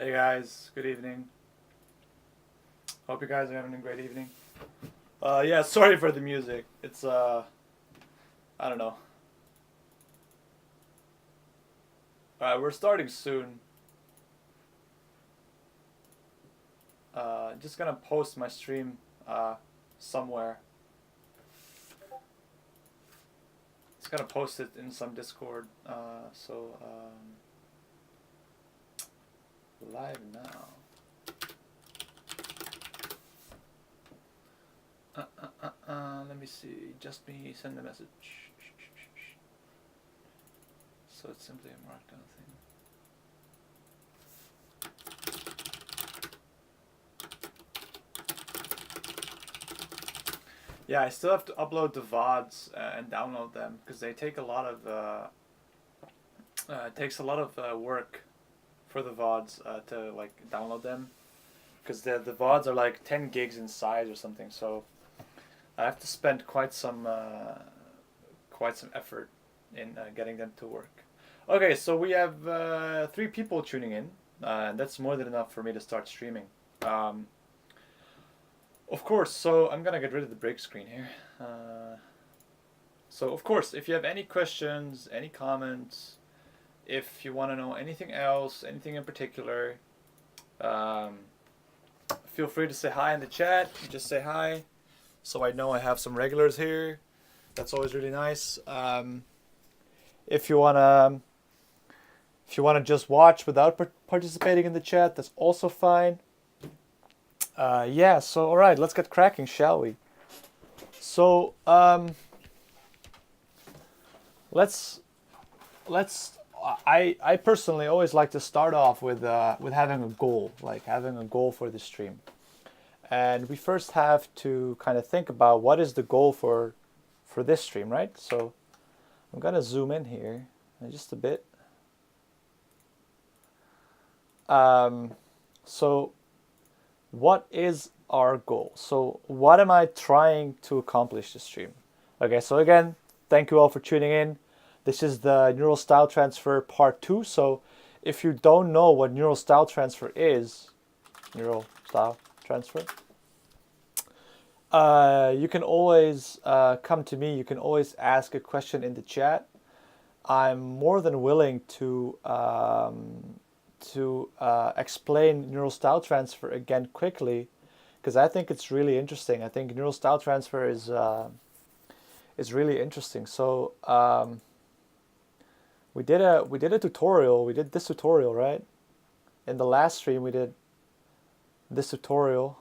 Hey guys, good evening. Hope you guys are having a great evening. Yeah, sorry for the music. It's I don't know. Alright, we're starting soon. Just gonna post my stream somewhere. Just gonna post it in some Discord. Live now. Let me see. Just me send a message. So it's simply a markdown thing. Yeah, I still have to upload the VODs and download them because they take a lot of it takes a lot of work for the VODs to like download them because the VODs are like 10 gigs in size or something. So I have to spend quite some effort in getting them to work. Okay, so we have 3 people tuning in. That's more than enough for me to start streaming. Of course, so I'm gonna get rid of the break screen here. So of course, if you have any questions, any comments, if you want to know anything else, anything in particular, feel free to say hi in the chat. Just say hi, so I know I have some regulars here. That's always really nice. If you wanna just watch without participating in the chat, that's also fine. Yeah, so all right, let's get cracking, shall we? So let's I personally always like to start off with having a goal, like having a goal for the stream. And we first have to kind of think about what is the goal for this stream, right? So I'm gonna zoom in here just a bit. So what is our goal? So what am I trying to accomplish this stream? Okay, so again, thank you all for tuning in. This is the Neural Style Transfer Part 2. So if you don't know what Neural Style Transfer is, Neural Style Transfer, you can always come to me. You can always ask a question in the chat. I'm more than willing to explain Neural Style Transfer again quickly, because I think it's really interesting. I think Neural Style Transfer is really interesting. So we did a tutorial. We did this tutorial, right? In the last stream, we did this tutorial.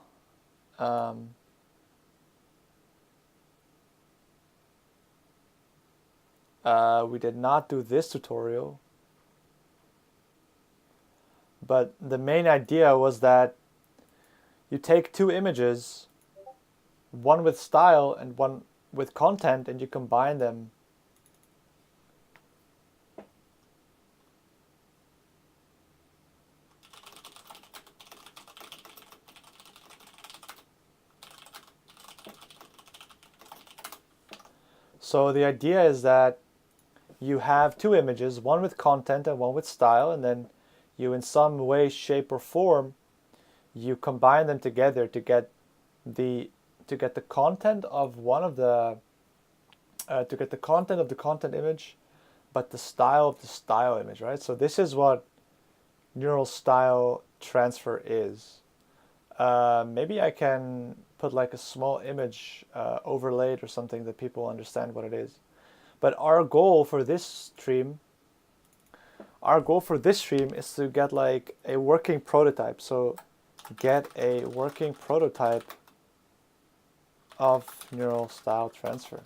We did not do this tutorial. But the main idea was that you take two images, one with style and one with content, and you combine them. So the idea is that you have two images, one with content and one with style, and then you, in some way, shape, or form, you combine them together to get the content of one of the to get the content of the content image, but the style of the style image, right? So this is what neural style transfer is. Maybe I can put like a small image overlaid or something that people understand what it is. But our goal for this stream is to get like a working prototype. So get a working prototype of neural style transfer.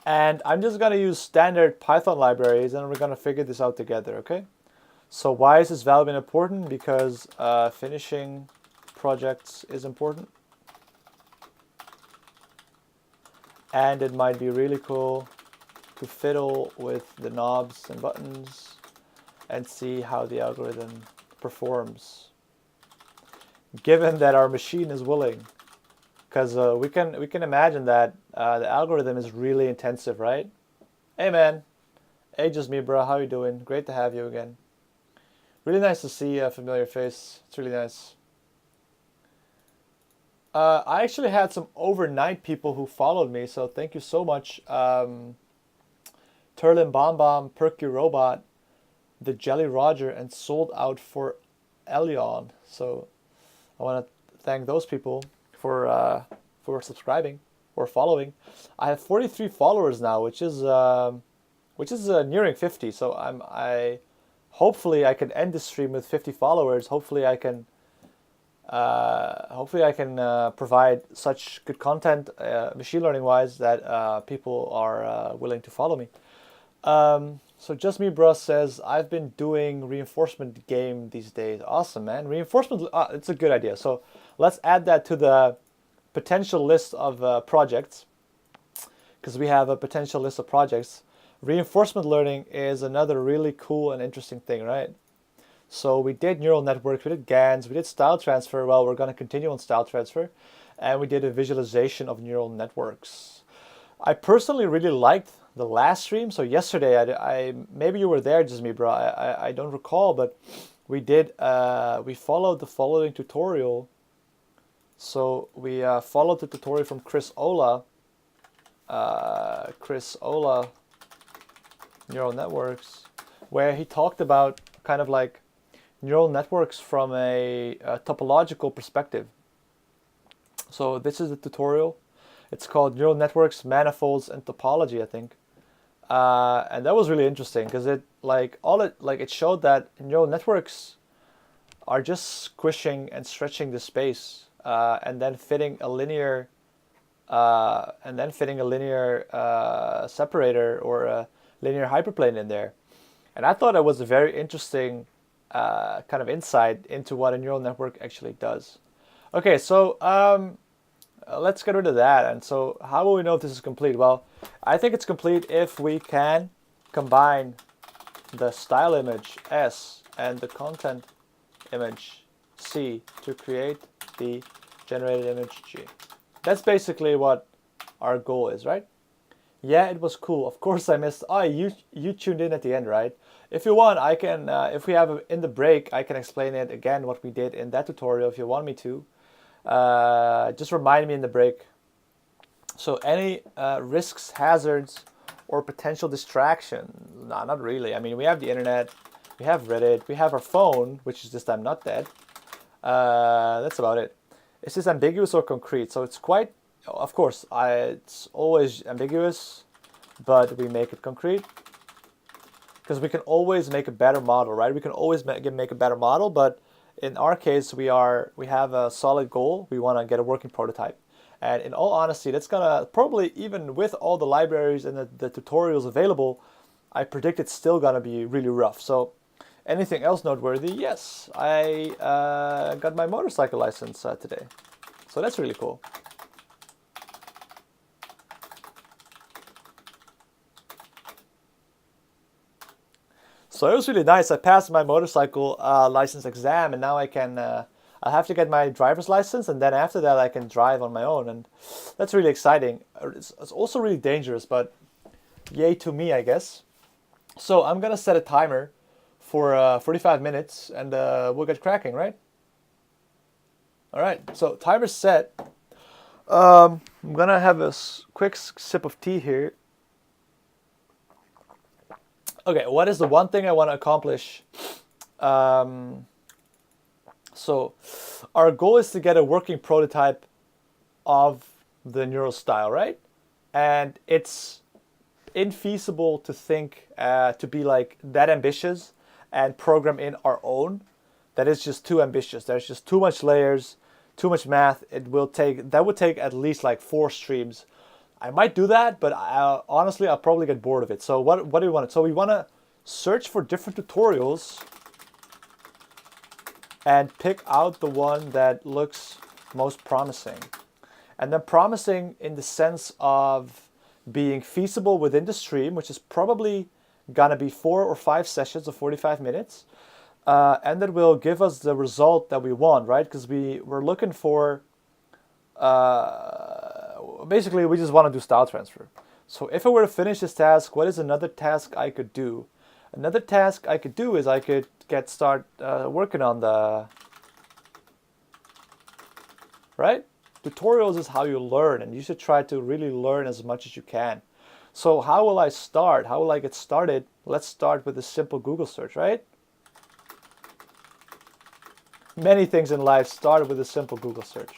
And I'm just going to use standard Python libraries and we're going to figure this out together, okay? So why is this valuable and important? Because finishing projects is important. And it might be really cool to fiddle with the knobs and buttons and see how the algorithm performs, given that our machine is willing. Because we can imagine that the algorithm is really intensive, right? Hey man, hey, just me, bro. How you doing? Great to have you again. Really nice to see a familiar face. It's really nice. I actually had some overnight people who followed me, so thank you so much. Turlin Bomb Bomb, Perky Robot, the Jelly Roger, and Sold Out for Elion. So I want to thank those people for subscribing or following. I have 43 followers now, which is nearing 50. So I hopefully I can end the stream with 50 followers. Hopefully I can provide such good content, machine learning wise, that people are willing to follow me. So Just Me Bro says, I've been doing reinforcement game these days. Awesome, man. Reinforcement, it's a good idea. So let's add that to the potential list of projects, because we have a potential list of projects. Reinforcement learning is another really cool and interesting thing, right? So we did neural networks, we did GANs, we did style transfer. Well, we're going to continue on style transfer. And we did a visualization of neural networks. I personally really liked the last stream. So yesterday, I maybe you were there, just me, bro. I don't recall, but we did. We followed the following tutorial. So we followed the tutorial from Chris Olah. Chris Olah, neural networks, where he talked about kind of like neural networks from a topological perspective. So this is the tutorial. It's called Neural Networks, Manifolds, and Topology, I think. And that was really interesting because it showed that neural networks are just squishing and stretching the space, and then fitting a linear separator or a linear hyperplane in there. And I thought it was a very interesting kind of insight into what a neural network actually does. Okay, so let's get rid of that. And so how will we know if this is complete? Well, I think it's complete if we can combine the style image S and the content image C to create the generated image G. That's basically what our goal is, right? Yeah, it was cool. Of course I missed. Oh, you tuned in at the end, right? If you want, I can, if we have in the break, I can explain it again what we did in that tutorial if you want me to. Just remind me in the break. So any risks, hazards, or potential distraction? No, not really. I mean, we have the internet, we have Reddit, we have our phone, which is this time not dead. That's about it. Is this ambiguous or concrete? So it's quite, of course, it's always ambiguous, but we make it concrete. Because we can always make a better model, right? We can always make a better model, but in our case, we have a solid goal. We want to get a working prototype. And in all honesty, that's gonna probably, even with all the libraries and the tutorials available, I predict it's still gonna be really rough. So Anything else noteworthy? Yes, I got my motorcycle license today. So that's really cool. So it was really nice. I passed my motorcycle license exam, and now I can. I have to get my driver's license, and then after that, I can drive on my own, and that's really exciting. It's also really dangerous, but yay to me, I guess. So I'm gonna set a timer for 45 minutes, and we'll get cracking, right? All right. So timer's set. I'm gonna have a quick sip of tea here. Okay, what is the one thing I want to accomplish? So our goal is to get a working prototype of the neural style, right? And it's infeasible to think to be like that ambitious and program in our own. That is just too ambitious. There's just too much layers, too much math. That would take at least like 4 streams. I might do that, but honestly, I'll probably get bored of it. So what do we want? So we want to search for different tutorials and pick out the one that looks most promising. And then promising in the sense of being feasible within the stream, which is probably gonna be 4 or 5 sessions of 45 minutes. And that will give us the result that we want, right? Because we're looking for, basically we just want to do style transfer. So if I were to finish this task, what is another task I could do? Another task I could do is I could start working on the, right? Tutorials is how you learn, and you should try to really learn as much as you can. So how will I start? How will I get started? Let's start with a simple Google search, right? Many things in life start with a simple Google search.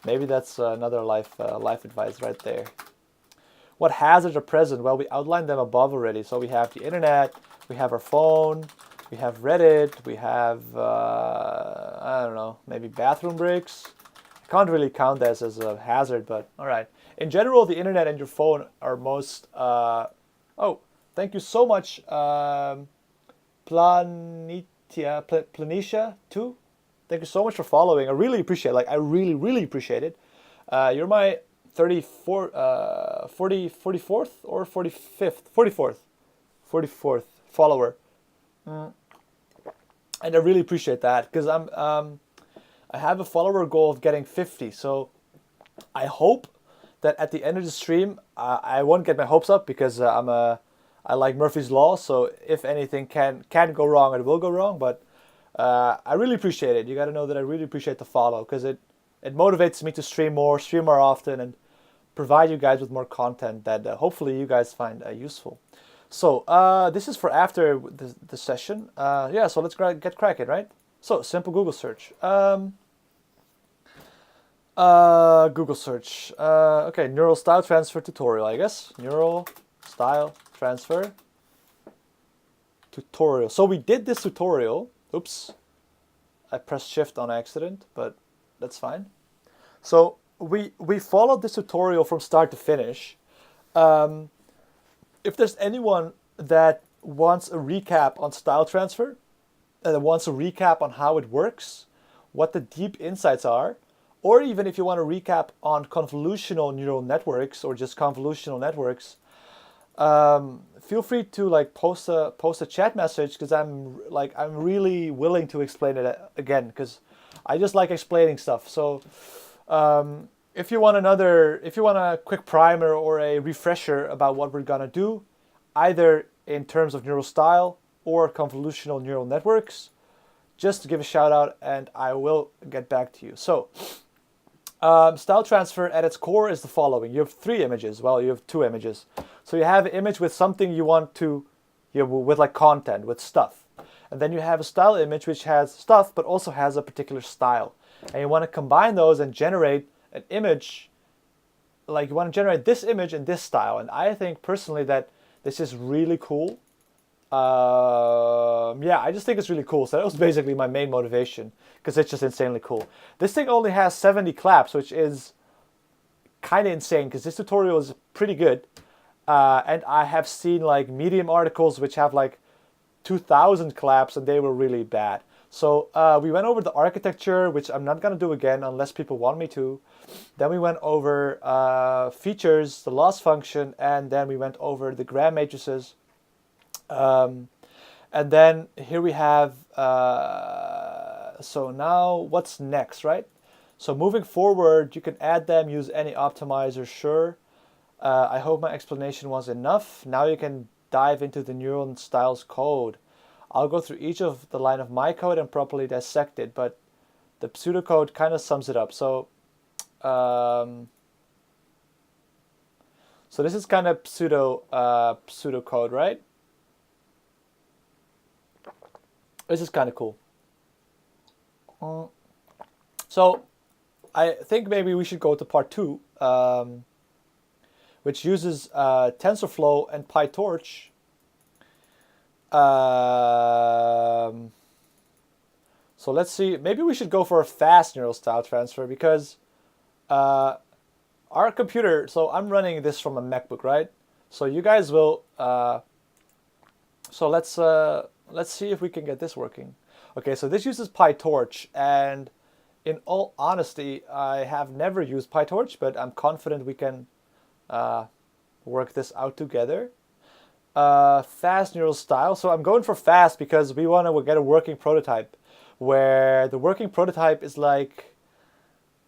Maybe that's another life advice right there. What hazards are present? Well, we outlined them above already. So we have the internet, we have our phone, we have Reddit, we have, I don't know, maybe bathroom breaks. I can't really count this as a hazard, but all right. In general, the internet and your phone are most, oh, thank you so much, Planitia 2. Thank you so much for following. I really appreciate it. Like, I really, really appreciate it. You're my 44th or 44th follower. And I really appreciate that because I have a follower goal of getting 50. So I hope that at the end of the stream, I won't get my hopes up because I like Murphy's Law. So if anything can go wrong, it will go wrong. But I really appreciate it. You got to know that I really appreciate the follow because it motivates me to stream more often, and provide you guys with more content that hopefully you guys find useful. So this is for after the session. Yeah, so let's get cracking, right? So simple Google search. Google search. Okay, neural style transfer tutorial, I guess. Neural style transfer tutorial. So we did this tutorial. Oops, I pressed shift on accident, but that's fine. So we followed this tutorial from start to finish. If there's anyone that wants a recap on style transfer, that wants a recap on how it works, what the deep insights are, or even if you want a recap on convolutional neural networks or just convolutional networks, feel free to like post a chat message because I'm really willing to explain it again because I just like explaining stuff. So if you want a quick primer or a refresher about what we're gonna do, either in terms of neural style or convolutional neural networks, just give a shout out and I will get back to you. So style transfer at its core is the following. You have 3 images. Well, you have 2 images. So you have an image with something you want to, with like content, with stuff. And then you have a style image which has stuff but also has a particular style. And you want to combine those and generate an image, like you want to generate this image in this style. And I think personally that this is really cool. Yeah, I just think it's really cool. So that was basically my main motivation because it's just insanely cool. This thing only has 70 claps, which is kind of insane because this tutorial is pretty good. And I have seen like Medium articles which have like 2000 collapse, and they were really bad. So we went over the architecture, which I'm not going to do again unless people want me to. Then we went over features, the loss function, and then we went over the gram matrices. And then here we have, so now what's next, right? So moving forward, you can add them, use any optimizer, sure. I hope my explanation was enough. Now you can dive into the neuron styles code. I'll go through each of the line of my code and properly dissect it, but the pseudocode kind of sums it up. So, so this is kind of pseudocode, right? This is kind of cool. So I think maybe we should go to part 2, which uses TensorFlow and PyTorch. So let's see, maybe we should go for a fast neural style transfer because our computer, so I'm running this from a MacBook, right? So you guys will, so let's see if we can get this working. Okay, so this uses PyTorch, and in all honesty, I have never used PyTorch, but I'm confident we can work this out together. Fast neural style. So I'm going for fast because we want to get a working prototype, where the working prototype is like,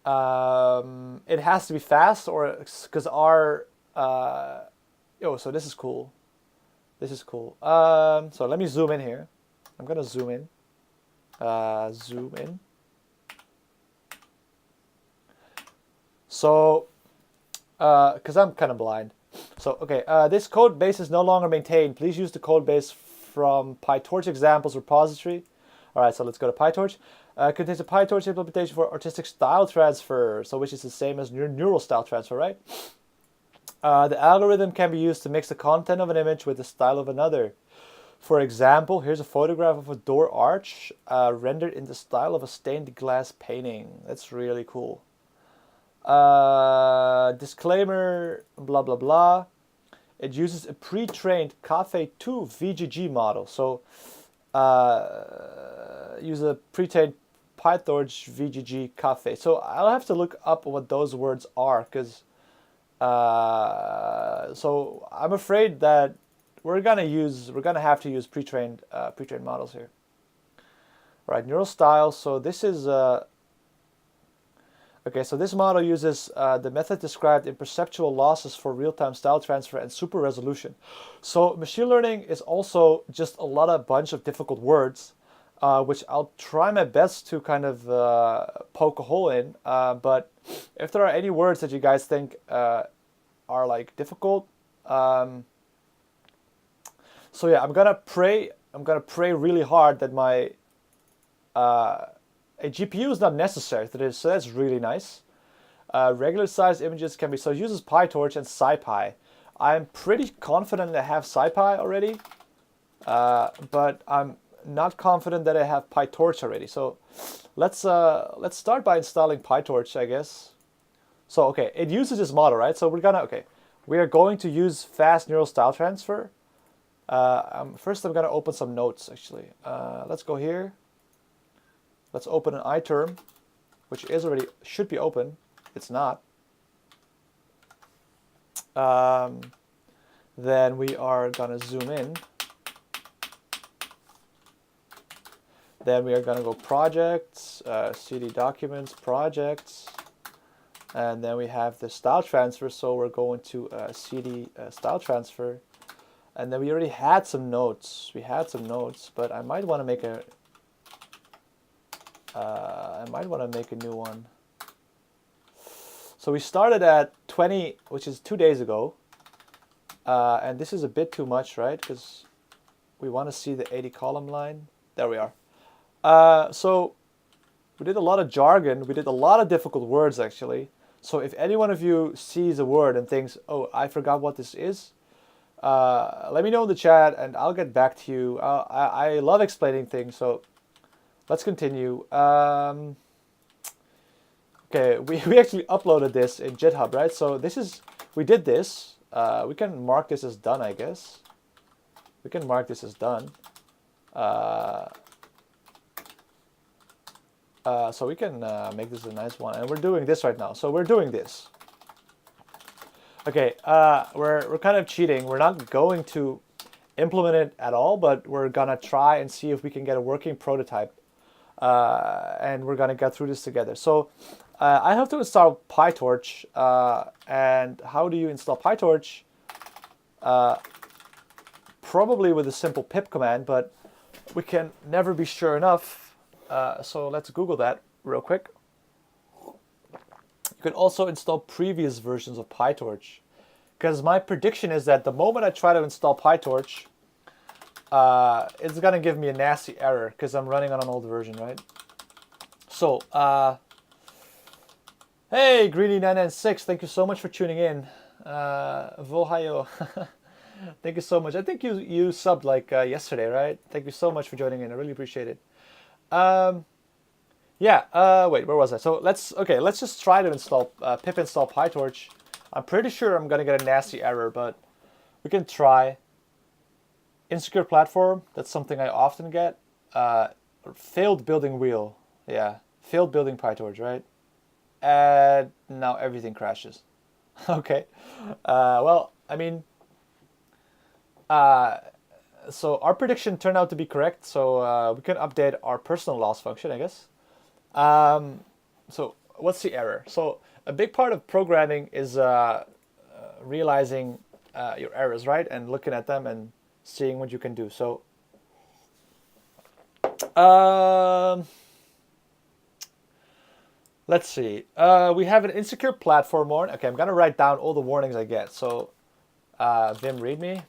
it has to be fast, or because our, so this is cool. This is cool. So let me zoom in here. I'm gonna zoom in. Zoom in. So, because I'm kind of blind. So, okay, this code base is no longer maintained. Please use the code base from PyTorch examples repository. All right, so let's go to PyTorch. Contains a PyTorch implementation for artistic style transfer, so which is the same as neural style transfer, right? The algorithm can be used to mix the content of an image with the style of another. For example, here's a photograph of a door arch rendered in the style of a stained glass painting. That's really cool. Disclaimer, blah, blah, blah. It uses a pre-trained Caffe2 VGG model. So use a pre-trained PyTorch VGG Caffe. So I'll have to look up what those words are, because so I'm afraid that we're gonna have to use pre-trained models here. All right, neural style. So this is okay. So this model uses the method described in perceptual losses for real-time style transfer and super resolution. So machine learning is also just a bunch of difficult words, which I'll try my best to kind of poke a hole in. But if there are any words that you guys think are like difficult, so yeah, I'm gonna pray really hard that my a GPU is not necessary for this, so that's really nice. Regular sized images can be, so it uses PyTorch and SciPy. I'm pretty confident I have SciPy already, but I'm not confident that I have PyTorch already. So let's start by installing PyTorch, I guess. So okay, it uses this model, right? So we are going to use fast neural style transfer. First, I'm going to open some notes, actually. Let's go here. Let's open an iTerm, which should be open. It's not. Then we are going to zoom in. Then we are going to go projects, cd documents, projects. And then we have the style transfer. So we're going to cd style transfer. And then we already had some notes. But I might want to make a new one. So we started at 20, which is 2 days ago. And this is a bit too much, right? Because we want to see the 80 column line. There we are. So we did a lot of jargon. We did a lot of difficult words, actually. So if any one of you sees a word and thinks, oh, I forgot what this is, let me know in the chat and I'll get back to you. I love explaining things, so let's continue. Okay, we actually uploaded this in GitHub, right? So we did this. We can mark this as done, I guess. We can mark this as done. Uh, so we can make this a nice one, and we're doing this right now. So we're doing this. Okay, we're kind of cheating. We're not going to implement it at all, but we're gonna try and see if we can get a working prototype, and we're gonna get through this together. So I have to install PyTorch, and how do you install PyTorch? Probably with a simple pip command, but we can never be sure enough. So let's Google that real quick. You can also install previous versions of PyTorch, because my prediction is that the moment I try to install PyTorch, it's gonna give me a nasty error because I'm running on an old version, right? So, hey, Greedy996, thank you so much for tuning in. Vohayo, thank you so much. I think you subbed like yesterday, right? Thank you so much for joining in. I really appreciate it. Yeah, wait, where was I? So let's just try to install pip install PyTorch. I'm pretty sure I'm gonna get a nasty error, but we can try. Insecure platform, that's something I often get. Failed building wheel, yeah, failed building PyTorch, right? And now everything crashes. Okay, well, I mean, so our prediction turned out to be correct, so we can update our personal loss function, I guess. So what's the error? So a big part of programming is realizing your errors, right? And looking at them and seeing what you can do. So let's see. We have an insecure platform warning. Okay, I'm gonna write down all the warnings I get. So Vim readme.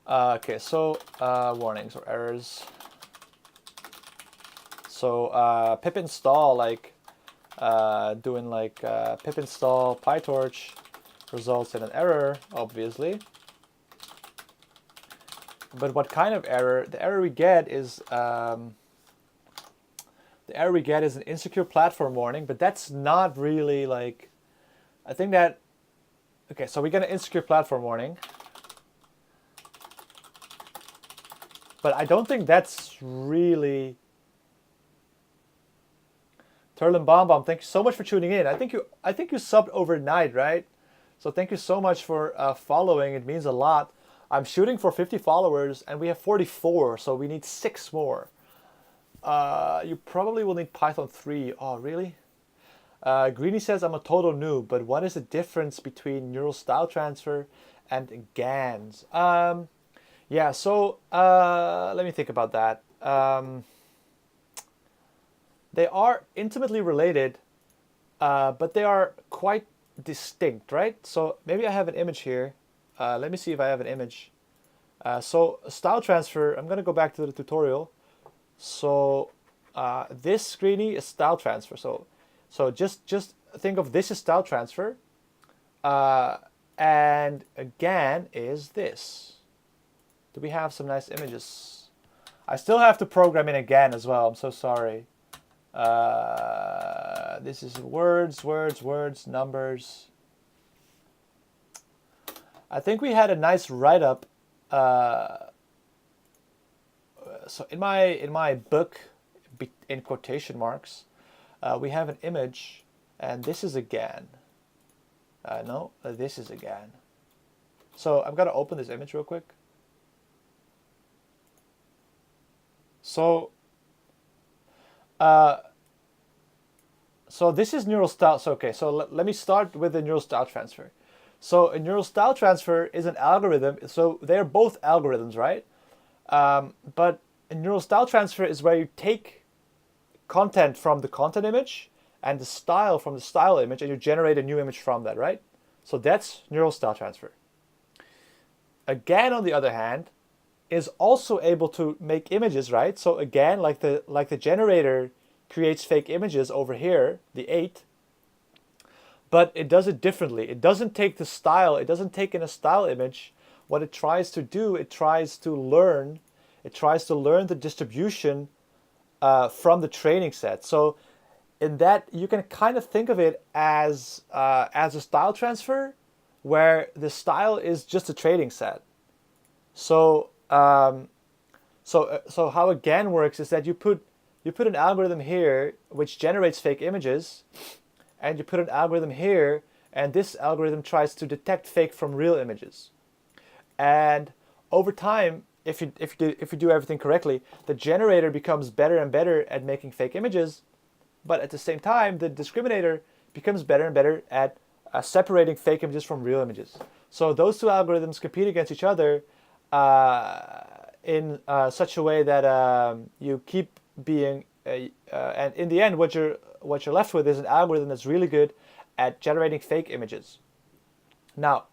Okay, so warnings or errors. So pip install, like doing like pip install PyTorch results in an error, obviously. But what kind of error? The error we get is an insecure platform warning, but that's not really like, I think that, okay, so we get an insecure platform warning, but I don't think that's really. Turlin Bomb, thank you so much for tuning in. I think you subbed overnight, right? So thank you so much for following. It means a lot. I'm shooting for 50 followers, and we have 44, so we need 6 more. You probably will need Python 3. Oh, really? Greeny says, I'm a total noob, but what is the difference between neural style transfer and GANs? Yeah, so let me think about that. They are intimately related, but they are quite distinct, right? So maybe I have an image here. Let me see if I have an image. So style transfer, I'm going to go back to the tutorial. So this screeny is style transfer. So just think of this as style transfer. And again is this. Do we have some nice images? I still have to program in again as well. I'm so sorry. This is words, numbers. I think we had a nice write-up. So in my book, in quotation marks, we have an image, and this is a GAN. No, this is a GAN. So I'm gonna open this image real quick. So this is neural style. So okay, so let me start with the neural style transfer. So a neural style transfer is an algorithm. So they're both algorithms, right? But a neural style transfer is where you take content from the content image and the style from the style image, and you generate a new image from that, right? So that's neural style transfer. A GAN, on the other hand, is also able to make images, right? So again, like the generator creates fake images over here, the 8, but it does it differently. It doesn't take the style, it doesn't take in a style image. What it tries to do, it tries to learn the distribution from the training set. So in that, you can kind of think of it as a style transfer, where the style is just a training set. So So how a GAN works is that you put an algorithm here which generates fake images, and you put an algorithm here, and this algorithm tries to detect fake from real images. And over time, if you do everything correctly, the generator becomes better and better at making fake images, but at the same time, the discriminator becomes better and better at separating fake images from real images. So those two algorithms compete against each other in such a way that you keep being, and in the end, what you're left with is an algorithm that's really good at generating fake images. Now,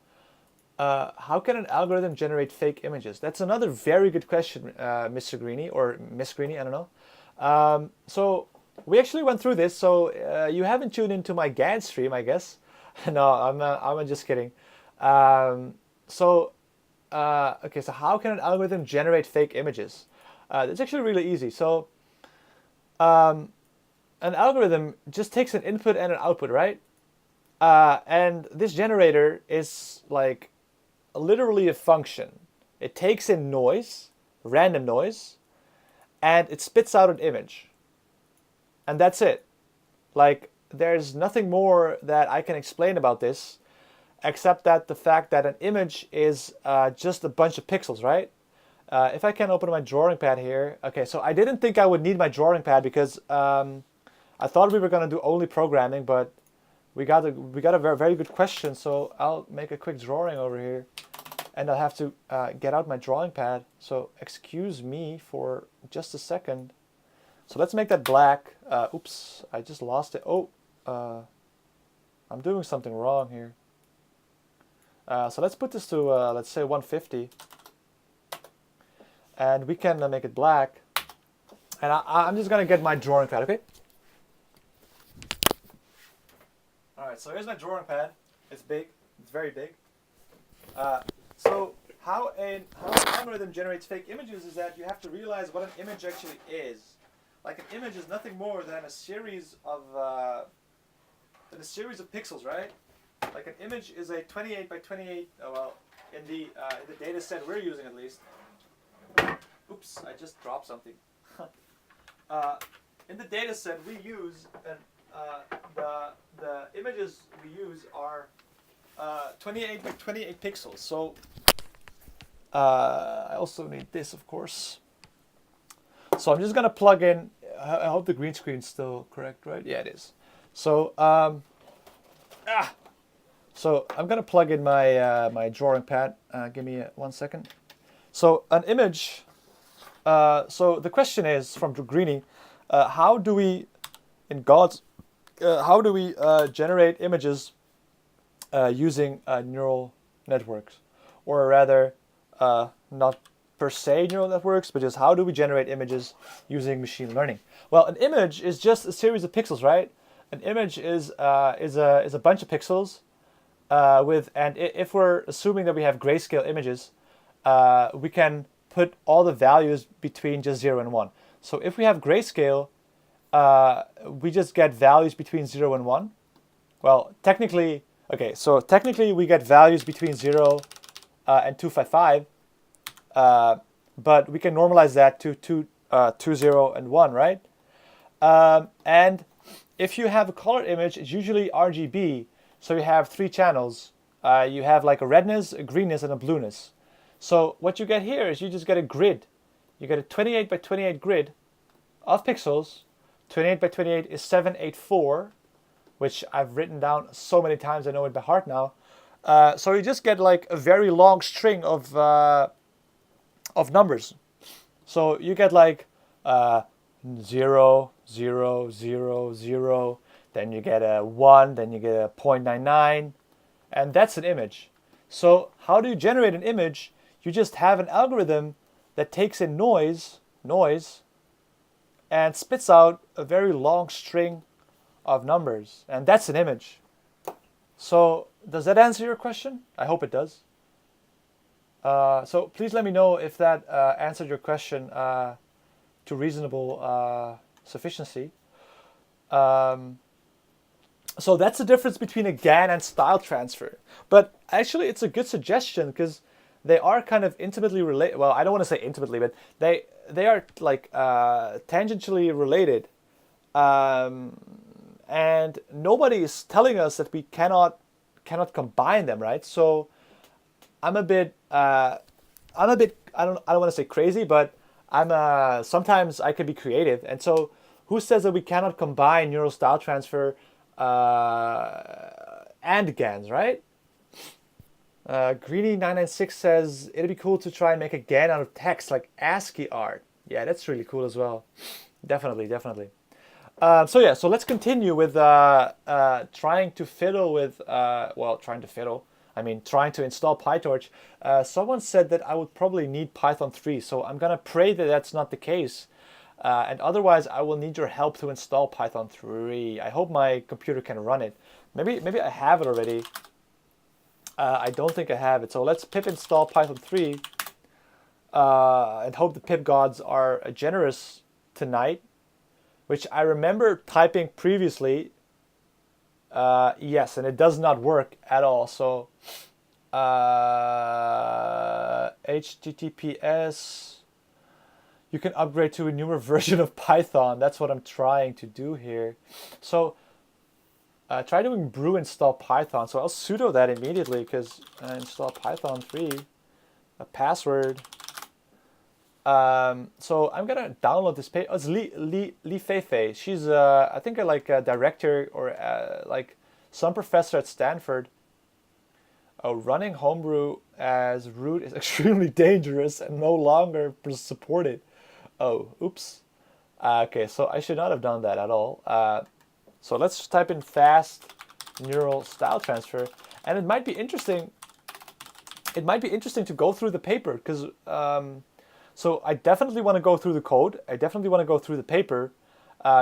how can an algorithm generate fake images? That's another very good question, Mr. Greeny, or Miss Greeny, I don't know. So we actually went through this, so you haven't tuned into my GAN stream, I guess. No, I'm just kidding. Okay, so how can an algorithm generate fake images? It's actually really easy. So an algorithm just takes an input and an output, right? And this generator is like literally a function. It takes in noise, random noise, and it spits out an image. And that's it. Like, there's nothing more that I can explain about this except that the fact that an image is just a bunch of pixels, right? If I can open my drawing pad here. Okay, so I didn't think I would need my drawing pad because I thought we were going to do only programming, but we got a very, very good question, so I'll make a quick drawing over here. And I'll have to get out my drawing pad, so excuse me for just a second. So let's make that black. Oops, I just lost it. Oh, I'm doing something wrong here. So let's put this to, let's say 150. And we can make it black. And I'm just going to get my drawing pad, okay? Alright, so here's my drawing pad. It's big. It's very big. So how an algorithm generates fake images is that you have to realize what an image actually is. Like, an image is nothing more than a series of pixels, right? Like, an image is a 28 by 28. Well, in the data set we're using, at least. Oops, I just dropped something. In the data set we use, the images we use are 28 by 28 pixels. So I also need this, of course. So I'm just gonna plug in. I hope the green screen's still correct, right? Yeah, it is. So so I'm gonna plug in my my drawing pad. Give me 1 second. So an image. So the question is from Greeny, how do we, in God's, how do we generate images using neural networks, or rather, not per se neural networks, but just how do we generate images using machine learning? Well, an image is just a series of pixels, right? An image is a bunch of pixels and if we're assuming that we have grayscale images, we can put all the values between just 0 and 1. So if we have grayscale, we just get values between 0 and 1. Well, technically, okay, so technically we get values between 0 and 255, but we can normalize that to 0 and 1, right? And if you have a color image, it's usually RGB, so you have 3 channels. You have like a redness, a greenness, and a blueness. So what you get here is you just get a grid. You get a 28 by 28 grid of pixels. 28 by 28 is 784, which I've written down so many times I know it by heart now. So you just get like a very long string of numbers. So you get like 0, 0, 0, 0, then you get a 1, then you get a 0.99, and that's an image. So how do you generate an image? You just have an algorithm that takes in noise, and spits out a very long string of numbers, and that's an image. So does that answer your question? I hope it does. So please let me know if that answered your question to reasonable sufficiency. So that's the difference between a GAN and style transfer. But actually, it's a good suggestion because they are kind of intimately related. Well, I don't want to say intimately, but they are like tangentially related. Um, and nobody is telling us that we cannot combine them, right? So I'm a bit I don't want to say crazy, but I'm sometimes I can be creative, and so who says that we cannot combine neural style transfer and GANs, right? Greeny996 says it'd be cool to try and make a GAN out of text like ASCII art. Yeah, that's really cool as well. Definitely, definitely. So yeah, so let's continue with trying to fiddle with, well, trying to fiddle. I mean, trying to install PyTorch. Someone said that I would probably need Python 3, so I'm gonna pray that that's not the case. And otherwise, I will need your help to install Python 3. I hope my computer can run it. Maybe I have it already. I don't think I have it. So let's pip install Python 3 and hope the pip gods are generous tonight, which I remember typing previously. Yes, and it does not work at all. So HTTPS, you can upgrade to a newer version of Python. That's what I'm trying to do here. So try doing brew install Python. So I'll sudo that immediately because install Python 3, a password. So I'm gonna download this page. Oh, it's Li Feifei. She's I think like a director or like some professor at Stanford. Oh, running Homebrew as root is extremely dangerous and no longer supported. Oh, oops. Okay, so I should not have done that at all. So let's just type in fast neural style transfer, and it might be interesting. It might be interesting to go through the paper because. So I definitely want to go through the code. I definitely want to go through the paper,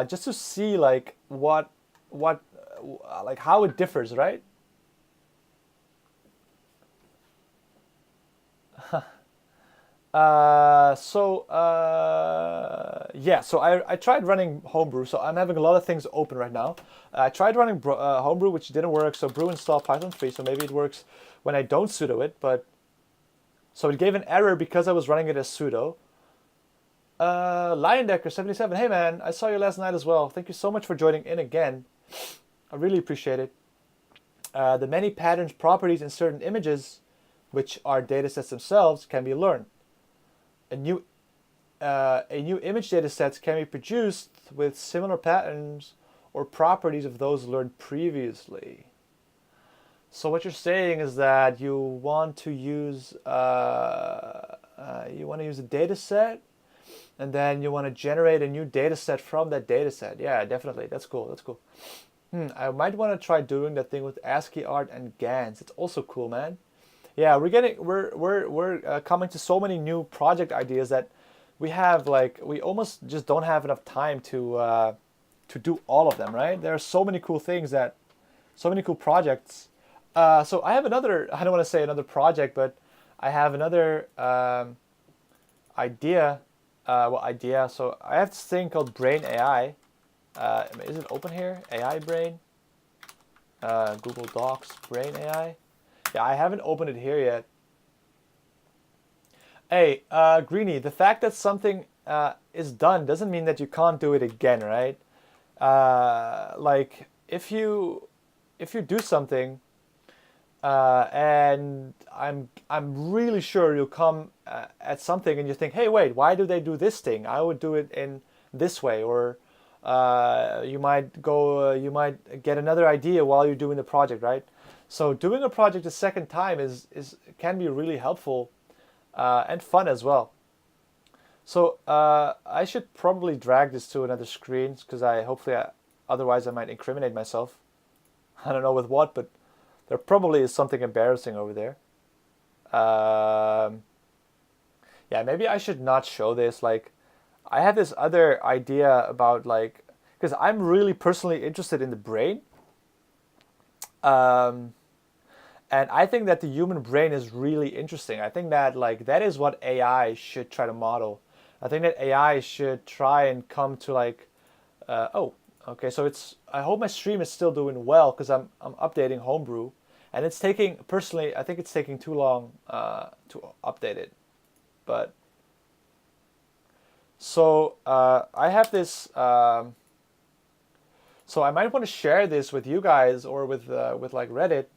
just to see like like how it differs, right? Yeah, so I tried running Homebrew, so I'm having a lot of things open right now. I tried running Homebrew, which didn't work, so brew install Python 3, so maybe it works when I don't sudo it, but so it gave an error because I was running it as sudo. LionDecker77, hey man, I saw you last night as well. Thank you so much for joining in again. I really appreciate it. The many patterns properties in certain images, which are datasets themselves, can be learned. A new image dataset can be produced with similar patterns or properties of those learned previously. So what you're saying is that you want to use a data set, and then you want to generate a new data set from that data set. Yeah, definitely. That's cool. That's cool. I might want to try doing that thing with ASCII art and GANs. It's also cool, man. Yeah, we're coming to so many new project ideas that we almost just don't have enough time to do all of them, right? There are so many cool things so many cool projects. So I have another, I don't want to say another project, but I have another idea. So I have this thing called Brain AI. Is it open here? AI Brain? Google Docs, Brain AI? Yeah, I haven't opened it here yet. Hey, Greeny, the fact that something is done doesn't mean that you can't do it again, right? Like if you do something, and I'm really sure you'll come at something and you think, hey, wait, why do they do this thing? I would do it in this way, or you might get another idea while you're doing the project, right? So doing a project a second time can be really helpful and fun as well. So I should probably drag this to another screen because otherwise I might incriminate myself. I don't know with what, but there probably is something embarrassing over there. Yeah, maybe I should not show this. Like, I have this other idea about because I'm really personally interested in the brain. And I think that the human brain is really interesting. I think that that is what AI should try to model. I think that AI should try and come to oh, okay. So I hope my stream is still doing well because I'm updating Homebrew, and it's taking, personally, I think it's taking too long to update it. But so I have this. So I might want to share this with you guys or with like Reddit,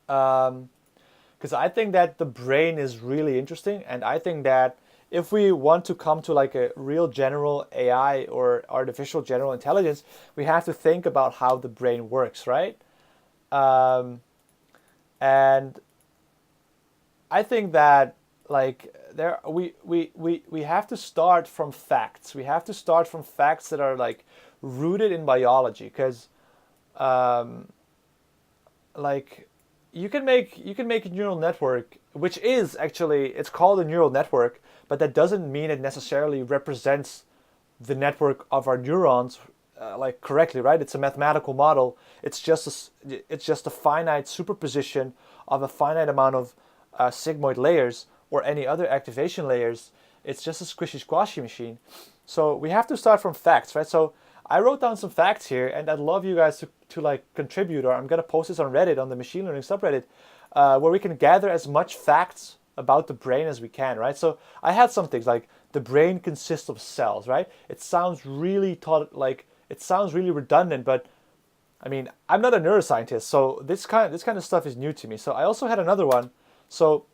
because I think that the brain is really interesting, and I think that if we want to come to like a real general AI or artificial general intelligence, we have to think about how the brain works, right? Um, and I think that like there we have to start from facts. We have to start from facts that are like rooted in biology, because um, like you can make a neural network, which is actually, it's called a neural network, but that doesn't mean it necessarily represents the network of our neurons like correctly, right? It's a mathematical model. It's just a finite superposition of a finite amount of sigmoid layers or any other activation layers. It's just a squishy squashy machine. So we have to start from facts, right? So I wrote down some facts here, and I'd love you guys to like contribute, or I'm gonna post this on Reddit, on the machine learning subreddit, where we can gather as much facts about the brain as we can, right? So I had some things like the brain consists of cells, right? It sounds really redundant, but I mean, I'm not a neuroscientist, so this kind of stuff is new to me. So I also had another one. So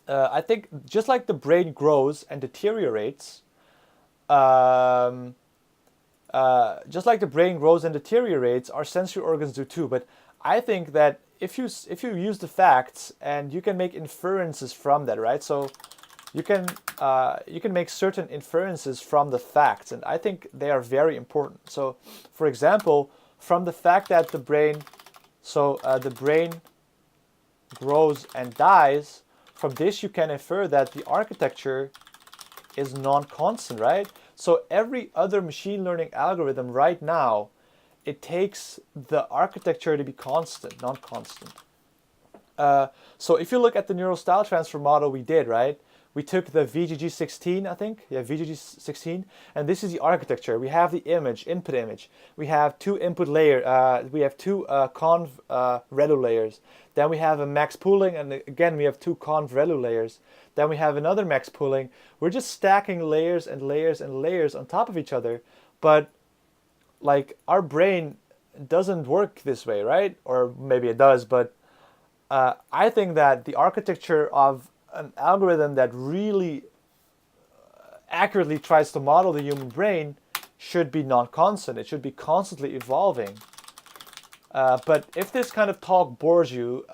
I think just like the brain grows and deteriorates, um, just like the brain grows and deteriorates, our sensory organs do too. But I think that if you use the facts and you can make inferences from that, right? So you can make certain inferences from the facts, and I think they are very important. So, for example, from the fact that the brain grows and dies, from this you can infer that the architecture is non-constant, right? So every other machine learning algorithm right now, it takes the architecture to be constant, non-constant. So if you look at the neural style transfer model we did, right? We took the VGG16, I think, yeah, VGG16, and this is the architecture. We have the image, input image. We have two input layer. We have two conv relu layers. Then we have a max pooling, and again we have two conv relu layers. Then we have another max pooling. We're just stacking layers and layers and layers on top of each other, but like our brain doesn't work this way, right? Or maybe it does, but I think that the architecture of an algorithm that really accurately tries to model the human brain should be non-constant. It should be constantly evolving. But if this kind of talk bores you,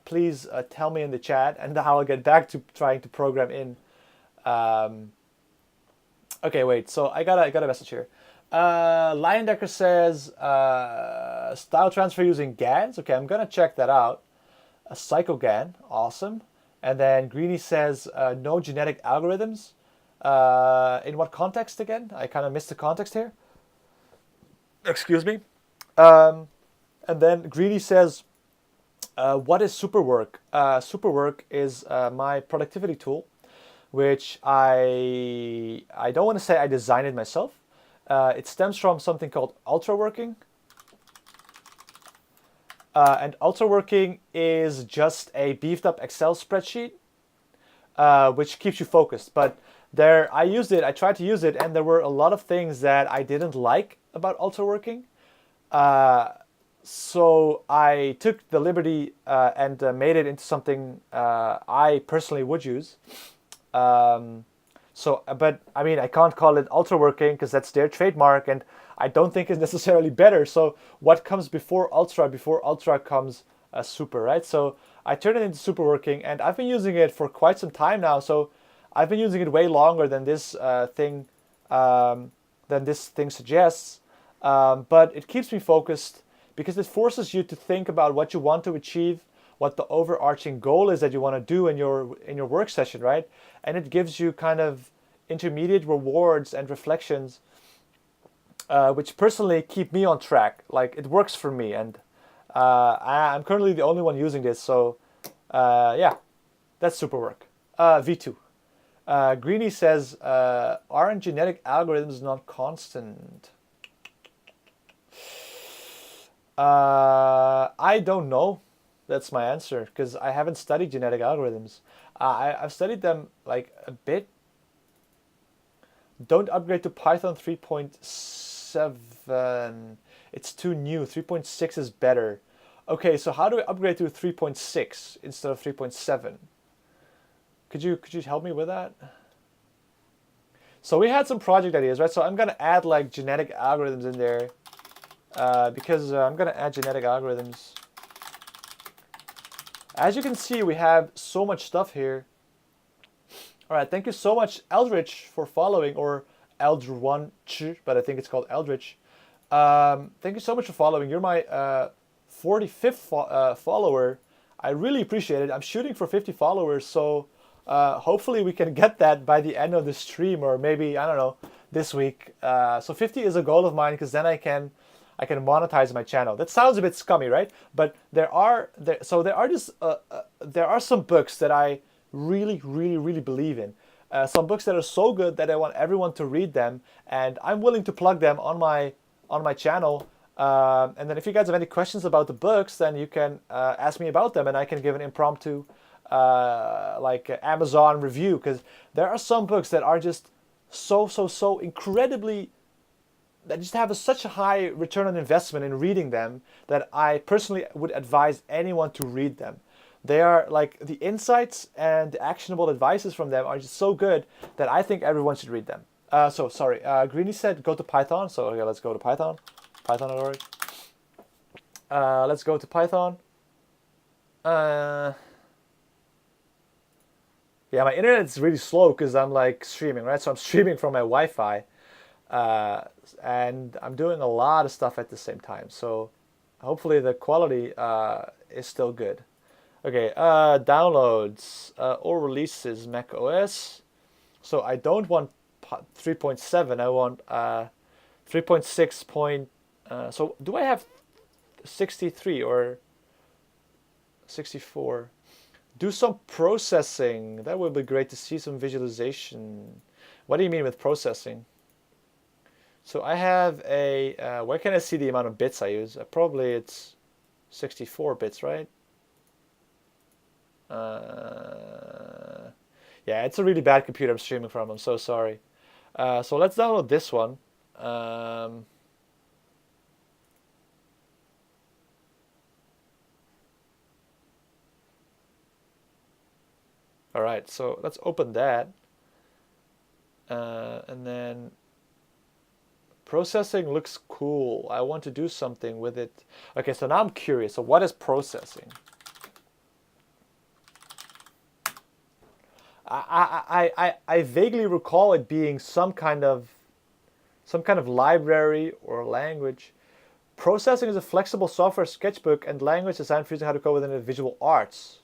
please tell me in the chat, and I'll get back to trying to program in. Okay, wait. So I got a message here. Lion Decker says style transfer using GANs. Okay, I'm gonna check that out. A psychogan, awesome. And then Greeny says no genetic algorithms. In what context again? I kind of missed the context here. Excuse me. And then Greeny says, what is Superwork? Superwork is my productivity tool, which I don't want to say I designed it myself. It stems from something called ultraworking. And ultraworking is just a beefed up Excel spreadsheet, which keeps you focused. But I tried to use it, and there were a lot of things that I didn't like about ultraworking. So I took the liberty and made it into something I personally would use. But I mean, I can't call it ultraworking because that's their trademark, and I don't think it's necessarily better. So what comes before ultra? Before ultra comes super, right? So I turned it into superworking, and I've been using it for quite some time now. So I've been using it way longer than this thing suggests. But it keeps me focused because it forces you to think about what you want to achieve, what the overarching goal is that you want to do in your work session, right? And it gives you kind of intermediate rewards and reflections, which personally keep me on track. Like, it works for me, and I'm currently the only one using this. So yeah, that's Superwork. V2. Greeny says, aren't genetic algorithms not constant? I don't know. That's my answer because I haven't studied genetic algorithms. I've studied them like a bit. Don't upgrade to Python 3.7. It's too new. 3.6 is better. Okay, so how do I upgrade to 3.6 instead of 3.7? Could you help me with that? So we had some project ideas, right? So I'm gonna add like genetic algorithms in there because I'm gonna add genetic algorithms. As you can see, we have so much stuff here. All right, thank you so much, Eldritch, for following, or Eldr1ch, but I think it's called Eldritch. Thank you so much for following. You're my 45th follower. I really appreciate it. I'm shooting for 50 followers, so hopefully we can get that by the end of the stream, or maybe, I don't know, this week. So 50 is a goal of mine because then I can monetize my channel. That sounds a bit scummy, right? But there are some books that I really believe in. Some books that are so good that I want everyone to read them, and I'm willing to plug them on my channel. And then if you guys have any questions about the books, then you can ask me about them, and I can give an impromptu like Amazon review, because there are some books that are just so incredibly, that just have such a high return on investment in reading them, that I personally would advise anyone to read them. They are like, the insights and the actionable advices from them are just so good that I think everyone should read them. So sorry, Greeny said go to Python. So okay, let's go to Python, python.org. Let's go to Python. Yeah, my internet is really slow because I'm like streaming, right? So I'm streaming from my Wi-Fi, and I'm doing a lot of stuff at the same time. So hopefully the quality is still good. Okay, downloads or releases Mac OS. So I don't want 3.7. I want 3.6 point. So do I have 63 or 64? Do some processing. That would be great to see some visualization. What do you mean with processing? So I have a. Where can I see the amount of bits I use? Probably it's 64 bits, right? Yeah, it's a really bad computer I'm streaming from. I'm so sorry. So let's download this one. All right, so let's open that. And then processing looks cool. I want to do something with it. Okay, so now I'm curious. So what is processing? I vaguely recall it being some kind of library or language. Processing is a flexible software sketchbook and language designed for you to how to code within visual arts.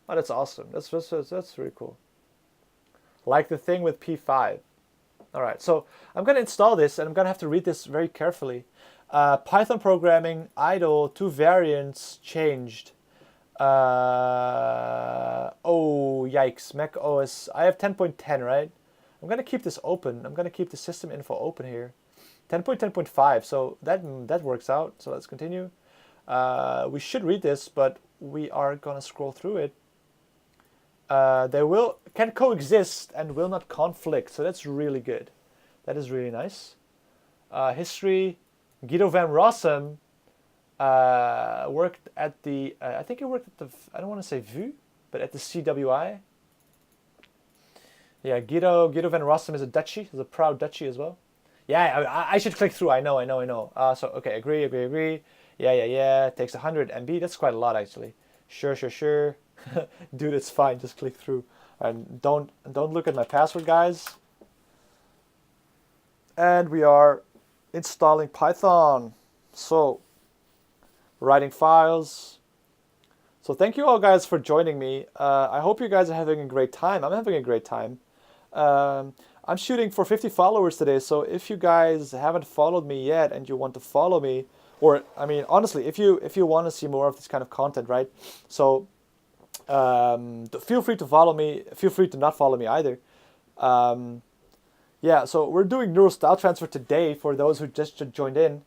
Oh, that's awesome. That's really cool. Like the thing with P5. All right, so I'm going to install this, and I'm going to have to read this very carefully. Python programming, idle, 2 variants changed. Oh, yikes, Mac OS. I have 10.10, right? I'm going to keep this open. I'm going to keep the system info open here. 10.10.5, so that works out. So let's continue. We should read this, but we are going to scroll through it. They can coexist and will not conflict, so that's really good. That is really nice. History, Guido van Rossum worked at the, I think he worked at the, I don't want to say VU, but at the CWI. Yeah, Guido van Rossum is a Dutchie, is a proud Dutchie as well. Yeah, I should click through, I know. So, okay, agree. Yeah, it takes 100 MB, that's quite a lot actually. Sure. Dude, it's fine, just click through. And don't look at my password, guys. And we are installing Python. So, writing files. So thank you all guys for joining me. I hope you guys are having a great time. I'm having a great time. I'm shooting for 50 followers today, so if you guys haven't followed me yet and you want to follow me, or I mean honestly, if you want to see more of this kind of content, right? So feel free to follow me. Feel free to not follow me either. Yeah, so we're doing neural style transfer today for those who just joined in.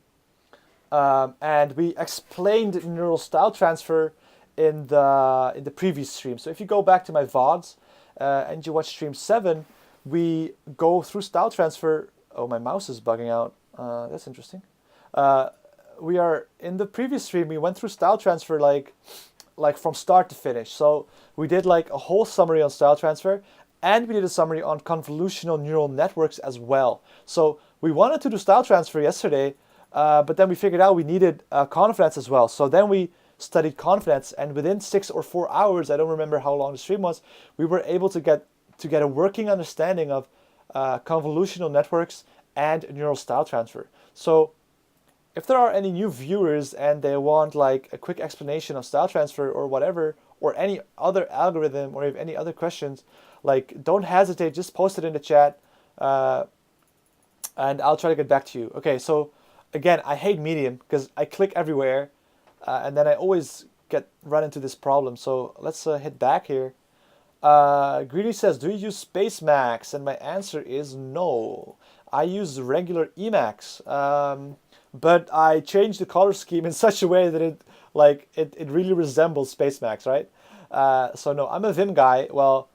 And we explained neural style transfer in the previous stream. So if you go back to my VODs and you watch stream 7, we go through style transfer. Oh, my mouse is bugging out. That's interesting. We are in the previous stream. We went through style transfer like from start to finish. So we did like a whole summary on style transfer, and we did a summary on convolutional neural networks as well. So we wanted to do style transfer yesterday, but then we figured out we needed confidence as well. So then we studied confidence, and within 6 or 4 hours, I don't remember how long the stream was, we were able to get a working understanding of convolutional networks and neural style transfer. So if there are any new viewers and they want like a quick explanation of style transfer or whatever, or any other algorithm, or if any other questions, like don't hesitate, just post it in the chat, and I'll try to get back to you. Okay, so again, I hate Medium because I click everywhere, and then I always run into this problem. So let's hit back here. Greedy says, do you use Spacemacs? And my answer is no. I use regular Emacs, but I changed the color scheme in such a way that it really resembles Spacemacs, right? So no, I'm a Vim guy. Well,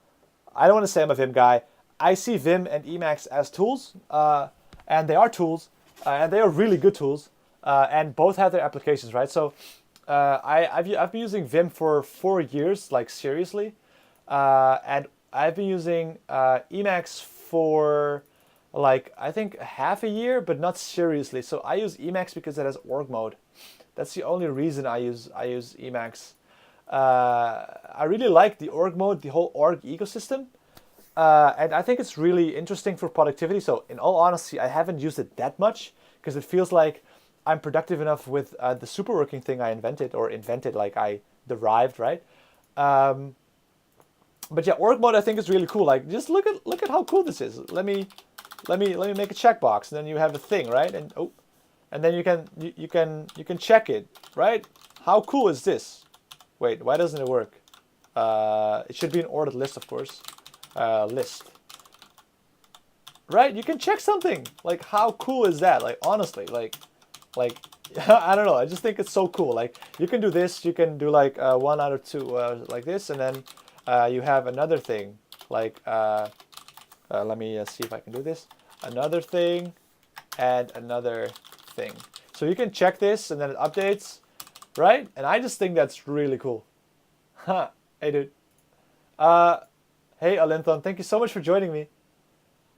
I don't want to say I'm a Vim guy. I see Vim and Emacs as tools, and they are tools, and they are really good tools, and both have their applications, right? So I've been using Vim for 4 years, like seriously, and I've been using Emacs for like I think half a year, but not seriously. So I use Emacs because it has org mode. That's the only reason I use Emacs. I really like the org mode, the whole org ecosystem, and I think it's really interesting for productivity. So in all honesty, I haven't used it that much because it feels like I'm productive enough with the superworking thing I invented, like I derived, right? But yeah, org mode I think is really cool. Like just look at how cool this is. Let me make a checkbox, and then you have a thing, right? And then you can check it, right? How cool is this? Wait, why doesn't it work? It should be an ordered list, of course. List. Right? You can check something. Like, how cool is that? Like, honestly, like, I don't know. I just think it's so cool. Like, you can do this. You can do like 1 out of 2 like this, and then you have another thing. Like, let me see if I can do this. Another thing, and another thing. So you can check this, and then it updates. Right? And I just think that's really cool. Huh. Hey, dude. Hey, Alinthon. Thank you so much for joining me.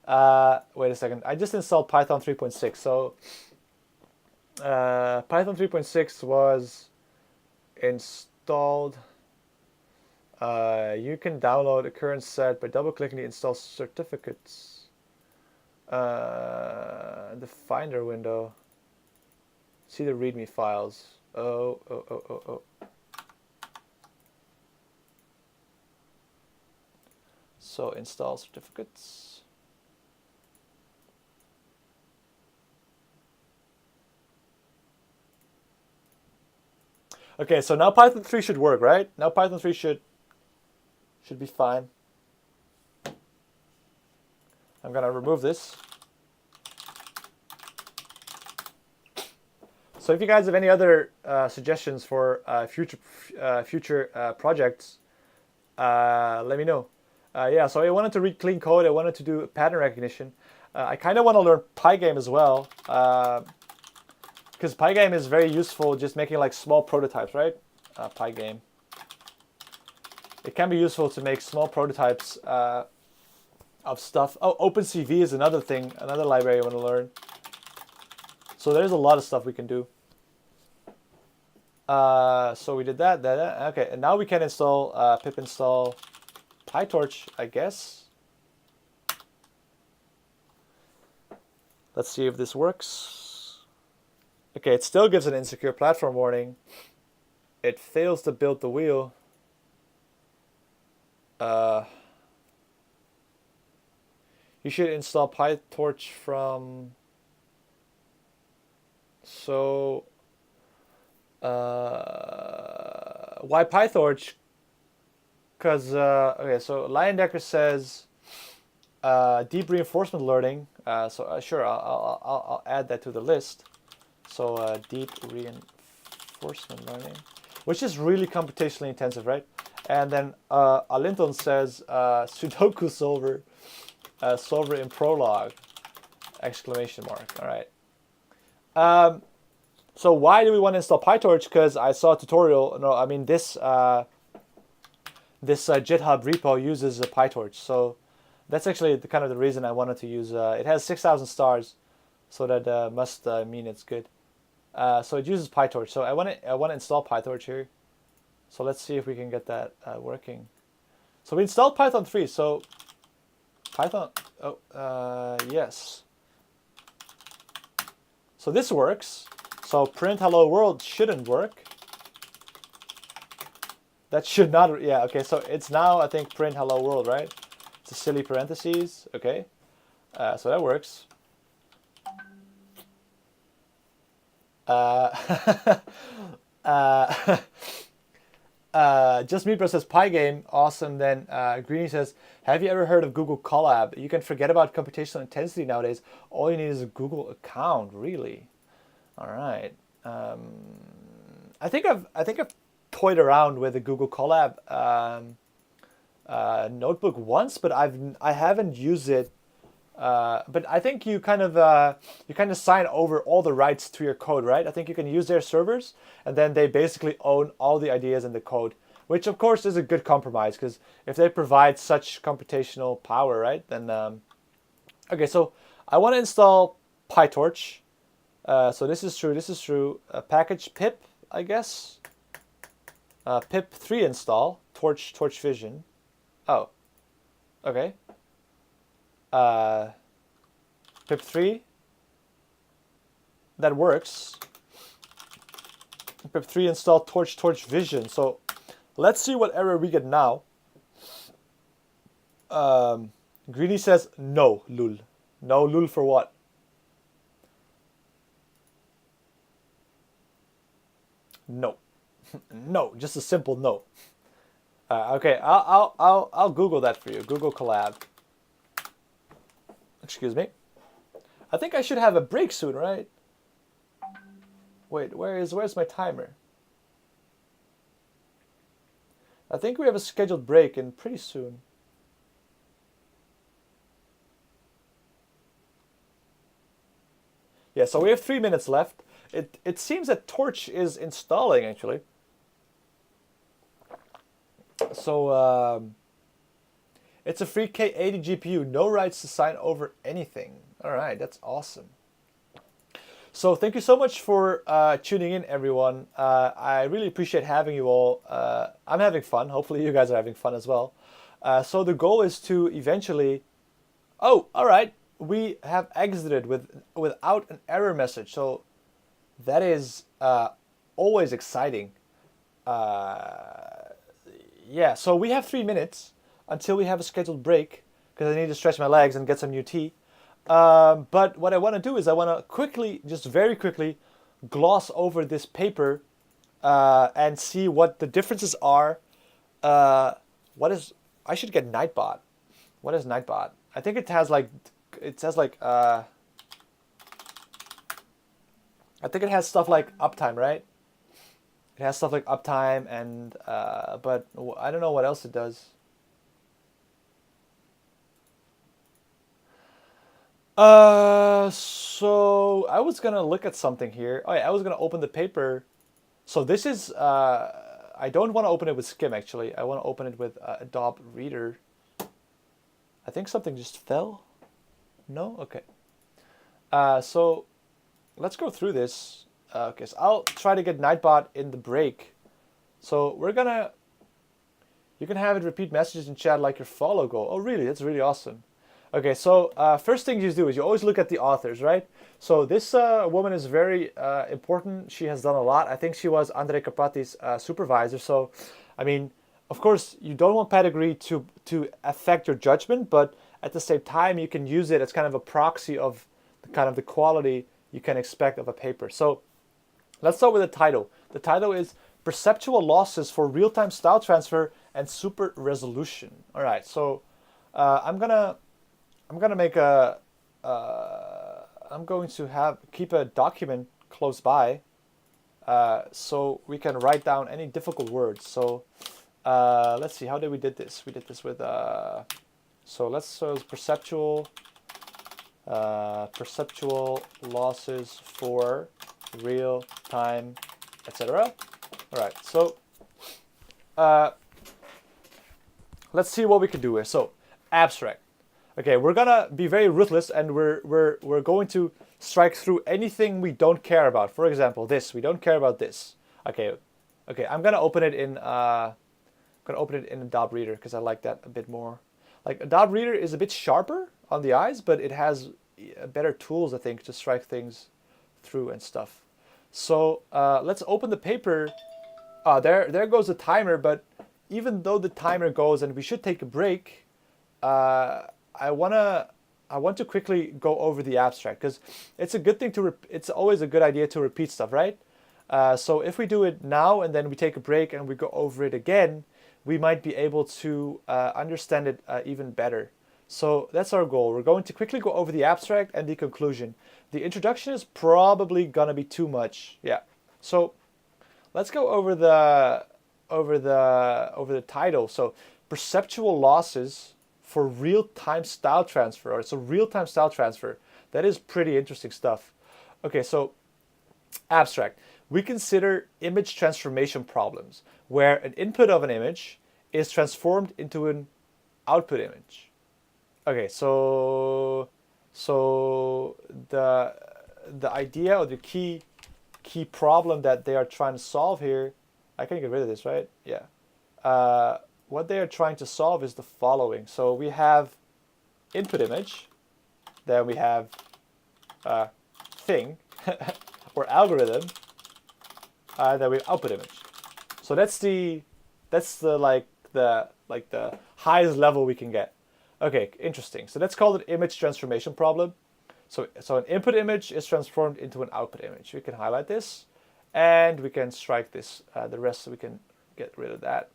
Wait a second. I just installed Python 3.6. So, Python 3.6 was installed. You can download a current set by double-clicking the install certificates. The Finder window. See the README files. Oh. So install certificates. Okay, so now Python 3 should work, right? Now Python 3 should be fine. I'm gonna remove this. So if you guys have any other suggestions for future projects, let me know. Yeah, so I wanted to read clean code. I wanted to do pattern recognition. I kind of want to learn Pygame as well, because Pygame is very useful just making like small prototypes, right? Pygame. It can be useful to make small prototypes of stuff. Oh, OpenCV is another thing, another library I want to learn. So there's a lot of stuff we can do. So we did that. Okay, and now we can install pip install PyTorch, I guess. Let's see if this works. Okay, it still gives an insecure platform warning. It fails to build the wheel. You should install PyTorch from... So... why PyTorch? Because, okay, so Leyendecker says deep reinforcement learning. So sure, I'll add that to the list. So deep reinforcement learning, which is really computationally intensive, right? And then Alinton says Sudoku solver, solver in Prolog, exclamation mark. All right. So why do we want to install PyTorch? Because I saw a tutorial. No, I mean this GitHub repo uses PyTorch. So that's actually the kind of the reason I wanted to use. It has 6,000 stars, so that must mean it's good. So it uses PyTorch. So I want to install PyTorch here. So let's see if we can get that working. So we installed Python 3. So Python. Oh, yes. So this works. So print hello world shouldn't work. That should not. Yeah. Okay. So it's now I think print hello world, right? It's a silly parentheses. Okay. So that works. Just me says Pygame, awesome. Then Greeny says, have you ever heard of Google Colab? You can forget about computational intensity nowadays. All you need is a Google account, really. All right. I think I've toyed around with the Google Colab notebook once, but I haven't used it. But I think you kind of sign over all the rights to your code, right? I think you can use their servers, and then they basically own all the ideas in the code, which of course is a good compromise, because if they provide such computational power, right? Then okay, so I want to install PyTorch. So this is true. This is true. Package pip, I guess. Pip 3 install torch vision. Oh, okay. Pip 3. That works. Pip 3 install torch vision. So let's see what error we get now. Greeny says no, lul. No, lul for what? No. No, just a simple no. Okay, I'll Google that for you. Google Colab. Excuse me. I think I should have a break soon, right? Wait, where's my timer? I think we have a scheduled break in pretty soon. Yeah, so we have 3 minutes left. It seems that Torch is installing actually. So it's a free K80 GPU, no rights to sign over anything. All right, that's awesome. So thank you so much for tuning in, everyone. I really appreciate having you all. I'm having fun. Hopefully you guys are having fun as well. So the goal is to eventually... Oh, all right. We have exited without an error message. So that is always exciting. Yeah, so we have 3 minutes until we have a scheduled break because I need to stretch my legs and get some new tea. But what I want to do is I want to quickly, just very quickly, gloss over this paper and see what the differences are. I should get Nightbot. What is Nightbot? I think it has like, it says like, I think it has stuff like uptime, right? It has stuff like uptime and, but I don't know what else it does. So I was gonna look at something here. Oh yeah, I was gonna open the paper. So this is, I don't want to open it with Skim actually. I want to open it with Adobe Reader. I think something just fell. No? Okay. So let's go through this. Okay, so I'll try to get Nightbot in the break. So you can have it repeat messages in chat like your follow goal. Oh really? That's really awesome. Okay, so first thing you do is you always look at the authors, right? So this woman is very important. She has done a lot. I think she was Andrej Karpathy's supervisor. So, I mean, of course, you don't want pedigree to affect your judgment, but at the same time, you can use it as kind of a proxy of the quality you can expect of a paper. So let's start with the title. The title is Perceptual Losses for Real-Time Style Transfer and Super Resolution. All right, so I'm going to keep a document close by, so we can write down any difficult words. So let's see, how did we did this? We did this with so let's perceptual losses for real time, etc. All right, so let's see what we can do here. So abstract. Okay, we're gonna be very ruthless, and we're going to strike through anything we don't care about. For example, this, we don't care about this. Okay, I'm gonna open it in Adobe Reader because I like that a bit more. Like Adobe Reader is a bit sharper on the eyes, but it has better tools, I think, to strike things through and stuff. So let's open the paper. There goes the timer, but even though the timer goes and we should take a break, I want to quickly go over the abstract because it's a good thing to. It's always a good idea to repeat stuff, right? So if we do it now and then we take a break and we go over it again, we might be able to understand it even better. So that's our goal. We're going to quickly go over the abstract and the conclusion. The introduction is probably gonna be too much. Yeah. So let's go over the title. So perceptual losses for real-time style transfer. Or so real-time style transfer. That is pretty interesting stuff. Okay, so abstract. We consider image transformation problems where an input of an image is transformed into an output image. Okay, so the idea or the key problem that they are trying to solve here, I can get rid of this, right? Yeah. What they are trying to solve is the following. So we have input image, then we have thing or algorithm, then we have output image. So that's the highest level we can get. Okay, interesting. So let's call it image transformation problem. So an input image is transformed into an output image. We can highlight this, and we can strike this. The rest we can get rid of that.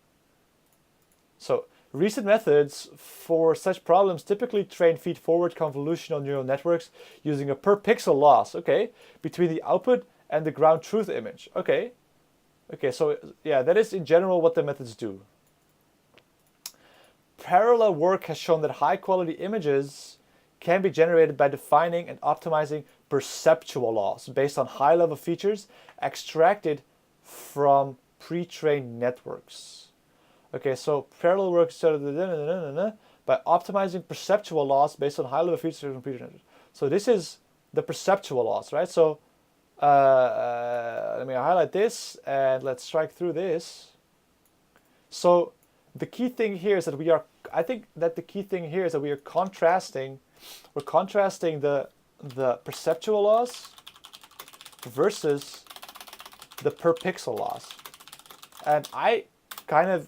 So recent methods for such problems typically train feed-forward convolutional neural networks using a per pixel loss, okay, between the output and the ground truth image. Okay, so yeah, that is in general what the methods do. Parallel work has shown that high-quality images can be generated by defining and optimizing perceptual loss based on high-level features extracted from pre-trained networks. Okay, so parallel work by optimizing perceptual loss based on high-level features from pre-trained networks. So this is the perceptual loss, right? So let me highlight this and let's strike through this. So the key thing here is that we are contrasting the perceptual loss versus the per pixel loss. And I kind of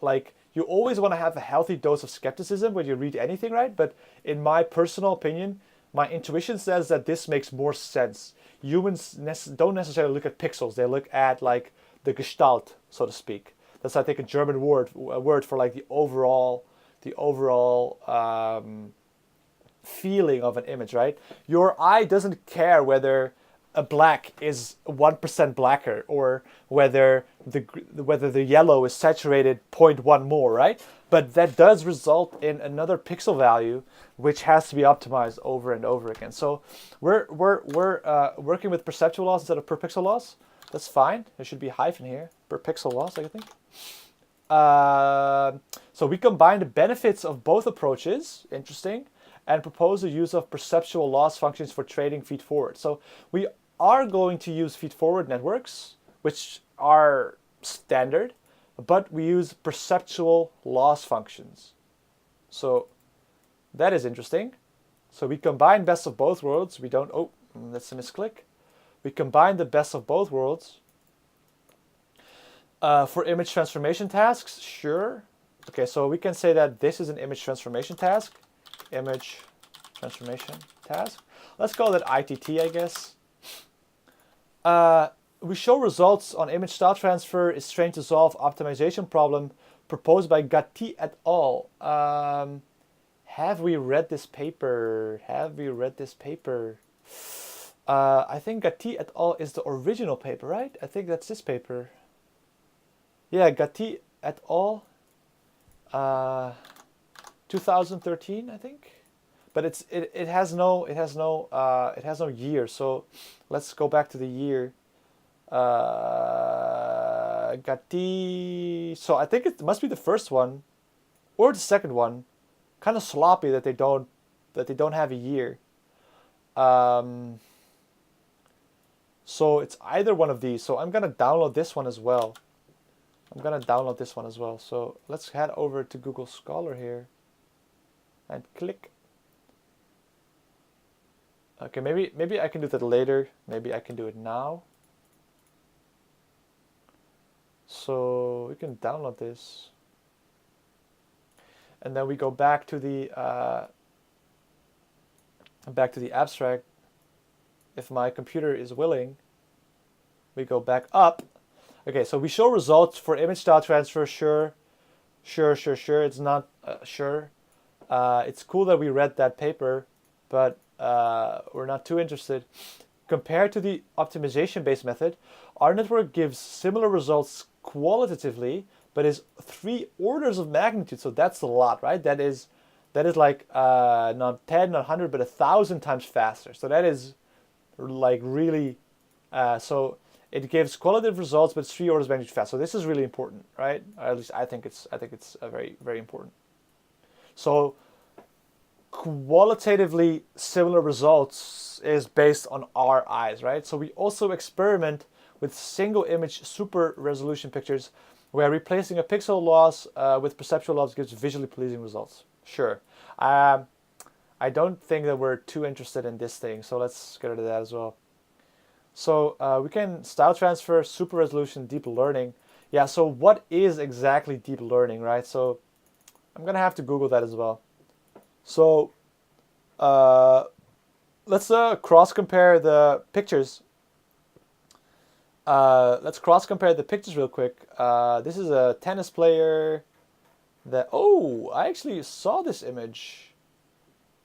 like, you always want to have a healthy dose of skepticism when you read anything, right? But in my personal opinion, my intuition says that this makes more sense. Humans don't necessarily look at pixels. They look at like the gestalt, so to speak. That's, I think, a German word for like the overall feeling of an image, right? Your eye doesn't care whether a black is 1% blacker or whether the yellow is saturated 0.1 more, right? But that does result in another pixel value which has to be optimized over and over again. So we're working with perceptual loss instead of per pixel loss. That's fine. There should be a hyphen here. Per pixel loss, I think. So we combine the benefits of both approaches, interesting, and propose the use of perceptual loss functions for training feed-forward. So we are going to use feed-forward networks, which are standard, but we use perceptual loss functions. So that is interesting. So we combine best of both worlds. We don't, oh, that's a misclick. We combine the best of both worlds. For image transformation tasks, sure. Okay, so we can say that this is an image transformation task. Image transformation task. Let's call it ITT, I guess. We show results on image style transfer is trained to solve optimization problem proposed by Gatti et al. Have we read this paper? I think Gatti et al. Is the original paper, right? I think that's this paper. Yeah, Gatti et al. Uh, 2013, I think. But it has no year. So let's go back to the year. Gatti. So I think it must be the first one or the second one. Kind of sloppy that they don't have a year. So it's either one of these. So I'm gonna download this one as well. So let's head over to Google Scholar here and click. Okay, maybe I can do that later. Maybe I can do it now. So we can download this, and then we go back to the abstract. If my computer is willing, we go back up. Okay, so we show results for image style transfer. Sure. It's not sure. It's cool that we read that paper, but we're not too interested. Compared to the optimization-based method, our network gives similar results qualitatively, but is 3 orders of magnitude. So that's a lot, right? That is like not 10, not 100, but 1,000 times faster. So that is like really. So it gives qualitative results, but it's 3 orders of magnitude fast. So this is really important, right? Or at least I think it's very, very important. So qualitatively similar results is based on our eyes, right? So we also experiment with single image super resolution pictures where replacing a pixel loss with perceptual loss gives visually pleasing results. Sure. I don't think that we're too interested in this thing, so let's get rid of that as well. So we can style transfer, super resolution, deep learning. Yeah, so what is exactly deep learning, right? So I'm gonna have to Google that as well. So let's cross compare the pictures. Let's cross compare the pictures real quick. This is a tennis player that, oh, I actually saw this image.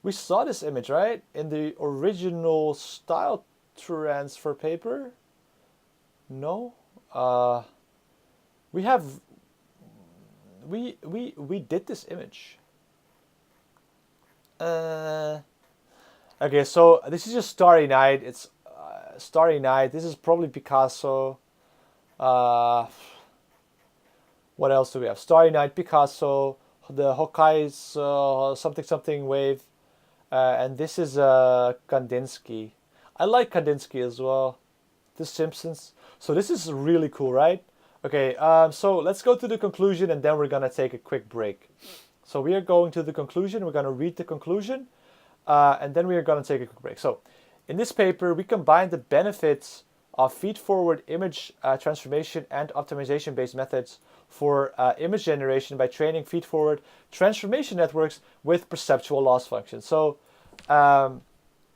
We saw this image, right? In the original style transfer paper. No? We did this image. Okay, so this is just Starry Night. It's Starry Night. This is probably Picasso. What else do we have? Starry Night, Picasso, the Hokkai's something wave, and this is Kandinsky. I like Kandinsky as well. The Simpsons. So this is really cool, right? Okay, so let's go to the conclusion, and then we're gonna take a quick break. So we are going to the conclusion. We're gonna read the conclusion, and then we are gonna take a quick break. So in this paper, we combine the benefits of feed-forward image transformation and optimization-based methods for image generation by training feed-forward transformation networks with perceptual loss functions. So,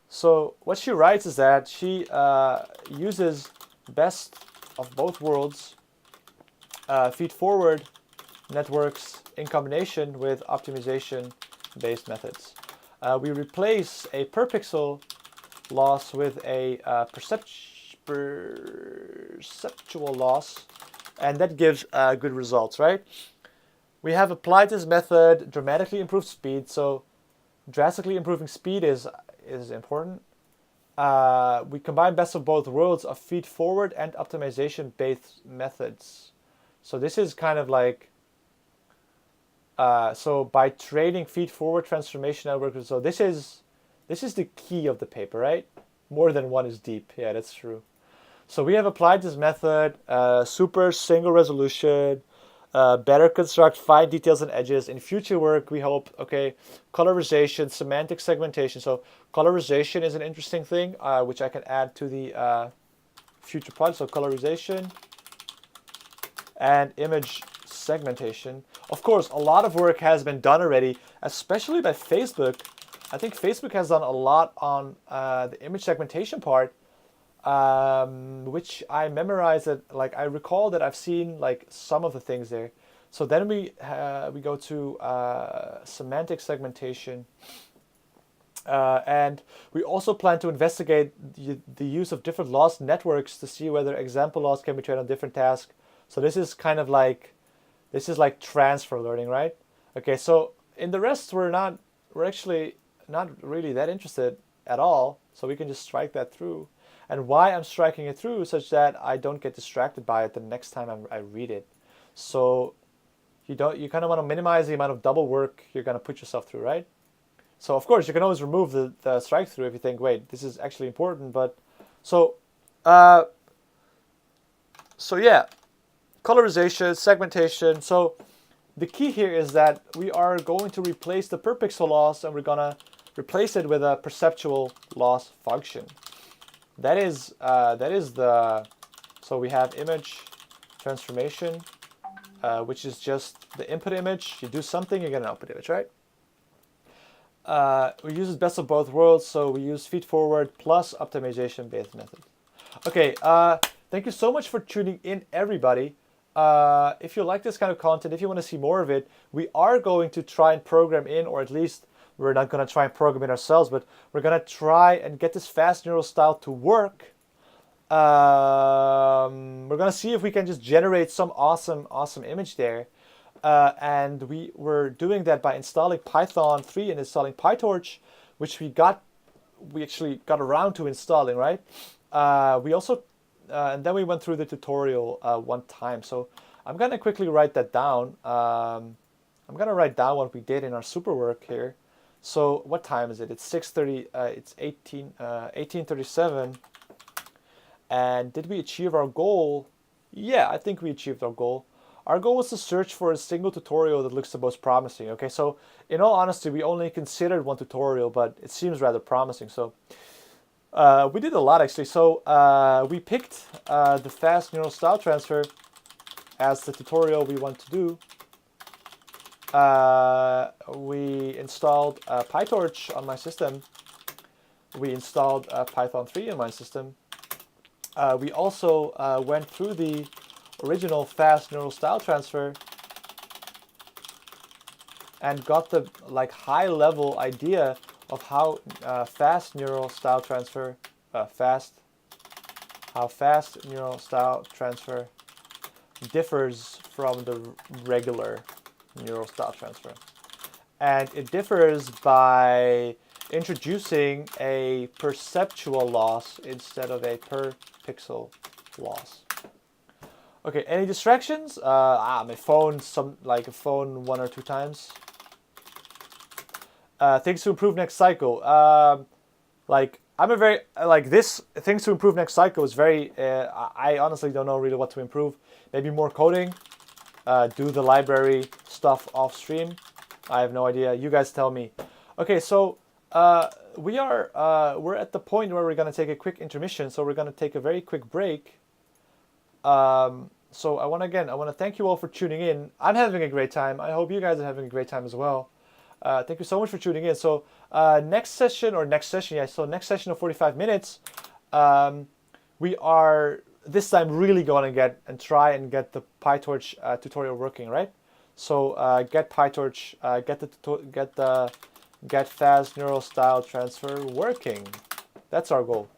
so what she writes is that she uses best of both worlds, feed-forward networks in combination with optimization-based methods. We replace a per pixel loss with a perceptual loss, and that gives good results, right? We have applied this method, dramatically improved speed. So drastically improving speed is important. We combine best of both worlds of feed forward and optimization based methods. So this is kind of like so by training feed forward transformation networks. So this is the key of the paper, right? More than one is deep. Yeah, that's true. So we have applied this method, super single resolution, better construct fine details and edges. In future work, we hope, okay, colorization, semantic segmentation. So colorization is an interesting thing, which I can add to the future project. So colorization and image segmentation. Of course, a lot of work has been done already, especially by Facebook. I think Facebook has done a lot on the image segmentation part, which I memorized. That, like, I recall that I've seen like some of the things there. So then we go to semantic segmentation, And we also plan to investigate the use of different loss networks to see whether example loss can be trained on different tasks. So this is kind of like, this is like transfer learning, right? Okay, so in the rest, we're actually not really that interested at all. So we can just strike that through. And why I'm striking it through such that I don't get distracted by it the next time I read it. So you kind of want to minimize the amount of double work you're going to put yourself through, right? So of course you can always remove the strike through if you think, wait, this is actually important. But so uh, so yeah, colorization, segmentation. So the key here is that we are going to replace the per pixel loss, and we're gonna replace it with a perceptual loss function. That is the, so we have image transformation, which is just the input image. You do something, you get an output image, right? We use best of both worlds, so we use feed forward plus optimization based method. Okay, thank you so much for tuning in, everybody. If you like this kind of content, if you want to see more of it, we are going to try and program in, or at least we're not going to try and program in ourselves, but we're going to try and get this fast neural style to work. We're going to see if we can just generate some awesome image there. And we were doing that by installing Python 3 and installing PyTorch, which we actually got around to installing, right? We also, and then we went through the tutorial one time. So I'm going to quickly write that down. I'm going to write down what we did in our super work here. So what time is it? It's 6:30. It's 18:37. And did we achieve our goal? Yeah, I think we achieved our goal. Our goal was to search for a single tutorial that looks the most promising. Okay, so in all honesty, we only considered one tutorial, but it seems rather promising. So we did a lot actually. So we picked the fast neural style transfer as the tutorial we want to do. We installed PyTorch on my system. We installed Python 3 on my system. We also went through the original fast neural style transfer and got the high level idea of how fast neural style transfer neural style transfer differs from the regular neural style transfer. And it differs by introducing a perceptual loss instead of a per pixel loss. Okay, any distractions? My phone, a phone 1 or 2 times. Things to improve next cycle. I'm a very, this things to improve next cycle is very, I honestly don't know really what to improve. Maybe more coding, do the library stuff off stream. I have no idea. You guys tell me. Okay, so we're at the point where we're going to take a quick intermission. So we're going to take a very quick break. So I want to thank you all for tuning in. I'm having a great time. I hope you guys are having a great time as well. Thank you so much for tuning in. So next session of 45 minutes, we are this time really going to try and get the PyTorch tutorial working, right? So get PyTorch, get fast neural style transfer working. That's our goal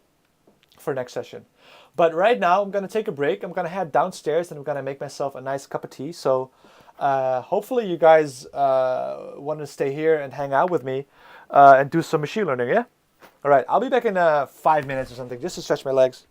for next session. But right now I'm going to take a break. I'm going to head downstairs and I'm going to make myself a nice cup of tea. So hopefully you guys want to stay here and hang out with me and do some machine learning, yeah? All right, I'll be back in 5 minutes or something just to stretch my legs.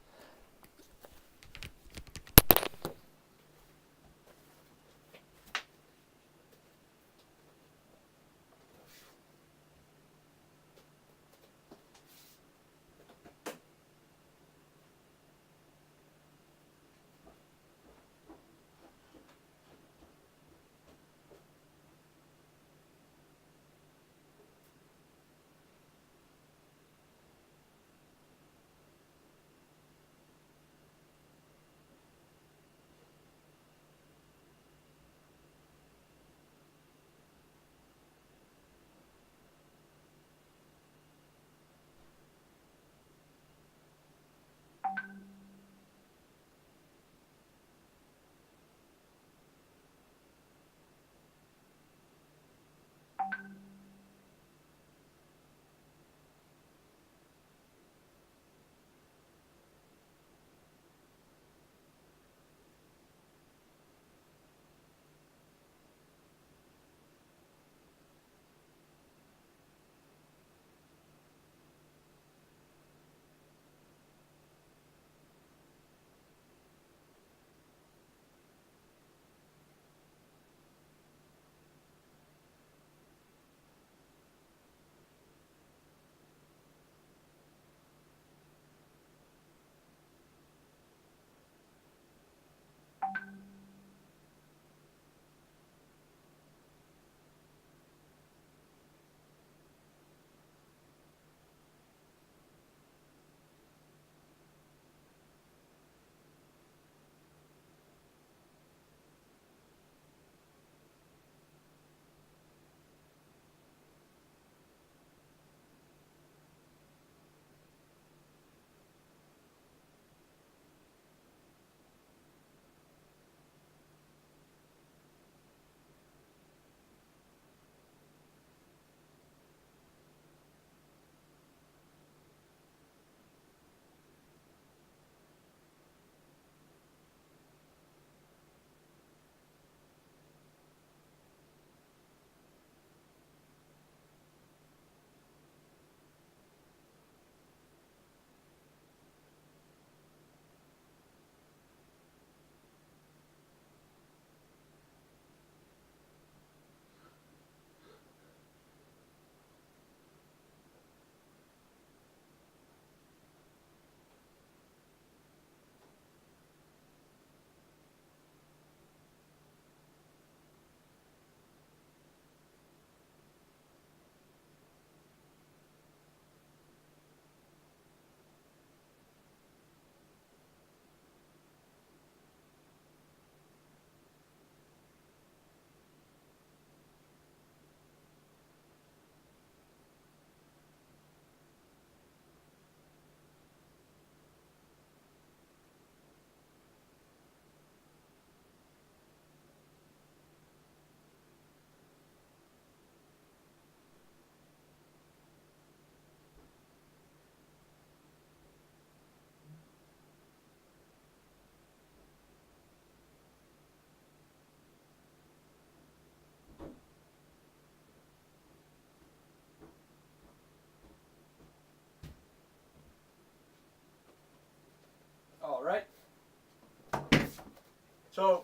So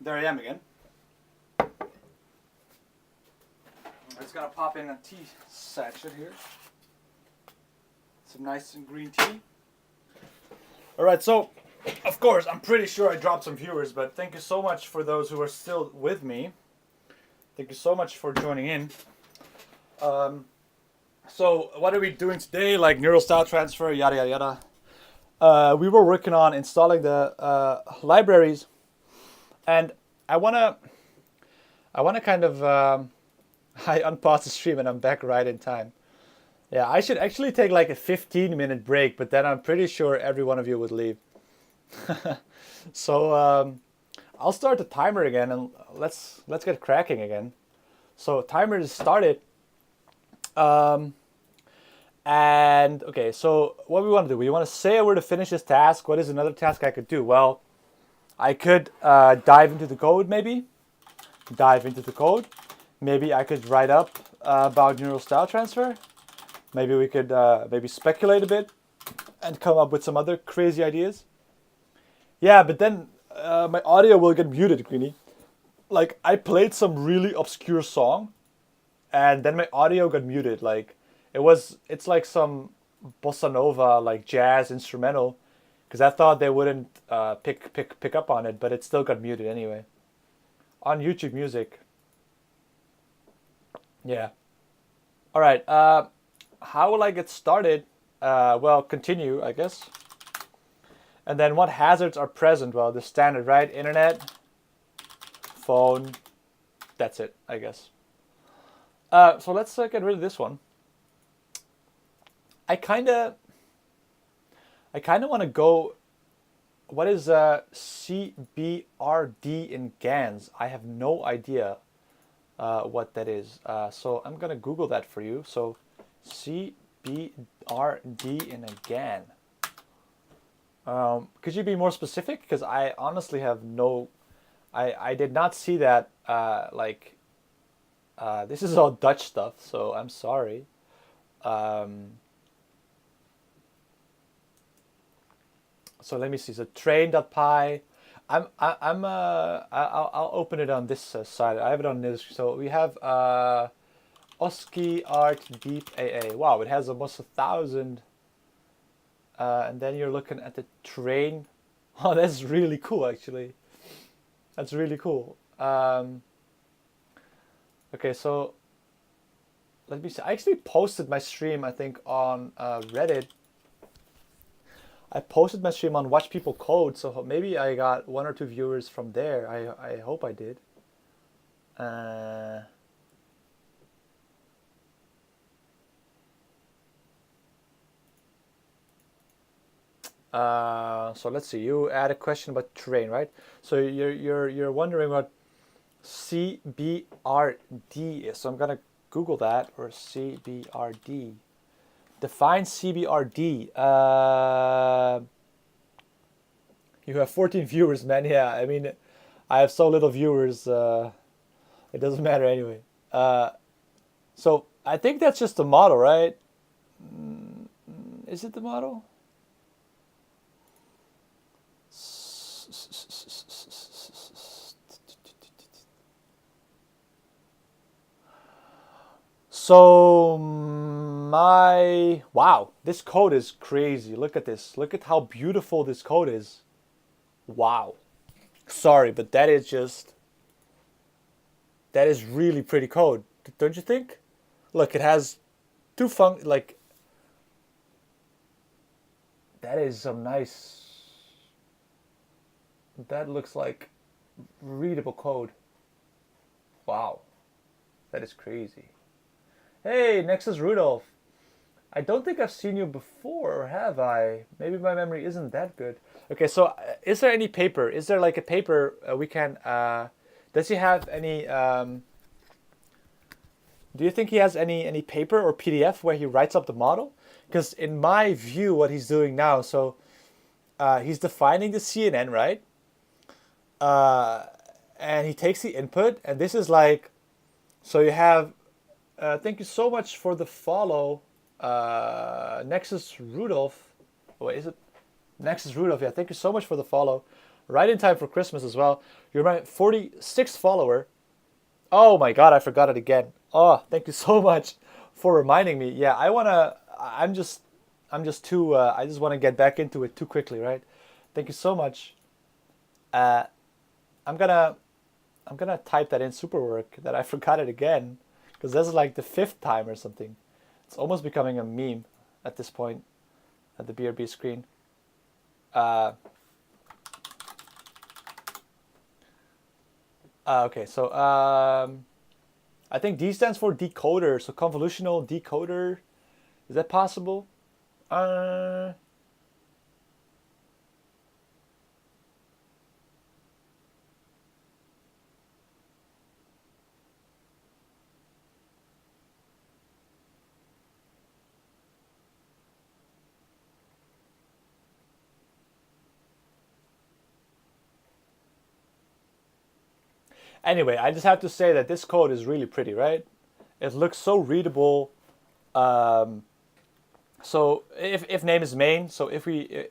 there I am again. I just gotta pop in a tea section here. Some nice and green tea. Alright, so of course I'm pretty sure I dropped some viewers, but thank you so much for those who are still with me. Thank you so much for joining in. So what are we doing today? Like neural style transfer, yada yada yada. We were working on installing the libraries, and I wanna kind of I unpaused the stream and I'm back right in time. Yeah, I should actually take like a 15-minute break, but then I'm pretty sure every one of you would leave. So I'll start the timer again and let's get cracking again. So timer is started. And okay, so what we want to do, we want to say I were to finish this task. What is another task I could do? Well, I could dive into the code maybe. Maybe I could write up about neural style transfer. Maybe we could maybe speculate a bit and come up with some other crazy ideas. Yeah, but then my audio will get muted, Greenie. Like I played some really obscure song and then my audio got muted. Like it's like some bossa nova, like jazz instrumental, because I thought they wouldn't pick up on it, but it still got muted anyway. On YouTube Music. Yeah. All right. How will I get started? Well, continue, I guess. And then what hazards are present? Well, the standard, right? Internet, phone. That's it, I guess. So let's get rid of this one. I kind of want to go. What is CBRD in GANs? I have no idea what that is. So I'm gonna Google that for you. So CBRD in a GAN. Could you be more specific? Because I honestly have no. I did not see that. This is all Dutch stuff, so I'm sorry. So let me see. So train.py. I'll open it on this side. I have it on this. So we have Oski Art Deep AA. Wow, it has almost 1,000. And then you're looking at the train. Oh, that's really cool, actually. That's really cool. Okay, so let me see. I actually posted my stream, I think, on Reddit. I posted my stream on Watch People Code, so maybe I got 1 or 2 viewers from there. I hope I did. So let's see. You add a question about terrain, right? So you're wondering what CBRD is. So I'm gonna Google that, or CBRD. Define CBRD. You have 14 viewers, man. Yeah, I mean, I have so little viewers. It doesn't matter anyway. So I think that's just the model, right? Is it the model? So wow, this code is crazy. Look at this. Look at how beautiful this code is. Wow. Sorry, but that is really pretty code, don't you think? Look, it has two like that is some nice. That looks like readable code. Wow. That is crazy. Hey, Nexus Rudolph. I don't think I've seen you before, or have I? Maybe my memory isn't that good. Okay, so is there any paper? Is there like a paper we can... does he have any... do you think he has any paper or PDF where he writes up the model? Because in my view, what he's doing now, so he's defining the CNN, right? And he takes the input, and this is like... So you have... thank you so much for the follow, Nexus Rudolph. Wait, is it Nexus Rudolph? Yeah, thank you so much for the follow. Right in time for Christmas as well. You're my 46th follower. Oh my god, I forgot it again. Oh, thank you so much for reminding me. Yeah, I'm just too. I just want to get back into it too quickly, right? Thank you so much. Uh, I'm gonna I'm gonna type that in super work that I forgot it again, because this is like the fifth time or something. It's almost becoming a meme at this point at the BRB screen. Uh, okay, so I think D stands for decoder, so convolutional decoder. Is that possible? Uh, anyway, I just have to say that this code is really pretty, right? It looks so readable. Um, so if name is main, so if we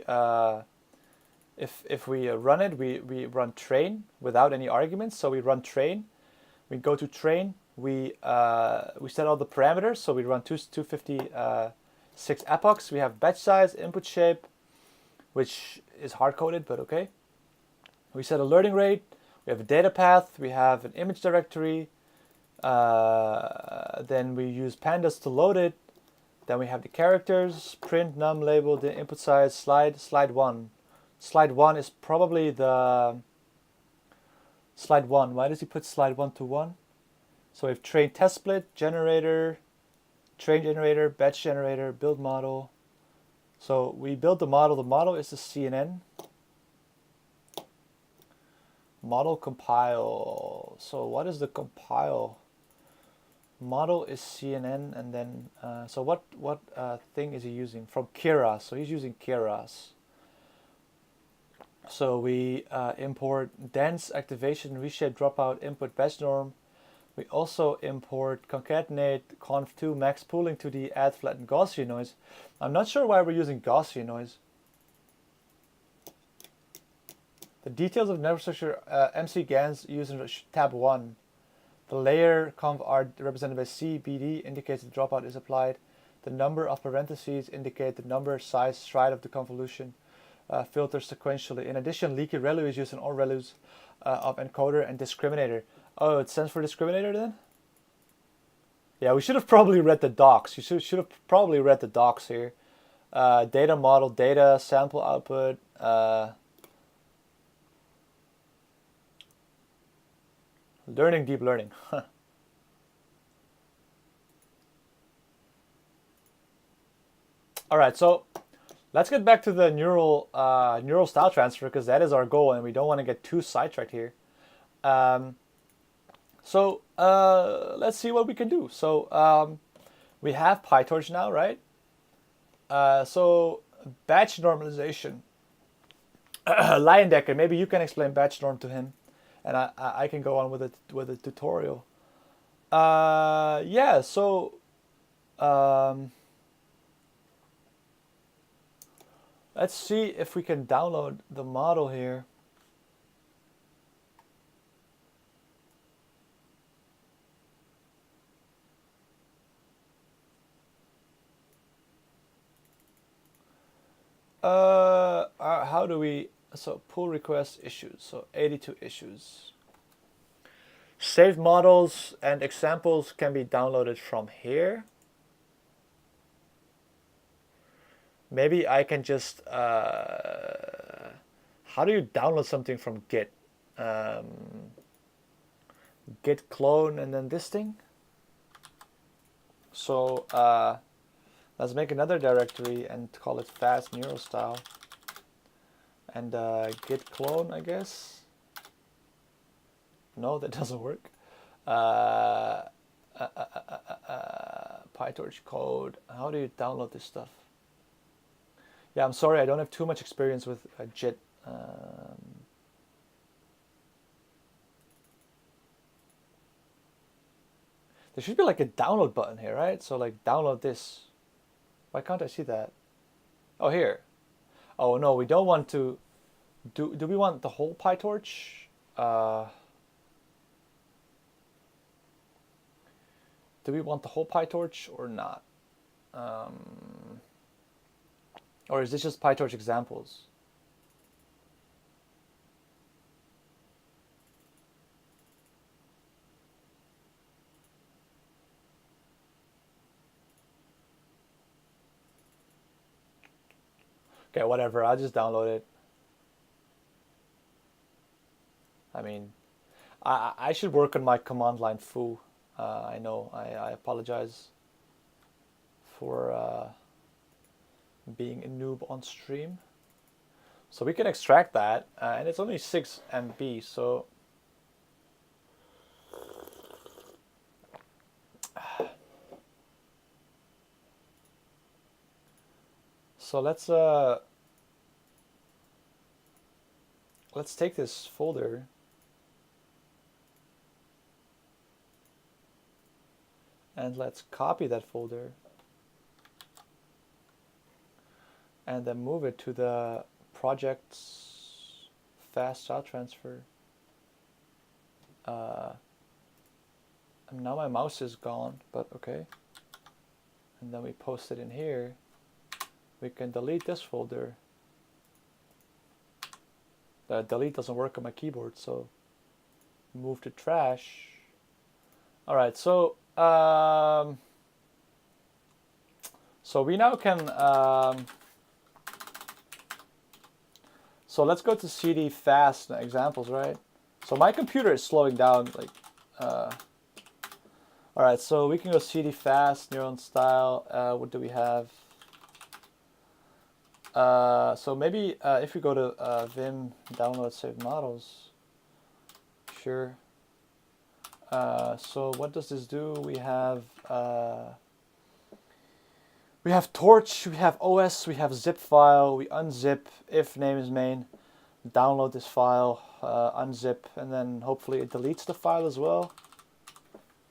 run it, we run train without any arguments. So we run train. We go to train. We set all the parameters. So we run 256 epochs. We have batch size, input shape, which is hard coded, but okay. We set a learning rate. We have a data path. We have an image directory. Then we use pandas to load it. Then we have the characters, print, num, label, the input size, slide one. Slide one is probably the slide one. Why does he put slide 1 to 1? So we have train test split, generator, train generator, batch generator, build model. So we build the model. The model is the CNN. Model compile. So what is the compile? Model is CNN, and then so what thing is he using? From Keras. So he's using Keras. So we import dense activation reshape dropout input batch norm. We also import concatenate conv2 max pooling to the add flatten Gaussian noise. I'm not sure why we're using Gaussian noise. The details of network structure MC GANs used in tab 1. The layer conv are represented by CBD indicates the dropout is applied. The number of parentheses indicate the number, size, stride of the convolution. Filter sequentially. In addition, leaky ReLU is used in all ReLUs of encoder and discriminator. Oh, it stands for discriminator then? Yeah, we should have probably read the docs. You should have probably read the docs here. Data model, data, sample output. Learning, deep learning. All right, so let's get back to the neural style transfer, because that is our goal, and we don't want to get too sidetracked here. So let's see what we can do. So we have PyTorch now, right? So batch normalization. Leyendecker, maybe you can explain batch norm to him, and I can go on with a tutorial. Yeah. So let's see if we can download the model here. How do we, so pull request issues, so 82 issues. Saved models and examples can be downloaded from here. Maybe I can just, how do you download something from Git? Git clone and then this thing. So let's make another directory and call it fast neural style. And git clone, I guess. No, that doesn't work. PyTorch code. How do you download this stuff? Yeah, I'm sorry, I don't have too much experience with JIT. There should be like a download button here, right? So like download this. Why can't I see that? Oh, here. Oh no, we don't want to Do we want the whole PyTorch? Do we want the whole PyTorch or not? Or is this just PyTorch examples? Okay, whatever. I'll just download it. I mean, I should work on my command line foo. I know. I apologize for being a noob on stream. So we can extract that, and it's only 6 MB. So let's take this folder and let's copy that folder and then move it to the project's fast file transfer. And now my mouse is gone, but okay. And then we post it in here. We can delete this folder. The delete doesn't work on my keyboard, so move to trash. All right, so we now can so let's go to CD fast examples, right? So my computer is slowing down, like all right, so we can go CD fast, neuron style. What do we have? So maybe if we go to Vim, download saved models. Sure. So what does this do? We have torch, we have OS, we have zip file. We unzip if name is main. Download this file, unzip, and then hopefully it deletes the file as well.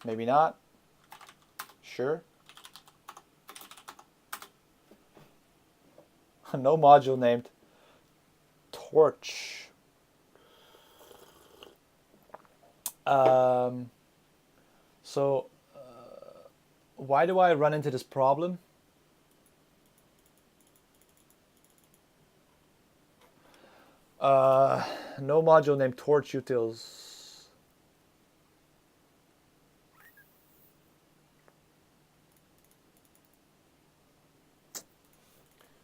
Maybe not. Sure. No module named torch. So why do I run into this problem? No module named torch utils.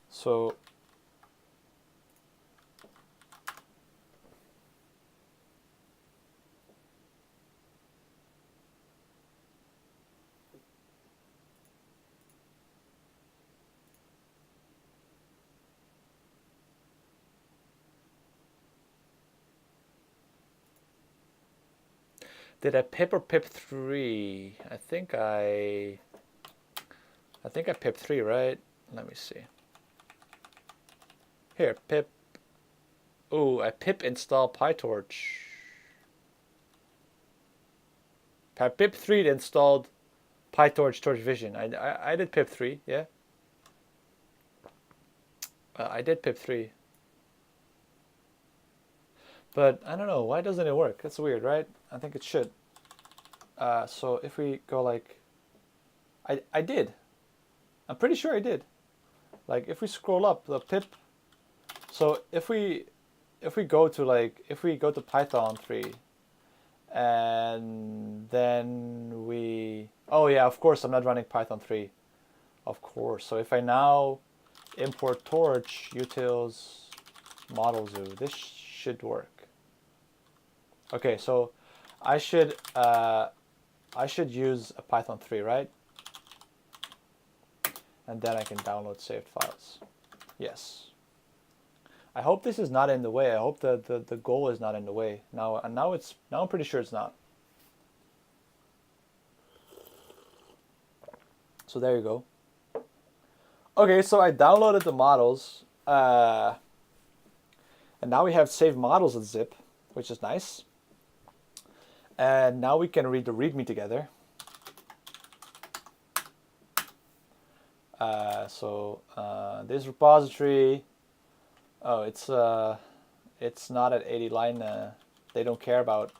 So did I pip or pip3? I think I pip3, right? Let me see. Here, pip. Ooh, I pip install PyTorch. I pip3 installed PyTorch Torch Vision. I did pip3, yeah. I did pip3. But I don't know, why doesn't it work? That's weird, right? I think it should. So if we go like, I did. I'm pretty sure I did. Like if we scroll up the pip, so if we go to Python 3 and then oh yeah, of course I'm not running Python 3. Of course. So if I now import torch utils model zoo, this should work. Okay, so I should use a Python 3, right? And then I can download saved files. Yes. I hope this is not in the way. I hope the goal is not in the way. Now I'm pretty sure it's not. So there you go. Okay, so I downloaded the models, and now we have saved models in zip, which is nice. And now we can read the README together. This repository, oh, it's it's not at 80 line. They don't care about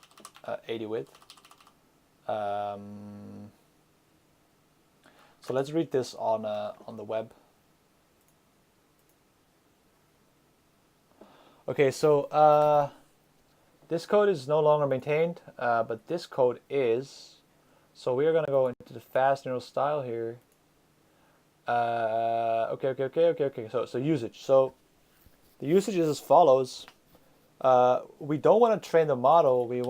80 width. So let's read this on the web. Okay, so this code is no longer maintained, but this code is. So we are going to go into the fast neural style here. Okay. So usage. So the usage is as follows. We don't want to train the model. We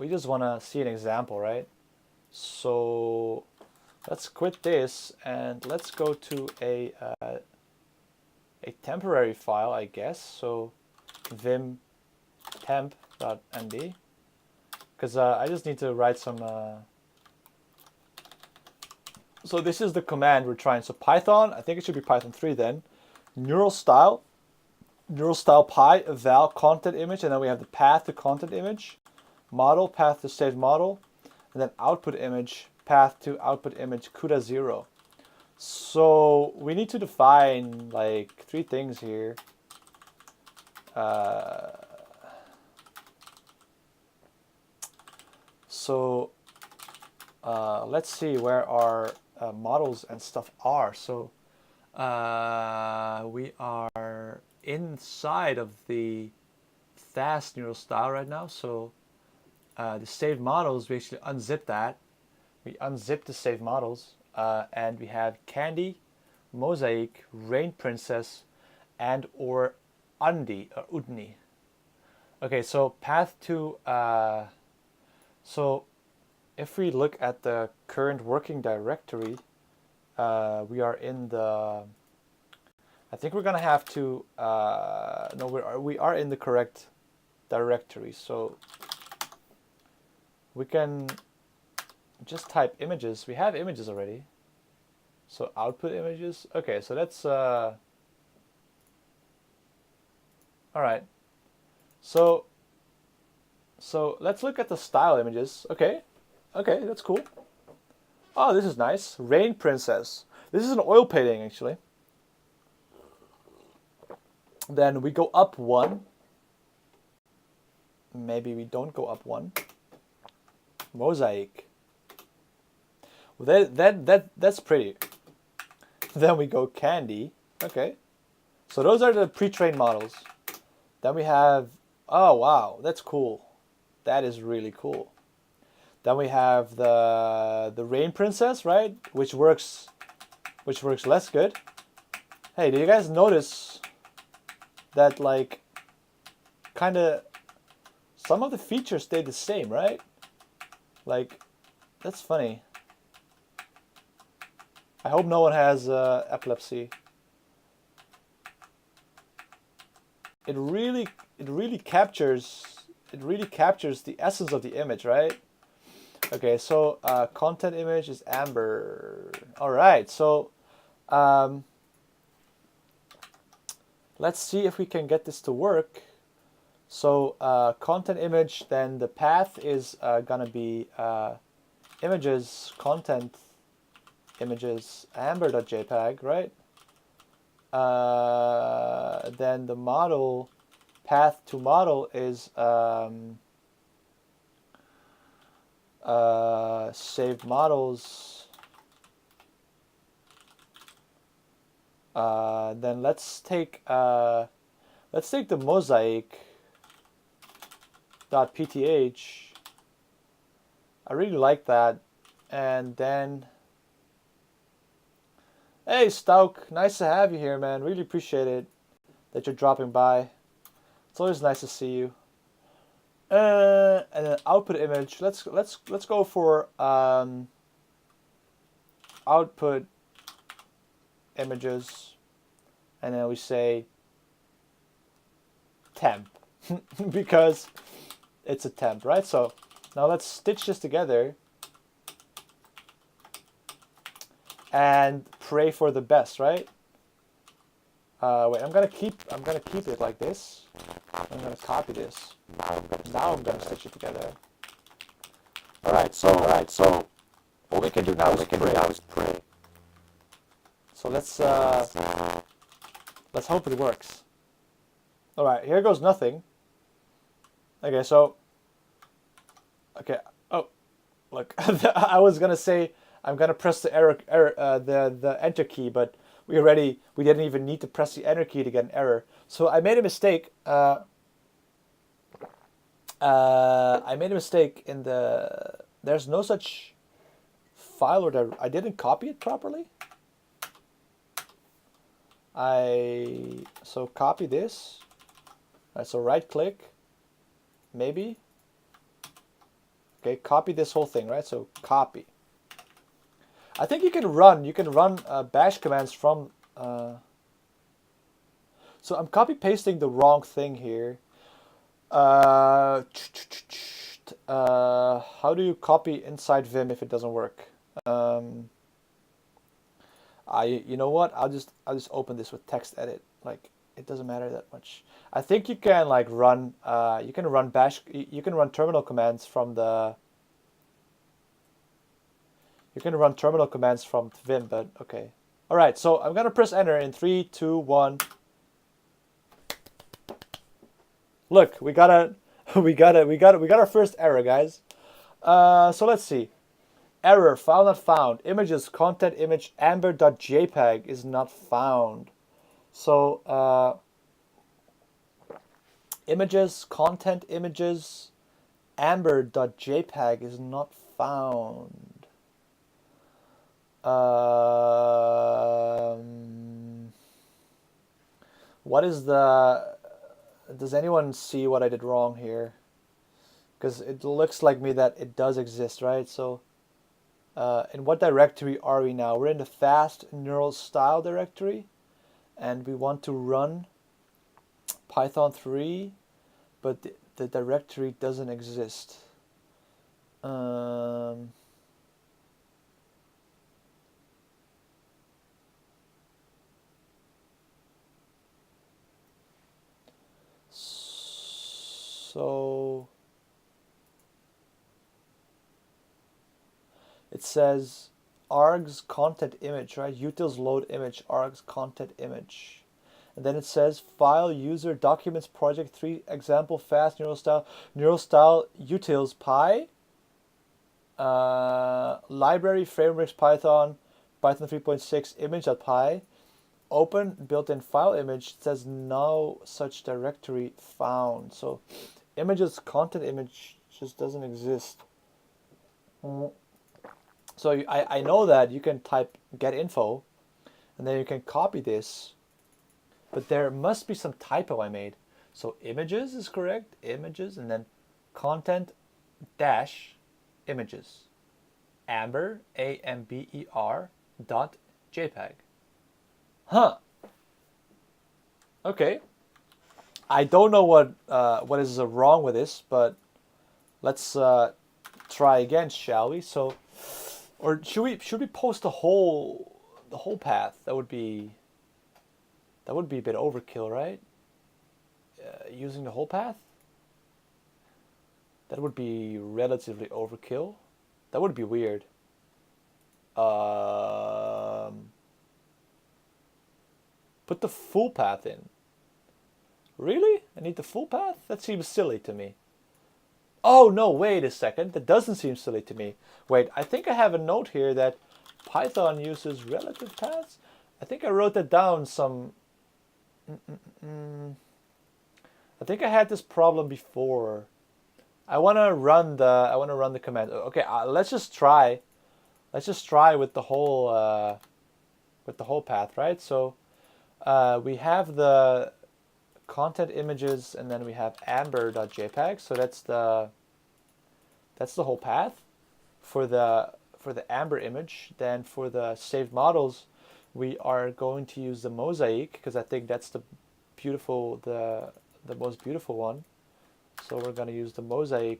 just want to see an example, right? So let's quit this and let's go to a temporary file, I guess. So vim temp.md, because I just need to write some. So this is the command we're trying. So Python, I think it should be Python 3 then. Neural style pi eval content image, and then we have the path to content image, model path to saved model, and then output image path to output image CUDA 0. So we need to define like 3 things here. Let's see where our models and stuff are. So we are inside of the fast neural style right now. So the saved models, we actually unzip that. We unzip the saved models, and we have Candy, Mosaic, Rain Princess, and or Undi or Udni. Okay, so path to so if we look at the current working directory, we are in the. I think we're gonna have to. No, we are in the correct directory. So we can just type images. We have images already. So output images. Okay, so that's. All right. So let's look at the style images. Okay, that's cool. Oh, this is nice. Rain Princess. This is an oil painting, actually. Then we go up 1. Maybe we don't go up 1. Mosaic. Well, that's pretty. Then we go Candy. Okay. So those are the pre-trained models. Then we have. Oh wow, that's cool. That is really cool. Then we have the Rain Princess, right? Which works less good. Hey, do you guys notice that like kind of some of the features stay the same, right? Like that's funny. I hope no one has epilepsy. It really captures the essence of the image, right? Okay, so content image is amber. All right, so let's see if we can get this to work. So content image, then the path is gonna be images, content images, amber.jpg, right? Then the model, path to model is saved models. Then let's take the mosaic.pth. I really like that. And then, hey Stauk, nice to have you here, man. Really appreciate it that you're dropping by. It's always nice to see you. And then output image. Let's go for output images, and then we say temp because it's a temp, right? So now let's stitch this together and pray for the best, right? Wait, I'm gonna keep it like this. I'm gonna copy this. Now I'm gonna stitch it together. All right. So what we can do now is pray. So let's hope it works. All right, here goes nothing. Okay, so okay. Oh, look, I was gonna say I'm gonna press the the enter key, but we didn't even need to press the enter key to get an error. So I made a mistake. I made a mistake in the. There's no such file, or I didn't copy it properly. So copy this. So right click, maybe. Okay, copy this whole thing, right? So copy. I think you can run bash commands from. So I'm copy pasting the wrong thing here. How do you copy inside Vim if it doesn't work? You know what? I'll just open this with text edit. Like it doesn't matter that much. I think you can like run you can run bash you can run terminal commands from the you can run terminal commands from Vim, but okay. All right, so I'm gonna press enter in 3, 2, 1. Look, we got our first error, guys. So let's see. Error, file not found. Images, content image, amber.jpg is not found. So, images, content images, amber.jpg is not found. What is the... Does anyone see what I did wrong here? Because it looks like me that it does exist, right? So, in what directory are we now? We're in the fast neural style directory, and we want to run Python 3, but the directory doesn't exist. So it says args content image, right? Utils load image, args content image. And then it says file user documents project 3 example fast neural style utils py library frameworks Python 3.6 image.py open built-in file image. It says no such directory found. So images content image just doesn't exist. So I know that you can type get info and then you can copy this, but there must be some typo I made. So images is correct, images, and then content dash images, amber, AMBER dot JPEG. Huh. Okay. I don't know what is wrong with this, but let's try again, shall we? So, or should we post the whole path? That would be a bit overkill, right? Using the whole path? That would be relatively overkill. That would be weird. Put the full path in. Really? I need the full path? That seems silly to me. Oh, no, wait a second. That doesn't seem silly to me. Wait, I think I have a note here that Python uses relative paths. I think I wrote that down some... I think I had this problem before. I want to run the command. Okay, let's just try. Let's just try with the whole path, right? So we have the content images, and then we have amber.jpg. So that's the whole path for the amber image. Then for the saved models, we are going to use the mosaic because I think that's the most beautiful one. So we're going to use the mosaic.pth.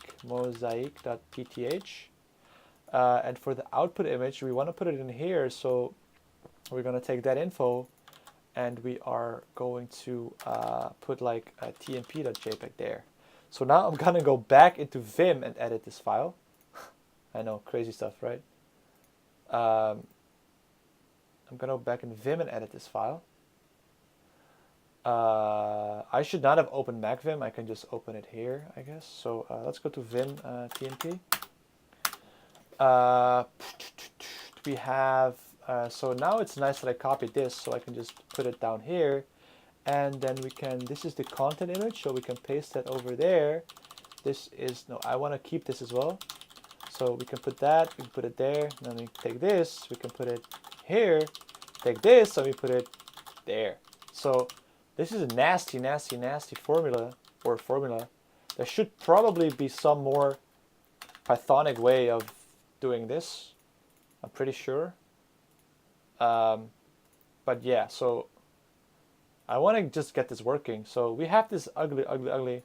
And for the output image, we want to put it in here. So we're going to take that info and we are going to put like a tmp.jpg there. So now I'm going to go back into Vim and edit this file. I know, crazy stuff, right? I'm going to go back in Vim and edit this file. I should not have opened MacVim. I can just open it here, I guess. So let's go to Vim TMP. We have, so now it's nice that I copied this, so I can just put it down here. And then we can, this is the content image, so we can paste that over there. This is, no, I want to keep this as well. So we can put that, we can put it there. And then we take this, we can put it here. Take this, and we put it there. So this is a nasty, nasty, nasty formula, or formula. There should probably be some more Pythonic way of doing this. I'm pretty sure. But yeah, so I want to just get this working. So we have this ugly, ugly, ugly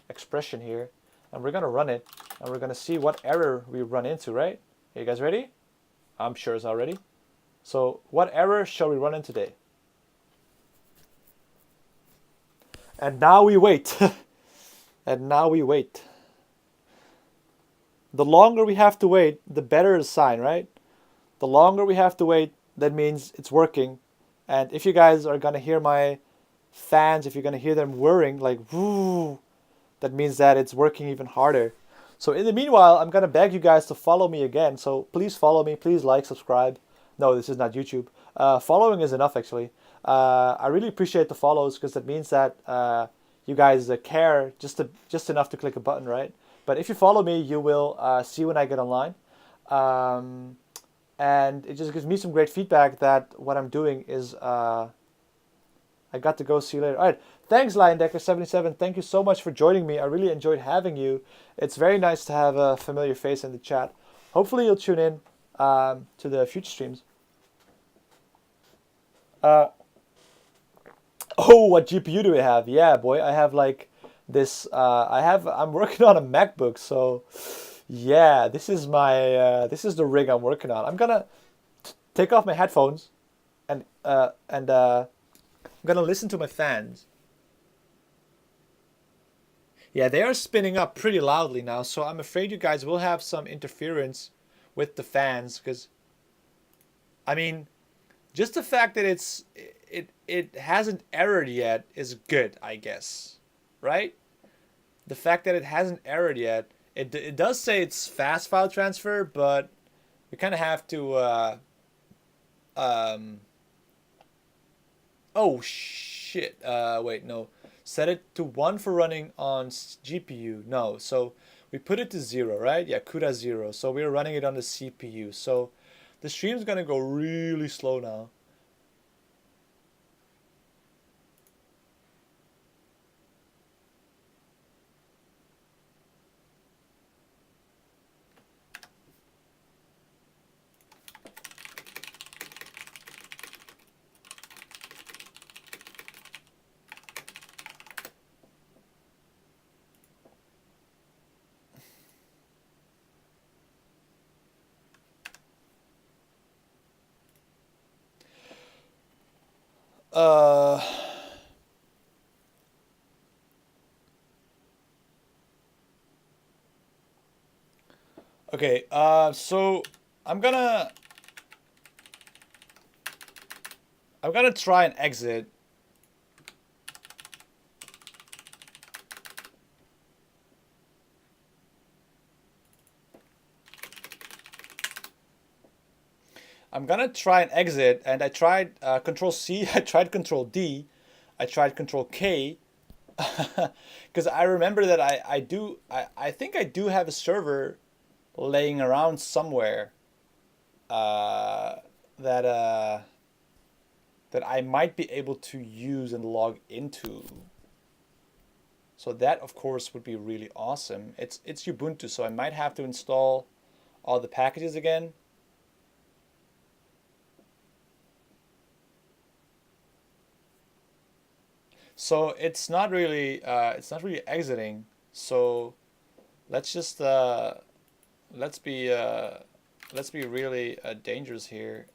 expression here, and we're gonna run it, and we're gonna see what error we run into, right? Are you guys ready? I'm sure it's already. So what error shall we run into today? And now we wait. And now we wait. The longer we have to wait, the better the sign, right? The longer we have to wait, that means it's working. And if you guys are gonna hear my fans, if you're gonna hear them whirring like woo, that means that it's working even harder. So in the meanwhile, I'm gonna beg you guys to follow me again. So please follow me, please like, subscribe. No, this is not YouTube. Following is enough actually. I really appreciate the follows because that means that you guys care just enough to click a button, right? But if you follow me, you will see when I get online. And it just gives me some great feedback that what I'm doing is I got to go. See you later. All right. Thanks, LionDecker77. Thank you so much for joining me. I really enjoyed having you. It's very nice to have a familiar face in the chat. Hopefully you'll tune in to the future streams. Oh, what GPU do we have? Yeah, boy, I have like this. I'm working on a MacBook, so yeah, this is this is the rig I'm working on. I'm gonna take off my headphones and I'm gonna listen to my fans. Yeah, they are spinning up pretty loudly now, so I'm afraid you guys will have some interference with the fans because, I mean, just the fact that it hasn't errored yet is good, I guess, right? The fact that it hasn't errored yet, it does say it's fast file transfer, but we kind of have to. Oh shit! Wait, no. Set it to 1 for running on GPU. No, so we put it to 0, right? Yeah, CUDA 0. So we're running it on the CPU. So the stream's gonna go really slow now. Uh, okay, so I'm gonna try and exit. I'm gonna try and exit, and I tried Control C, I tried Control D, I tried Control K, because I remember that I think I do have a server laying around somewhere uh, that that I might be able to use and log into. So that of course would be really awesome. It's Ubuntu, so I might have to install all the packages again. So it's not really exiting. So let's just let's be uh, let's be really dangerous here.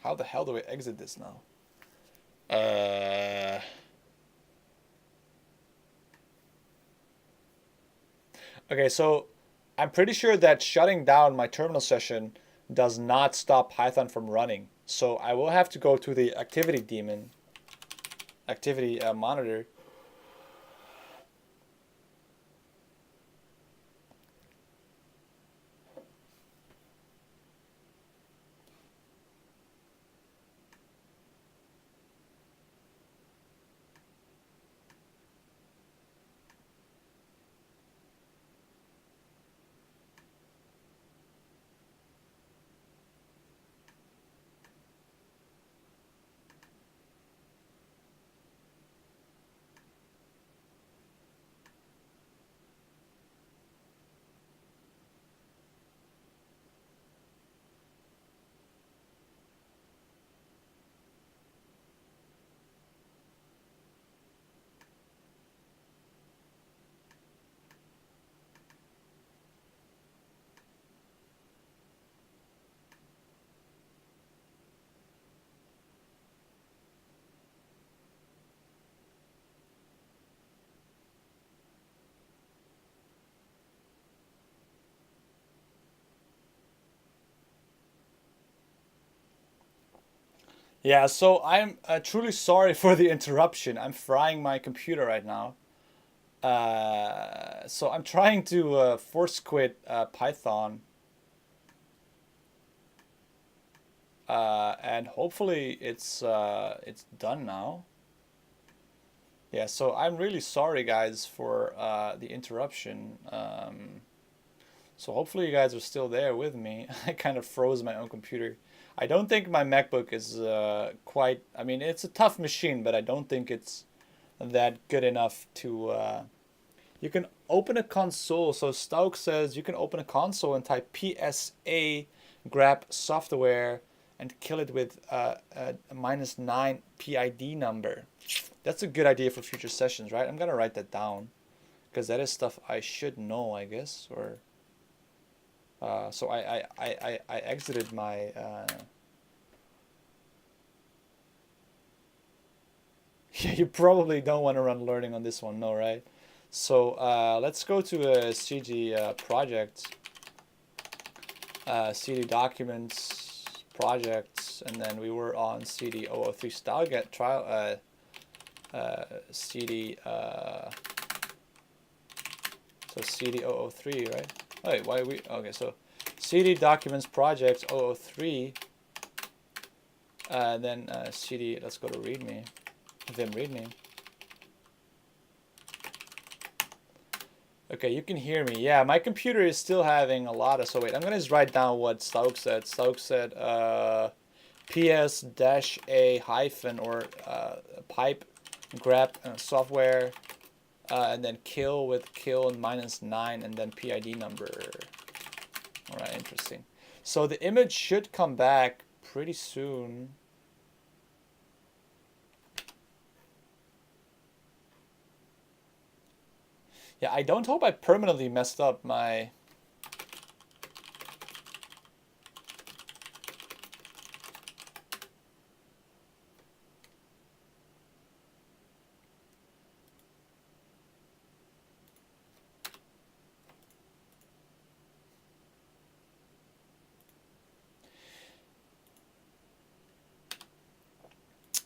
How the hell do I exit this now? Okay, so I'm pretty sure that shutting down my terminal session does not stop Python from running. So I will have to go to the activity daemon, activity monitor. Yeah, so I'm truly sorry for the interruption. I'm frying my computer right now. So I'm trying to force quit Python, and hopefully it's done now. Yeah, so I'm really sorry, guys, for the interruption. So hopefully you guys are still there with me. I kind of froze my own computer. I don't think my MacBook is quite. I mean, it's a tough machine, but I don't think it's that good enough to. You can open a console. So Stoke says you can open a console and type PSA grep software and kill it with a -9 PID number. That's a good idea for future sessions, right? I'm gonna write that down because that is stuff I should know, I guess. Or so I exited my. Yeah, you probably don't want to run learning on this one, no, right? So let's go to a CD project, CD documents, projects, and then we were on CD 003 style get trial, CD, so CD 003, right? Wait, why are we, okay, so CD documents projects 003, and then CD, let's go to README, vim README. Okay, you can hear me. Yeah, my computer is still having a lot of, so wait, I'm gonna just write down what Stoke said. Stoke said ps-a hyphen or pipe grep software and then kill with kill and -9 and then PID number. All right, interesting. So the image should come back pretty soon. Yeah, I don't hope I permanently messed up my.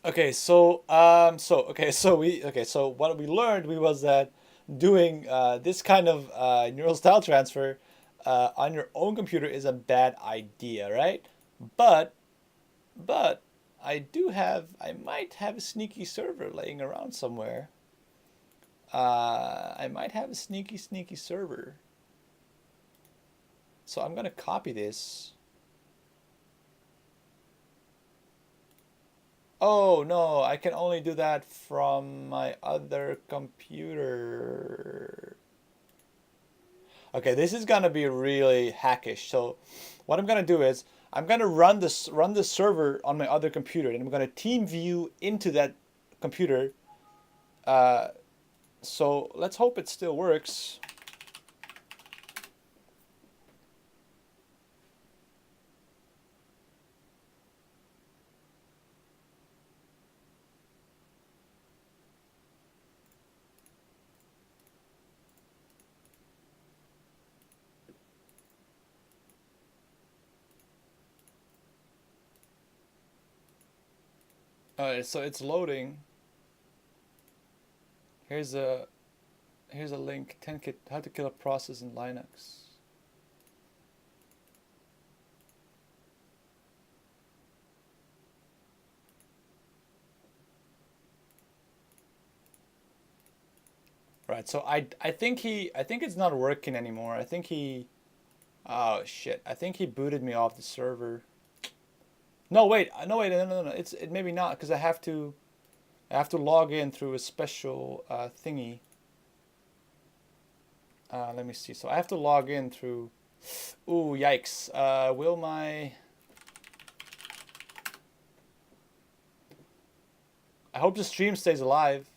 Okay, so so what we learned was that doing this kind of neural style transfer on your own computer is a bad idea, right? But but I might have a sneaky server laying around somewhere. I might have a sneaky server. So I'm gonna copy this. Oh no, I can only do that from my other computer. Okay, this is gonna be really hackish. So what I'm gonna do is I'm gonna run this server on my other computer, and I'm gonna team view into that computer. Uh, so let's hope it still works. So it's loading. Here's a link. 10 kit how to kill a process in Linux. Right. So I think it's not working anymore. I think he oh shit. I think he booted me off the server. No, wait. No, wait. No. It maybe not because I have to log in through a special thingy. Let me see. So I have to log in through. Ooh, yikes. Will my. I hope the stream stays alive.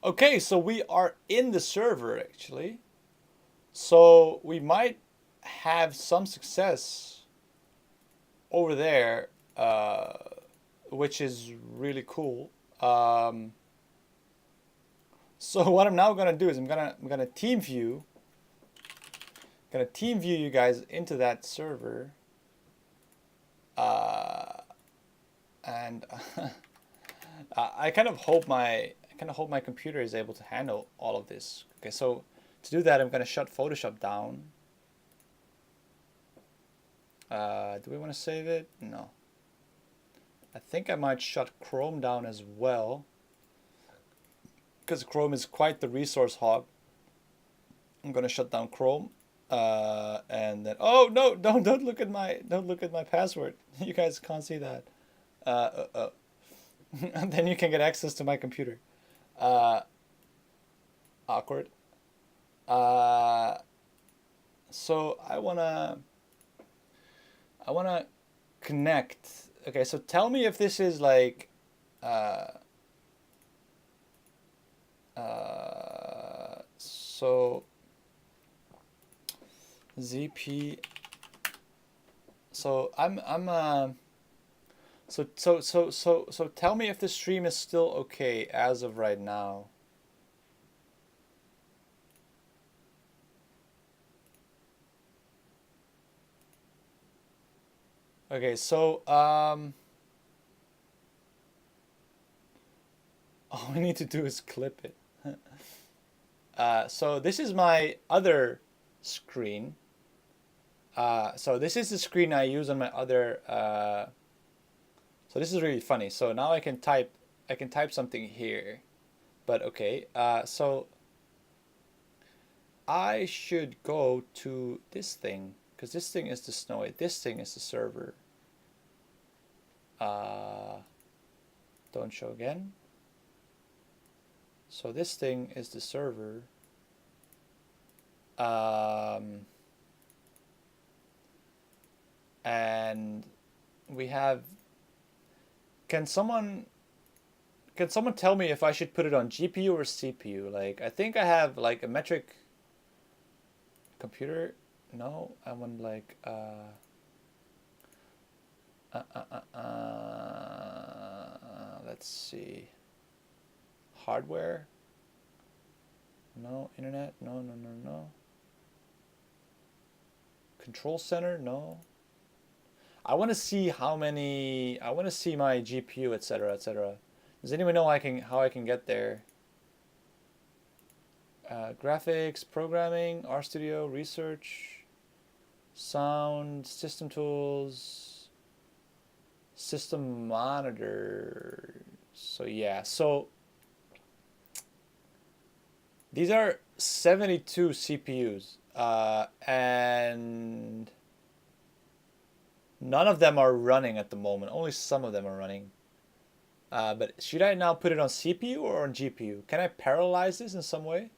Okay, so we are in the server actually. So we might have some success over there, which is really cool. So what I'm now gonna do is I'm gonna team view. Gonna team view you guys into that server. And I kind of hope my computer is able to handle all of this. Okay, so to do that, I'm gonna shut Photoshop down. Do we want to save it? No. I think I might shut Chrome down as well, because Chrome is quite the resource hog. I'm gonna shut down Chrome, and then no, don't look at my password. You guys can't see that. And then you can get access to my computer. Awkward. So I wanna connect. Okay, so tell me if this is like so ZP. So so tell me if the stream is still okay as of right now. Okay, so all we need to do is clip it. So this is my other screen. So this is the screen I use on my other. So this is really funny. So now I can type something here, but okay. So I should go to this thing because this thing is the Snowy. This thing is the server. Don't show again. So this thing is the server. And we have. Can someone tell me if I should put it on GPU or CPU? Like, I think I have like a metric computer. No, I want like let's see. Hardware. No, internet. No. Control center. No. I want to see how many. I want to see my GPU, etc., etc. Does anyone know how I can get there? Graphics, programming, RStudio, research, sound, system tools, system monitor. So yeah, so these are 72 CPUs, and none of them are running at the moment. Only some of them are running. But should I now put it on CPU or on GPU? Can I parallelize this in some way?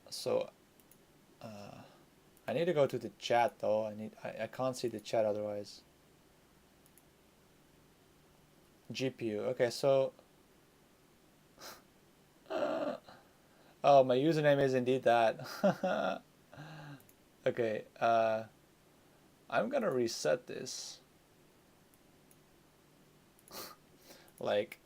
So I need to go to the chat though. I can't see the chat otherwise. GPU. Okay, so oh, my username is indeed that. Okay, I'm gonna reset this. Like,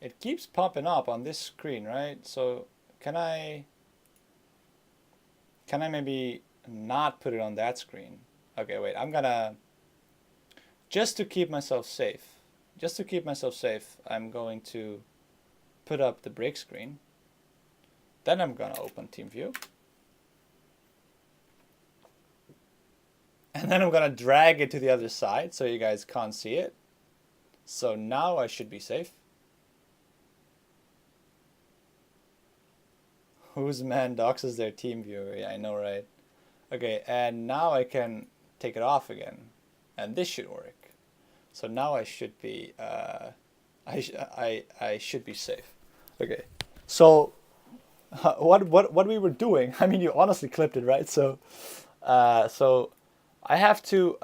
it keeps popping up on this screen, right? So can I maybe not put it on that screen? Okay, wait, I'm gonna, just to keep myself safe, I'm going to put up the break screen. Then I'm gonna open TeamView. And then I'm gonna drag it to the other side so you guys can't see it. So now I should be safe. Whose man doxes their team viewer? Yeah, I know, right? Okay, and now I can take it off again, and this should work. So now I should be, I should be safe. Okay, so what we were doing? I mean, you honestly clipped it, right? So, so I have to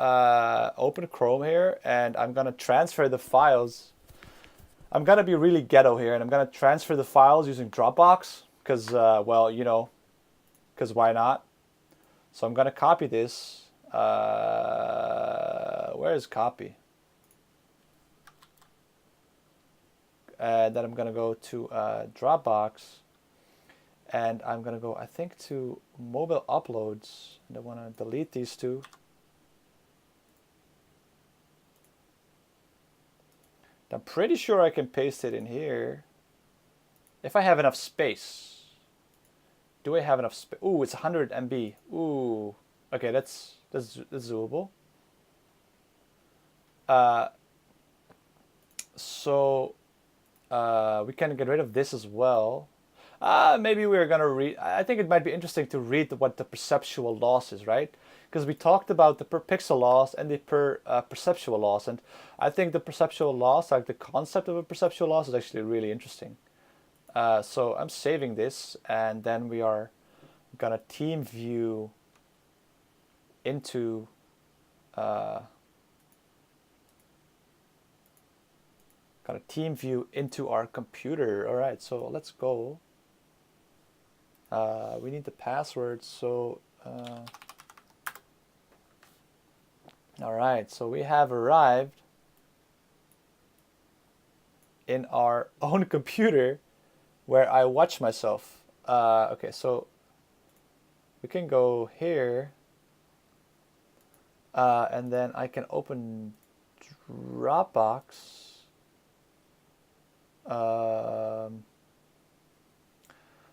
open Chrome here, and I'm gonna transfer the files. I'm gonna be really ghetto here, and I'm gonna transfer the files using Dropbox. Because, well, you know, because why not? So I'm going to copy this. Where is copy? And then I'm going to go to Dropbox. And I'm going to go, I think, to mobile uploads. And I want to delete these two. I'm pretty sure I can paste it in here. If I have enough space. Do I have enough space? Ooh, it's 100 MB. Ooh, okay, that's doable. So we can get rid of this as well. Maybe we're gonna read. I think it might be interesting to read what the perceptual loss is, right? Because we talked about the per pixel loss and the per perceptual loss, and I think the perceptual loss, like the concept of a perceptual loss, is actually really interesting. So I'm saving this, and then we are gonna team view into our computer. All right, so let's go. We need the password. So all right, so we have arrived in our own computer where I watch myself. Okay, so we can go here, and then I can open Dropbox.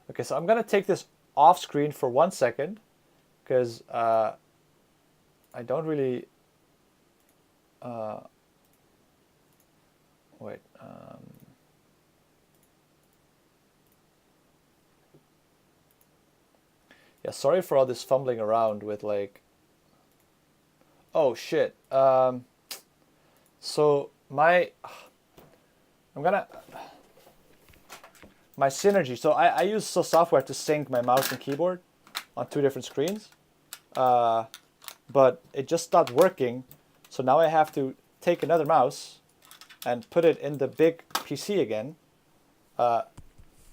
Okay, so I'm gonna take this off screen for 1 second because I don't really wait. Yeah, sorry for all this fumbling around with like. Oh shit. So my Synergy. So I use software to sync my mouse and keyboard on 2 different screens, but it just stopped working. So now I have to take another mouse and put it in the big PC again,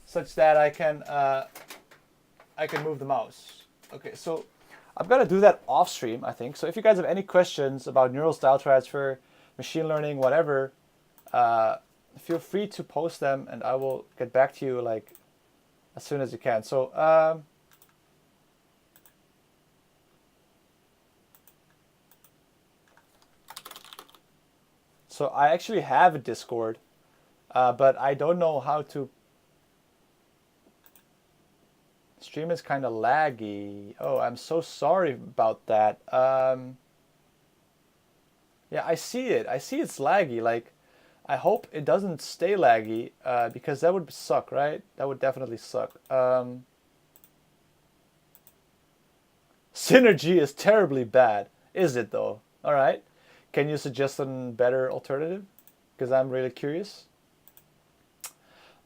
such that I can move the mouse. Okay, so I'm gonna do that off stream, I think. So if you guys have any questions about neural style transfer, machine learning, whatever, feel free to post them, and I will get back to you like as soon as you can. So so I actually have a Discord, but I don't know how to. Stream is kind of laggy. Oh, I'm so sorry about that. Yeah, I see it. I see it's laggy. Like, I hope it doesn't stay laggy, because that would suck, right? That would definitely suck. Synergy is terribly bad. Is it though? All right. Can you suggest a better alternative? Because I'm really curious.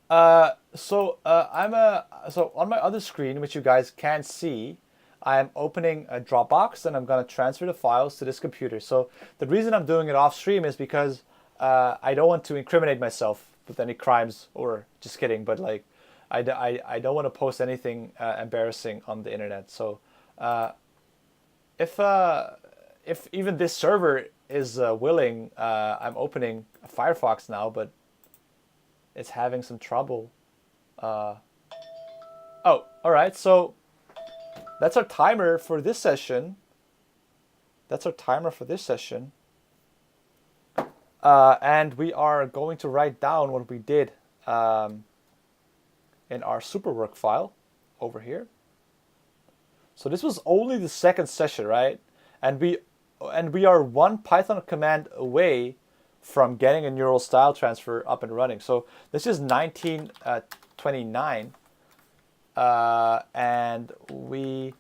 So on my other screen, which you guys can't see, I am opening a Dropbox and I'm gonna transfer the files to this computer. So the reason I'm doing it off stream is because I don't want to incriminate myself with any crimes, or just kidding, but like I don't want to post anything embarrassing on the internet. So uh, if uh, if even this server is willing, I'm opening Firefox now, but it's having some trouble. Uh, oh, all right. So that's our timer for this session. That's our timer for this session. And we are going to write down what we did in our superwork file over here. So this was only the second session, right? And we are one Python command away from getting a neural style transfer up and running. So this is 1929, and we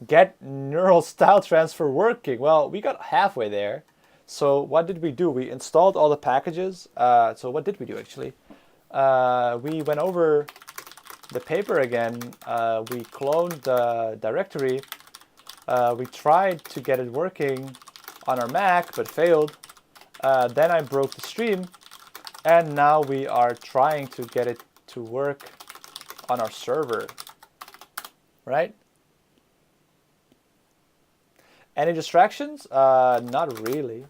get neural style transfer working. Well, we got halfway there. So what did we do? We installed all the packages. So what did we do actually? We went over the paper again. We cloned the directory. We tried to get it working on our Mac, but failed. Then I broke the stream, and now we are trying to get it to work on our server, right? Any distractions? Not really.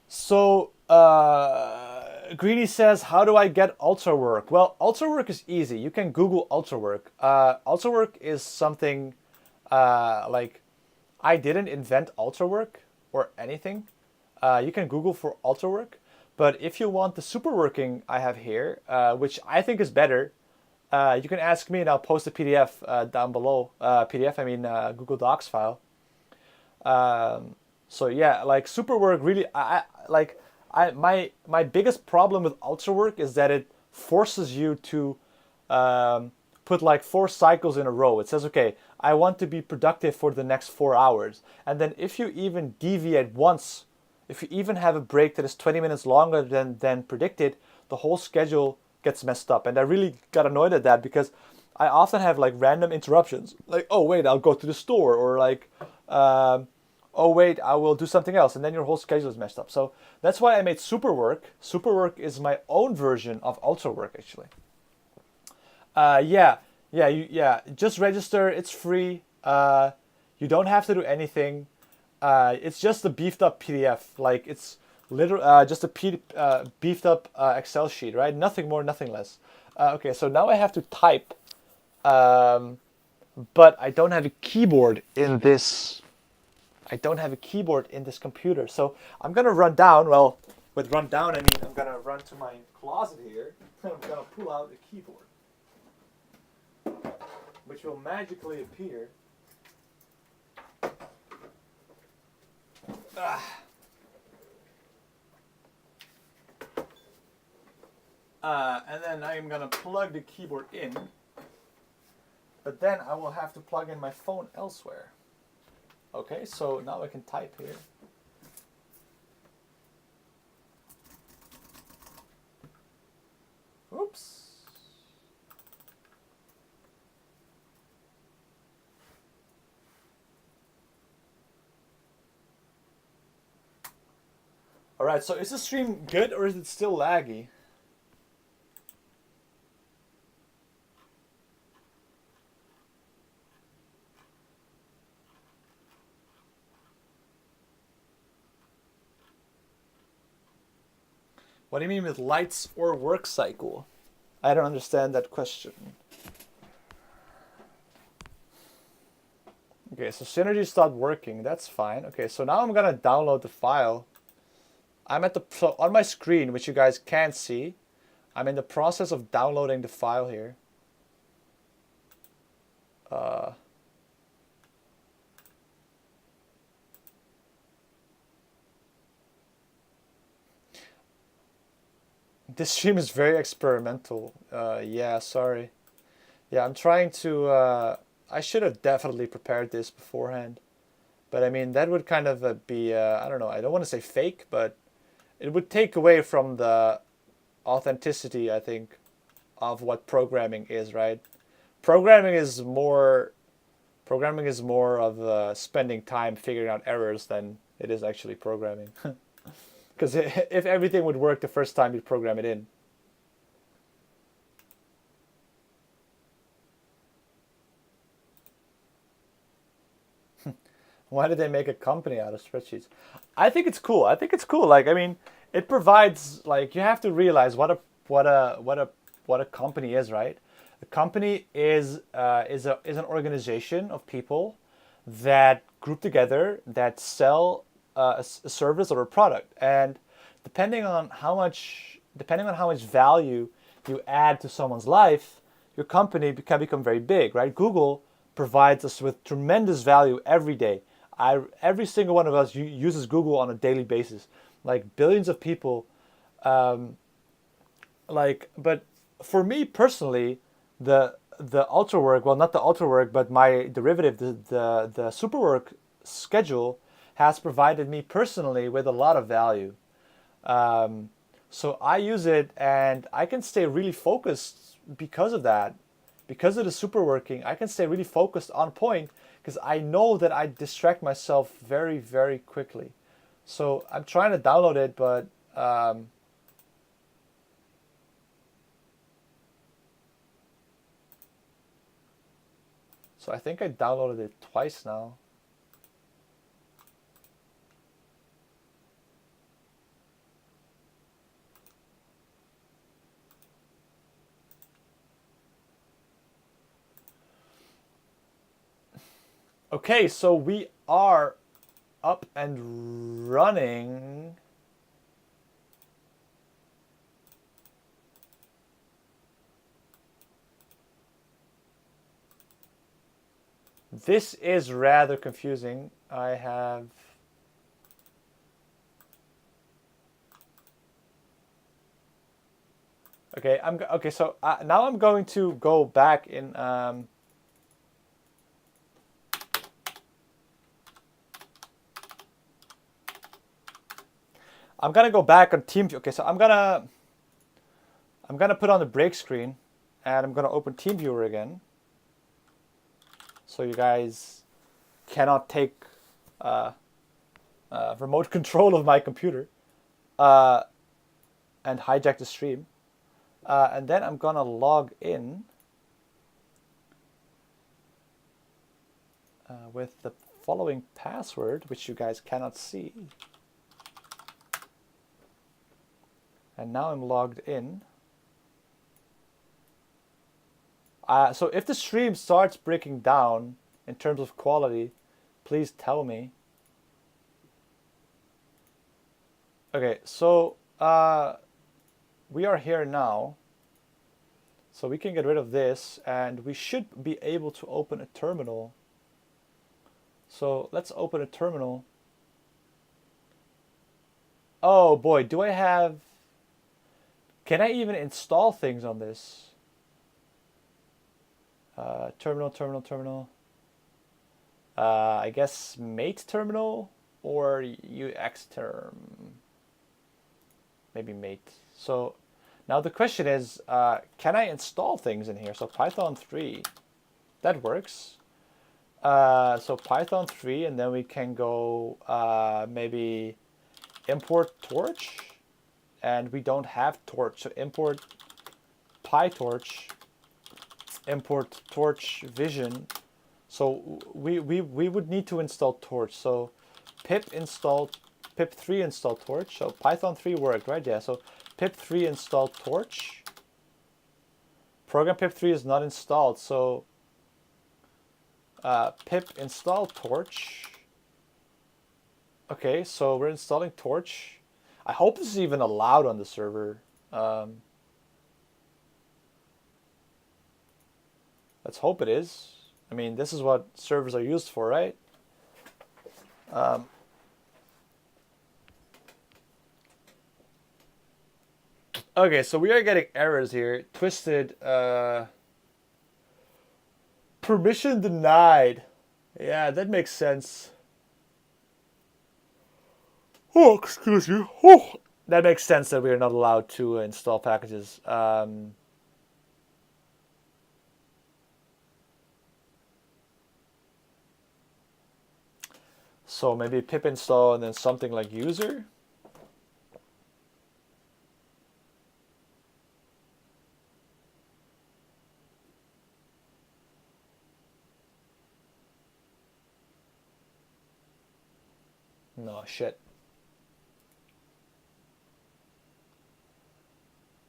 So, Greedy says, how do I get UltraWork? Well, UltraWork is easy. You can Google UltraWork. UltraWork is something like, I didn't invent UltraWork or anything. You can Google for UltraWork. But if you want the superworking I have here, which I think is better, you can ask me and I'll post a PDF down below. PDF, I mean Google Docs file. So yeah, like superwork really, my biggest problem with UltraWork is that it forces you to put like 4 cycles in a row. It says, okay, I want to be productive for the next 4 hours. And then if you even deviate once, if you even have a break that is 20 minutes longer than predicted, the whole schedule gets messed up. And I really got annoyed at that because I often have like random interruptions. Like, oh wait, I'll go to the store, or like, oh wait, I will do something else, and then your whole schedule is messed up. So that's why I made Superwork. Superwork is my own version of UltraWork, actually. Yeah. Just register. It's free. You don't have to do anything. It's just a beefed up PDF. Like it's literally just a beefed up Excel sheet, right? Nothing more, nothing less. Okay, so now I have to type, but I don't have a keyboard in this. I don't have a keyboard in this computer, so I'm gonna run down. Well, with run down, I mean I'm gonna run to my closet here. I'm gonna pull out a keyboard, which will magically appear. And then I'm gonna plug the keyboard in, but then I will have to plug in my phone elsewhere. Okay, so now I can type here. Oops. All right, so is the stream good or is it still laggy? What do you mean with lights or work cycle? I don't understand that question. Okay, so Synergy stopped working. That's fine. Okay, so now I'm gonna download the file. I'm at the on my screen, which you guys can't see. I'm in the process of downloading the file here. This stream is very experimental. Yeah, sorry. Yeah, I'm trying to. I should have definitely prepared this beforehand. But I mean, that would kind of be. I don't know. I don't want to say fake, but it would take away from the authenticity, I think, of what programming is, right? Programming is more. Programming is more of spending time figuring out errors than it is actually programming. Because if everything would work the first time you program it in. Why did they make a company out of spreadsheets? I think it's cool. I think it's cool. Like, I mean, it provides, like, you have to realize what a company is, right? A company is an organization of people that group together that sell a service or a product, and depending on how much value you add to someone's life, your company can become very big, right? Google provides us with tremendous value every day. Every single one of us uses Google on a daily basis, like billions of people. Um, but for me personally, the ultra work, well, not the ultra work, but my derivative, the super work schedule has provided me personally with a lot of value. Um, so I use it and I can stay really focused because of that. Because of the super working, I can stay really focused on point because I know that I distract myself very, very quickly. So I'm trying to download it, but so I think I downloaded it twice now. Okay, so we are up and running. This is rather confusing. I have. Okay, okay. So now I'm going to go back in. I'm gonna go back on TeamViewer. Okay, so I'm gonna put on the break screen, and I'm gonna open TeamViewer again. So you guys cannot take remote control of my computer uh, and hijack the stream. And then I'm gonna log in with the following password, which you guys cannot see. And now I'm logged in. So if the stream starts breaking down in terms of quality, please tell me. Okay, so we are here now. So we can get rid of this, and we should be able to open a terminal. So let's open a terminal. Oh boy, do I have... Can I even install things on this? Terminal. I guess mate terminal or UX term. Maybe mate. So now the question is, can I install things in here? So Python 3, that works. So Python 3, and then we can go maybe import torch, and we don't have torch, so import PyTorch, import torch vision. So we would need to install torch. So pip3 install torch. So Python 3 worked, right? Yeah. So pip3 install torch. Program pip3 is not installed. So pip install torch. Okay, so we're installing torch. I hope this is even allowed on the server. Let's hope it is. I mean, this is what servers are used for, right? Okay, so we are getting errors here. Twisted, permission denied. Yeah, that makes sense. Oh, excuse me. Oh. That makes sense that we are not allowed to install packages. So maybe pip install and then something like user. No, shit.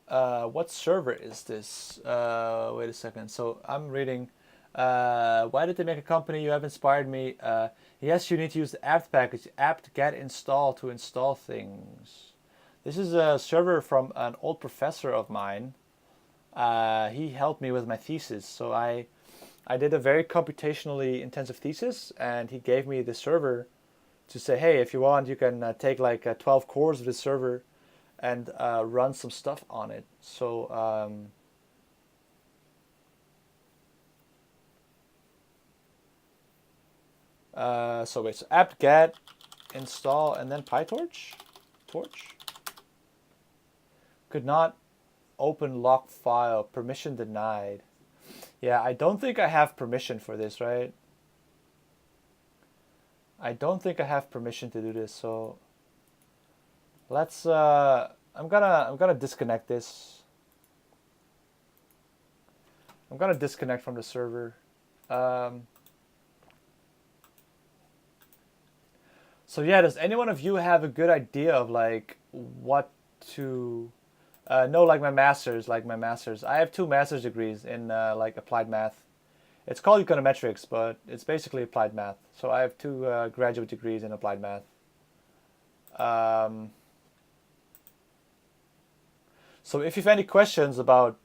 What server is this? Wait a second. So I'm reading. Why did they make a company? You have inspired me. Yes, you need to use the apt package, apt-get install to install things. This is a server from an old professor of mine. He helped me with my thesis. So I did a very computationally intensive thesis, and he gave me the server to say, hey, if you want, you can take like 12 cores of this server and run some stuff on it. So so wait, so apt-get install and then PyTorch. Torch could not open lock file. Permission denied. Yeah, I don't think I have permission for this, right? I don't think I have permission to do this. So let's. I'm gonna disconnect this. I'm gonna disconnect from the server. So yeah, does any one of you have a good idea of like what to? No, like my masters. I have 2 master's degrees in like applied math. It's called econometrics, but it's basically applied math. So I have 2 graduate degrees in applied math. So if you have any questions about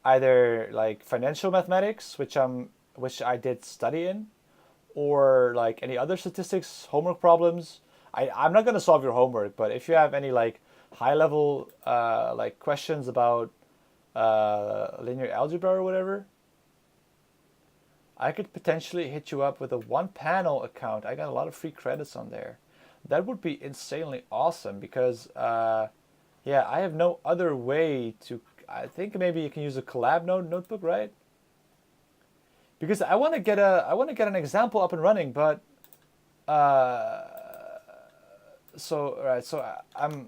either like financial mathematics, which I did study in, or like any other statistics homework problems, I'm not gonna solve your homework, but if you have any like high level like questions about linear algebra or whatever, I could potentially hit you up with a 1Panel account. I got a lot of free credits on there. That would be insanely awesome because yeah, I have no other way to. I think maybe you can use a collab notebook, right? Because I want to get an example up and running, but uh, I'm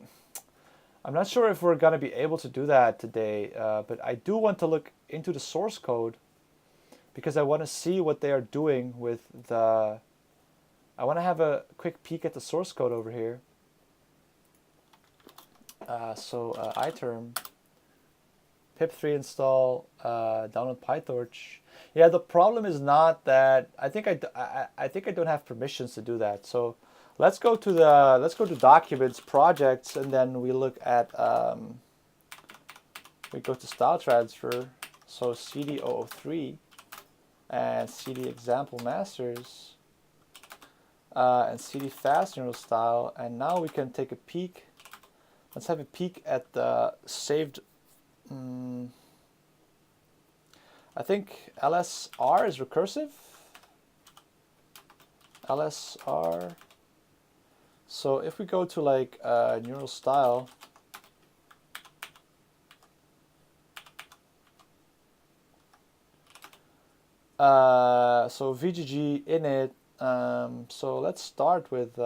not sure if we're gonna be able to do that today. But I do want to look into the source code because I want to see what they are doing with the. I want to have a quick peek at the source code over here. Iterm pip3 install download PyTorch. Yeah, the problem is not that I think I think I don't have permissions to do that. So let's go to documents, projects, and then we look at we go to style transfer. So cd003 and cd example masters and cd fast neural style, and now we can take a peek. Let's have a peek at the saved. I think LSR is recursive. LSR. So if we go to like neural style, so VGG init. So let's start with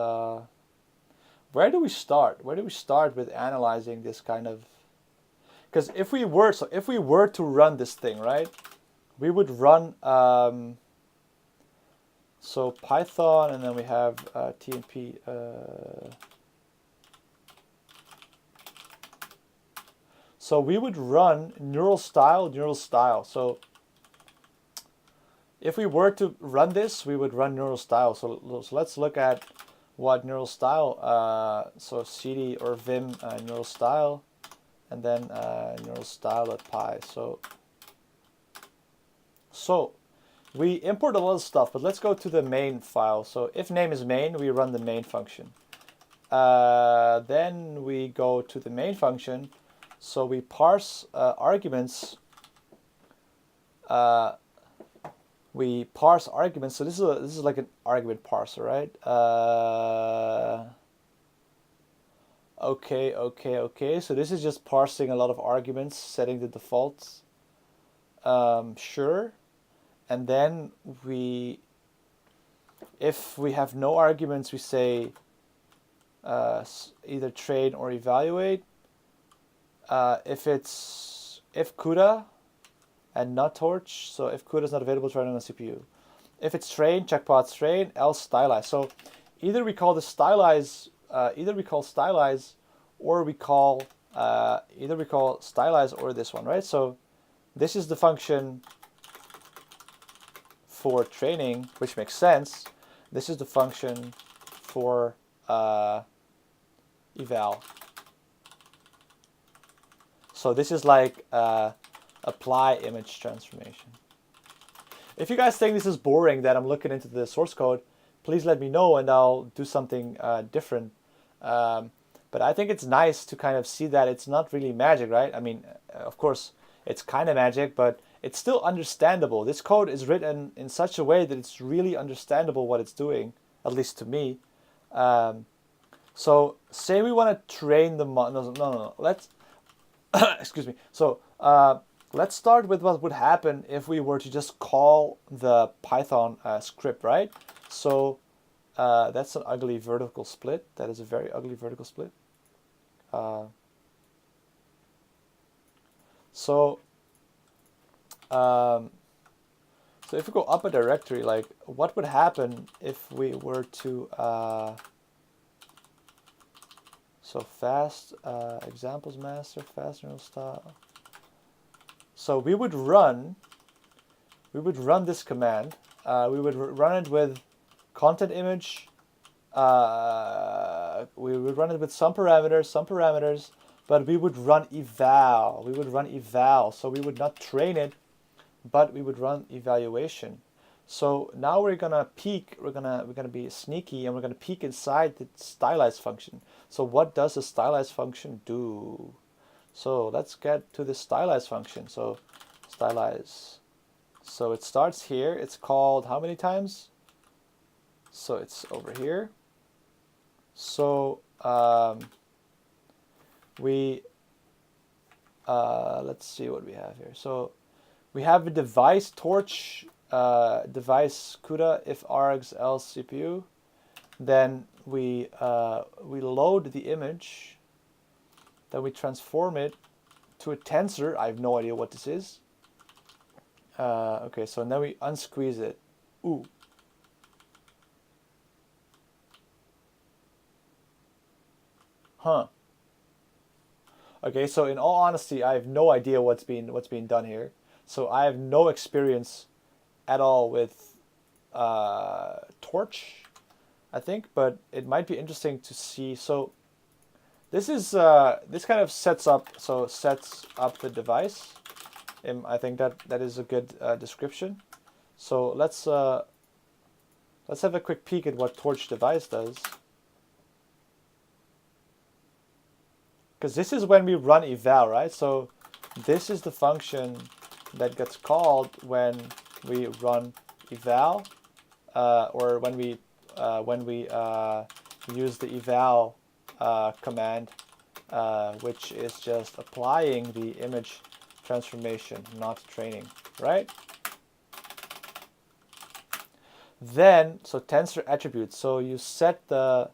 where do we start? Where do we start with analyzing this kind of? Because if we were to run this thing, right, we would run so Python, and then we have TMP. So we would run neural style. So if we were to run this, we would run neural style. So let's look at what neural style. So cd or vim neural style, and then neural style.py. So we import a lot of stuff, but let's go to the main file. So if name is main, we run the main function. Then we go to the main function, So we parse arguments. We parse arguments. So this is like an argument parser, right? Okay. So this is just parsing a lot of arguments, setting the defaults. Sure. And then if we have no arguments, we say either train or evaluate. If CUDA and not torch, so if CUDA is not available to run on a CPU. If it's train, check pods train, else stylize. So either we call this stylize, or we call stylize or this one, right? So this is the function for training, which makes sense. This is the function for eval. So this is like apply image transformation. If you guys think this is boring that I'm looking into the source code, please let me know and I'll do something different. But I think it's nice to kind of see that it's not really magic, right? I mean, of course, it's kind of magic, but it's still understandable. This code is written in such a way that it's really understandable what it's doing, at least to me. So say we want to train the model. No. Let's excuse me. So let's start with what would happen if we were to just call the Python script, right? So that's an ugly vertical split. That is a very ugly vertical split. So if we go up a directory, like what would happen if we were to so fast examples master fast neural style. So we would run this command. We would run it with content image. We would run it with some parameters, but we would run eval. So we would not train it, but we would run evaluation. So now we're gonna peek. We're gonna be sneaky, and we're gonna peek inside the stylize function. So what does the stylize function do? So let's get to the stylize function. So stylize. So it starts here. It's called how many times? So it's over here. So let's see what we have here. So we have a device torch, device CUDA if args else CPU. Then we load the image. Then we transform it to a tensor. I have no idea what this is. Okay, so now we unsqueeze it. Ooh. Huh. Okay, so in all honesty, I have no idea what's being done here. So I have no experience at all with Torch, I think, but it might be interesting to see. So this is this kind of sets up the device. I think that is a good description. So let's have a quick peek at what Torch device does. Because this is when we run eval, right? So this is the function that gets called when we run eval, or when we use the eval command, which is just applying the image transformation, not training, right? Then, so tensor attributes. So you set the.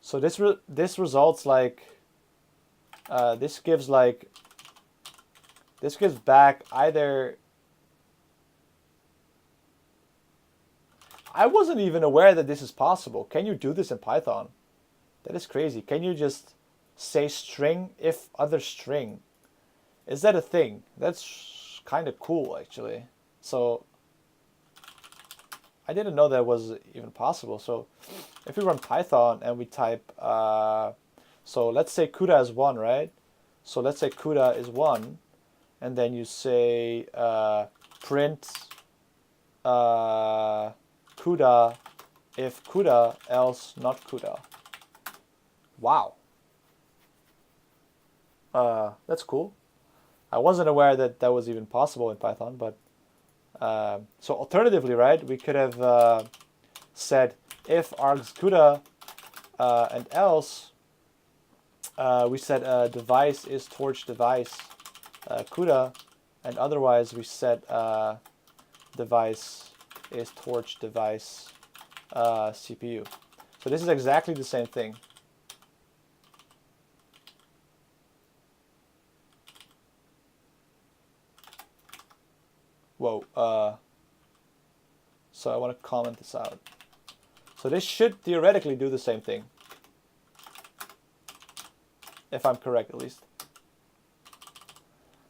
So this results like. This gives back either. I wasn't even aware that this is possible. Can you do this in Python? That is crazy. Can you just say string if other string? Is that a thing? That's kind of cool, actually. So I didn't know that was even possible. So if we run Python and we type, so let's say CUDA is 1, right? So let's say CUDA is 1, and then you say print CUDA if CUDA else not CUDA. Wow. That's cool. I wasn't aware that that was even possible in Python, but so alternatively, right, we could have said if args CUDA and else we said device is torch device CUDA, and otherwise we said device is torch device CPU. So this is exactly the same thing. Whoa. So I want to comment this out. So this should theoretically do the same thing. If I'm correct, at least.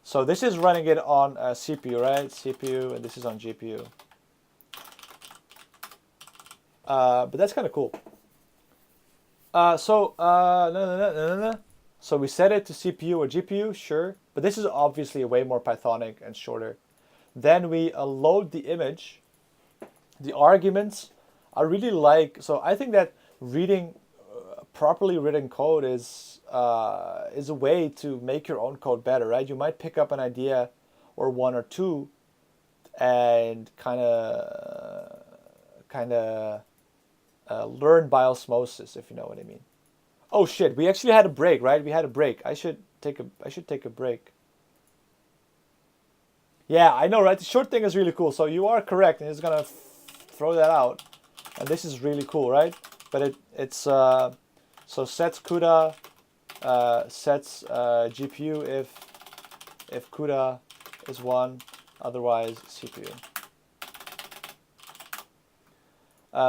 So this is running it on CPU, right? CPU, and this is on GPU. But that's kind of cool. So we set it to CPU or GPU, sure. But this is obviously way more Pythonic and shorter. Then we load the image. The arguments are really like, so I think that reading properly written code is a way to make your own code better, right? You might pick up an idea or one or two and kind of learn by osmosis, if you know what I mean. Oh shit, we actually had a break, right? We had a break. I should take a break. Yeah, I know, right? The short thing is really cool. So you are correct, and it's gonna throw that out. And this is really cool, right? But it's so sets CUDA, sets GPU if CUDA is 1, otherwise CPU.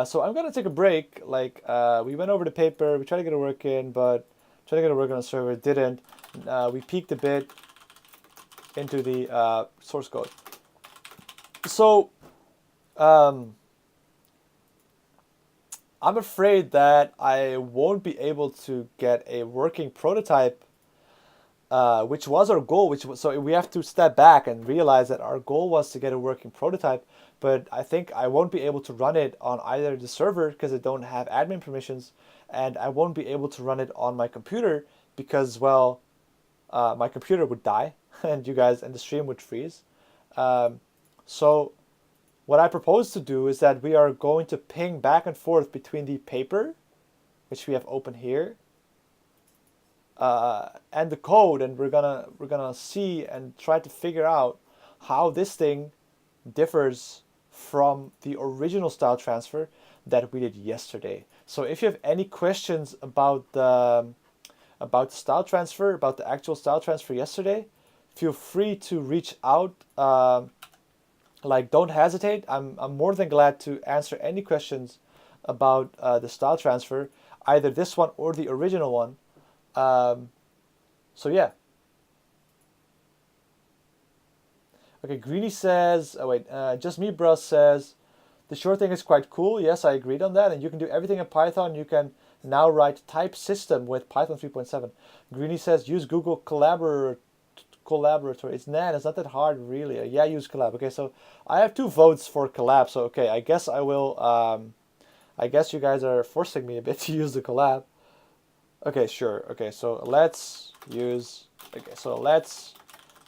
So I'm gonna take a break. Like we went over the paper, we tried to get it working, but tried to get it working on the server, it didn't. We peeked a bit into the source code. So I'm afraid that I won't be able to get a working prototype, which was our goal. So we have to step back and realize that our goal was to get a working prototype. But I think I won't be able to run it on either the server because I don't have admin permissions, and I won't be able to run it on my computer because, well, my computer would die and the stream would freeze. So what I propose to do is that we are going to ping back and forth between the paper, which we have open here, and the code, and we're gonna see and try to figure out how this thing differs from the original style transfer that we did yesterday. So if you have any questions about the style transfer, about the actual style transfer yesterday, feel free to reach out. Don't hesitate. I'm more than glad to answer any questions about the style transfer, either this one or the original one. So yeah. Okay, Greeny says, just me bro says, the short thing is quite cool. Yes, I agreed on that. And you can do everything in Python. You can now write type system with Python 3.7. Greeny says, use Google Collaboratory. It's not that hard, really. Yeah, use Collab. Okay, so I have 2 votes for Collab. So, okay, I guess I will, I guess you guys are forcing me a bit to use the Collab. Okay, sure. Okay, so let's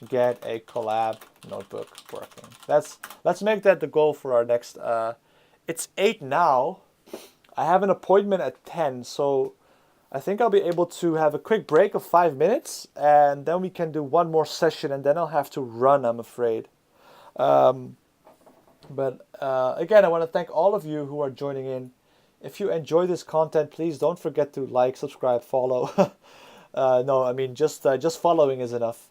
get a Collab notebook working. Let's make that the goal for our next. It's 8 now. I have an appointment at 10, so I think I'll be able to have a quick break of 5 minutes, and then we can do one more session, and then I'll have to run, I'm afraid. But again, I want to thank all of you who are joining in. If you enjoy this content, please don't forget to like, subscribe, follow. No, I mean just following is enough.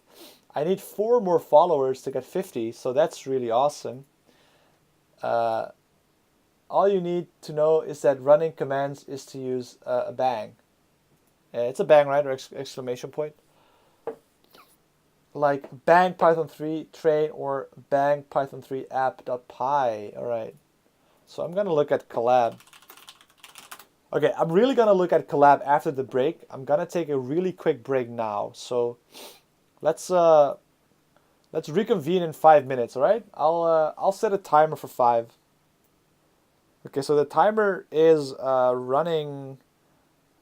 I need 4 more followers to get 50, so that's really awesome. All you need to know is that running commands is to use a bang. It's a bang, right, or exclamation point. Like bang Python 3 train or bang Python 3 app.py. All right. So I'm gonna look at Collab. Okay, I'm really gonna look at Collab after the break. I'm gonna take a really quick break now. So let's reconvene in 5 minutes. All right. I'll set a timer for 5. Okay, so the timer is running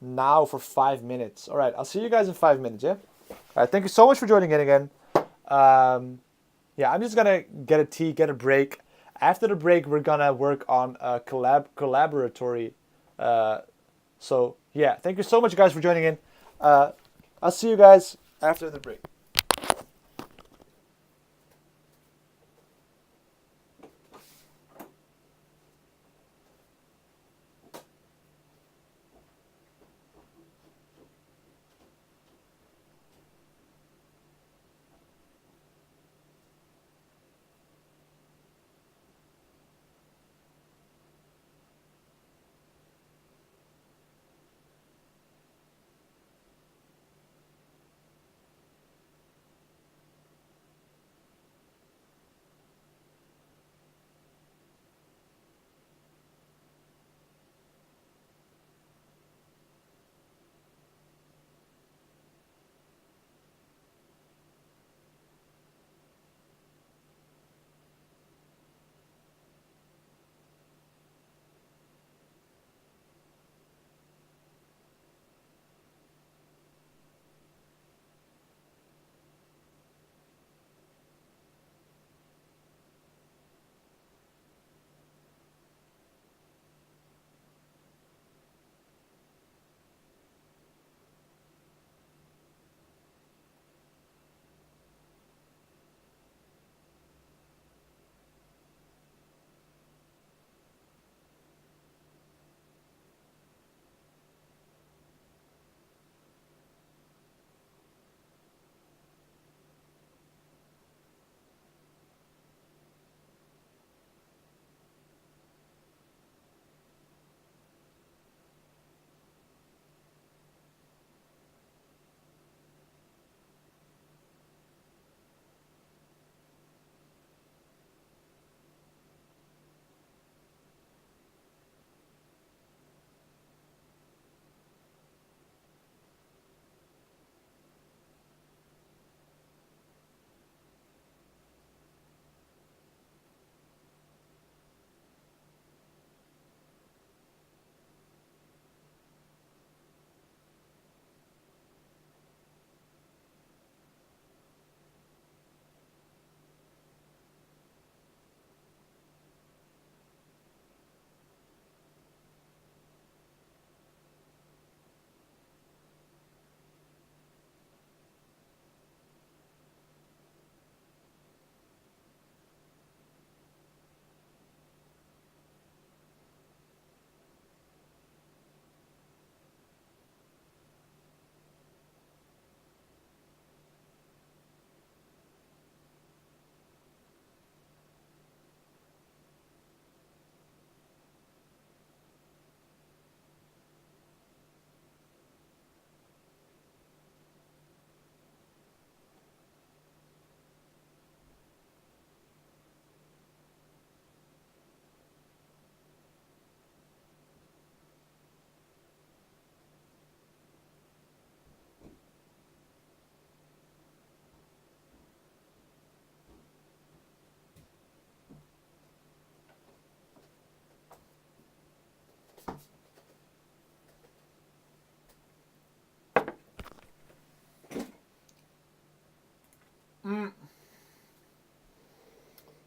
now for 5 minutes. All right, I'll see you guys in 5 minutes. Yeah. All right, thank you so much for joining in again. Yeah, I'm just gonna get a tea, get a break. After the break, we're gonna work on a collaboratory. So yeah, thank you so much, guys, for joining in. I'll see you guys after the break.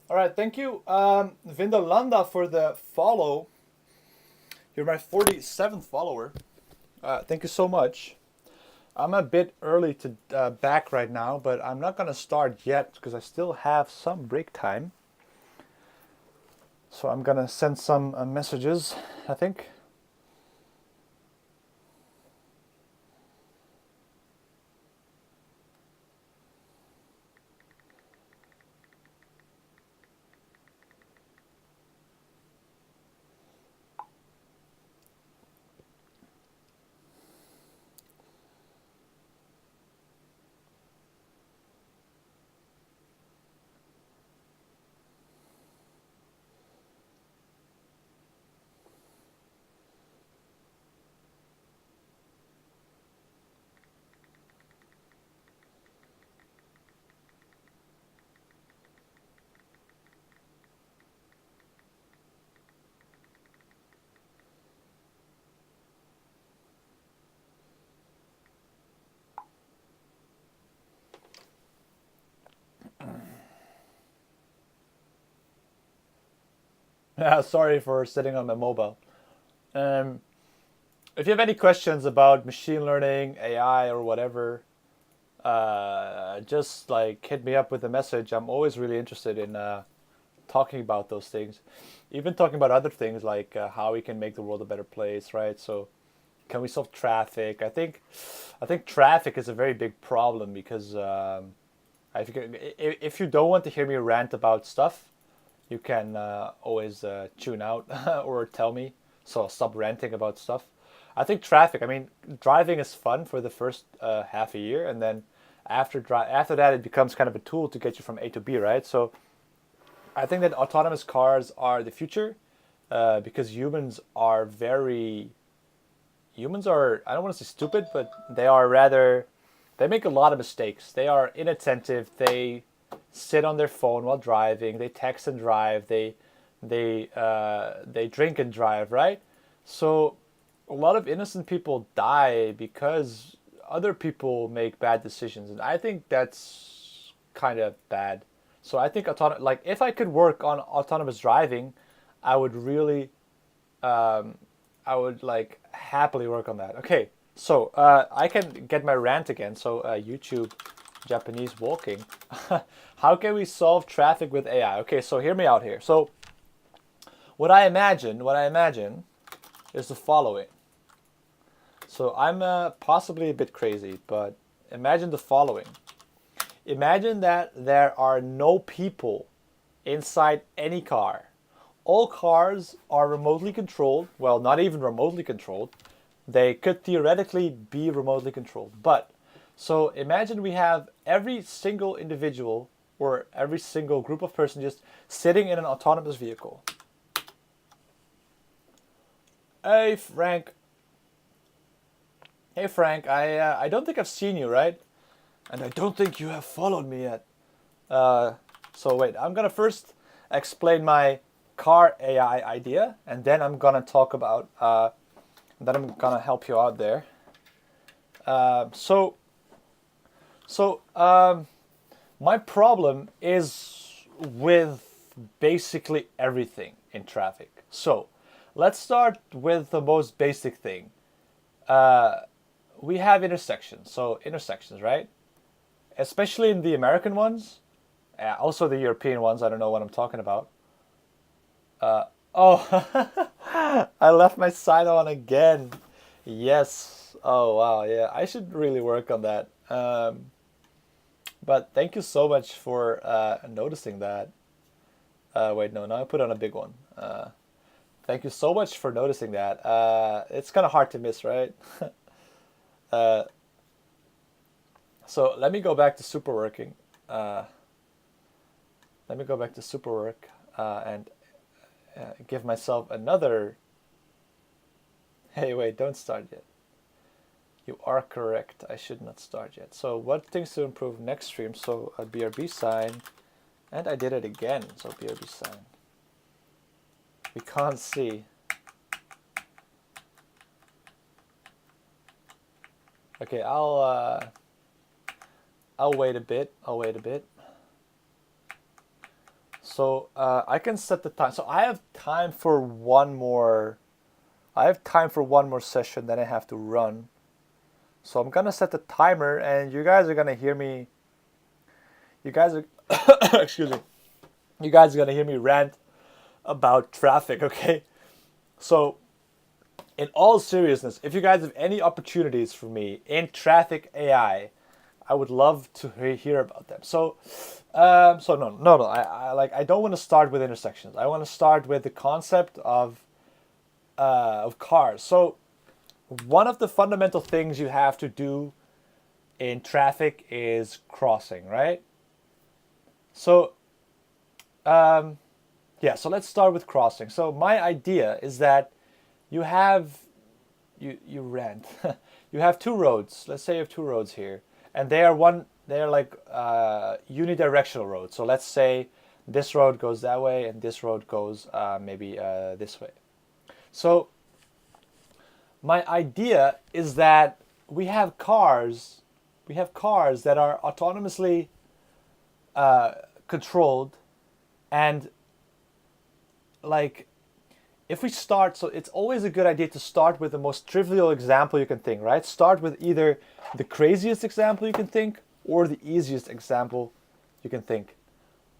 All right, thank you, Vindalanda, for the follow. You're my 47th follower. Thank you so much. I'm a bit early to back right now, but I'm not gonna start yet because I still have some break time. So I'm gonna send some messages, I think. Sorry for sitting on my mobile. Um, if you have any questions about machine learning, AI, or whatever, just like hit me up with a message. I'm always really interested in talking about those things, even talking about other things like how we can make the world a better place, right? So, can we solve traffic? I think traffic is a very big problem because if you don't want to hear me rant about stuff, you can always tune out or tell me. So I'll stop ranting about stuff. I think traffic. I mean, driving is fun for the first half a year, and then after that, it becomes kind of a tool to get you from A to B, right? So I think that autonomous cars are the future because humans are, I don't want to say stupid, but they are rather, they make a lot of mistakes. They are inattentive. They sit on their phone while driving. They text and drive. They drink and drive, right? So a lot of innocent people die because other people make bad decisions, and I think that's kind of bad. So I think like if I could work on autonomous driving, I would really um, I would like happily work on that. Okay, so I can get my rant again. So YouTube, Japanese walking. How can we solve traffic with AI? Okay, so hear me out here. So what I imagine is the following. So I'm possibly a bit crazy, but imagine the following. Imagine that there are no people inside any car. All cars are remotely controlled. Well, not even remotely controlled. They could theoretically be remotely controlled. But, so imagine we have every single individual or every single group of persons just sitting in an autonomous vehicle. Hey, Frank. Hey, Frank. I don't think I've seen you, right? And I don't think you have followed me yet. Uh, so wait, I'm gonna first explain my car AI idea, and then I'm gonna talk about. Then I'm gonna help you out there. So, so my problem is with basically everything in traffic. So, let's start with the most basic thing. Uh, we have intersections. So intersections, right? Especially in the American ones, also the European ones. I don't know what I'm talking about. Oh, I left my sign on again. Yes. Oh wow. Yeah, I should really work on that. But thank you so much for noticing that. Wait, no, now I put on a big one. Thank you so much for noticing that. It's kind of hard to miss, right? uh, so let me go back to superworking. Uh, let me go back to superwork and give myself another. Hey, wait, don't start yet. You are correct. I should not start yet. So what things to improve next stream? So a BRB sign, and I did it again. So BRB sign. We can't see. Okay, I'll wait a bit. I'll wait a bit. So I can set the time. So I have time for one more. I have time for one more session. Then I have to run. So I'm gonna set the timer, and you guys are gonna hear me. You guys are, excuse me. You guys are gonna hear me rant about traffic. Okay. So, in all seriousness, if you guys have any opportunities for me in traffic I would love to hear about them. So, no. I don't want to start with intersections. I want to start with the concept of cars. So, one of the fundamental things you have to do in traffic is crossing, right? So, um, yeah. So let's start with crossing. So my idea is that you have you rent. You have two roads. Let's say you have two roads here, and they are like unidirectional roads. So let's say this road goes that way, and this road goes maybe this way. So my idea is that we have cars that are autonomously controlled, and like if we start, so it's always a good idea to start with the most trivial example you can think, right? Start with either the craziest example you can think or the easiest example you can think.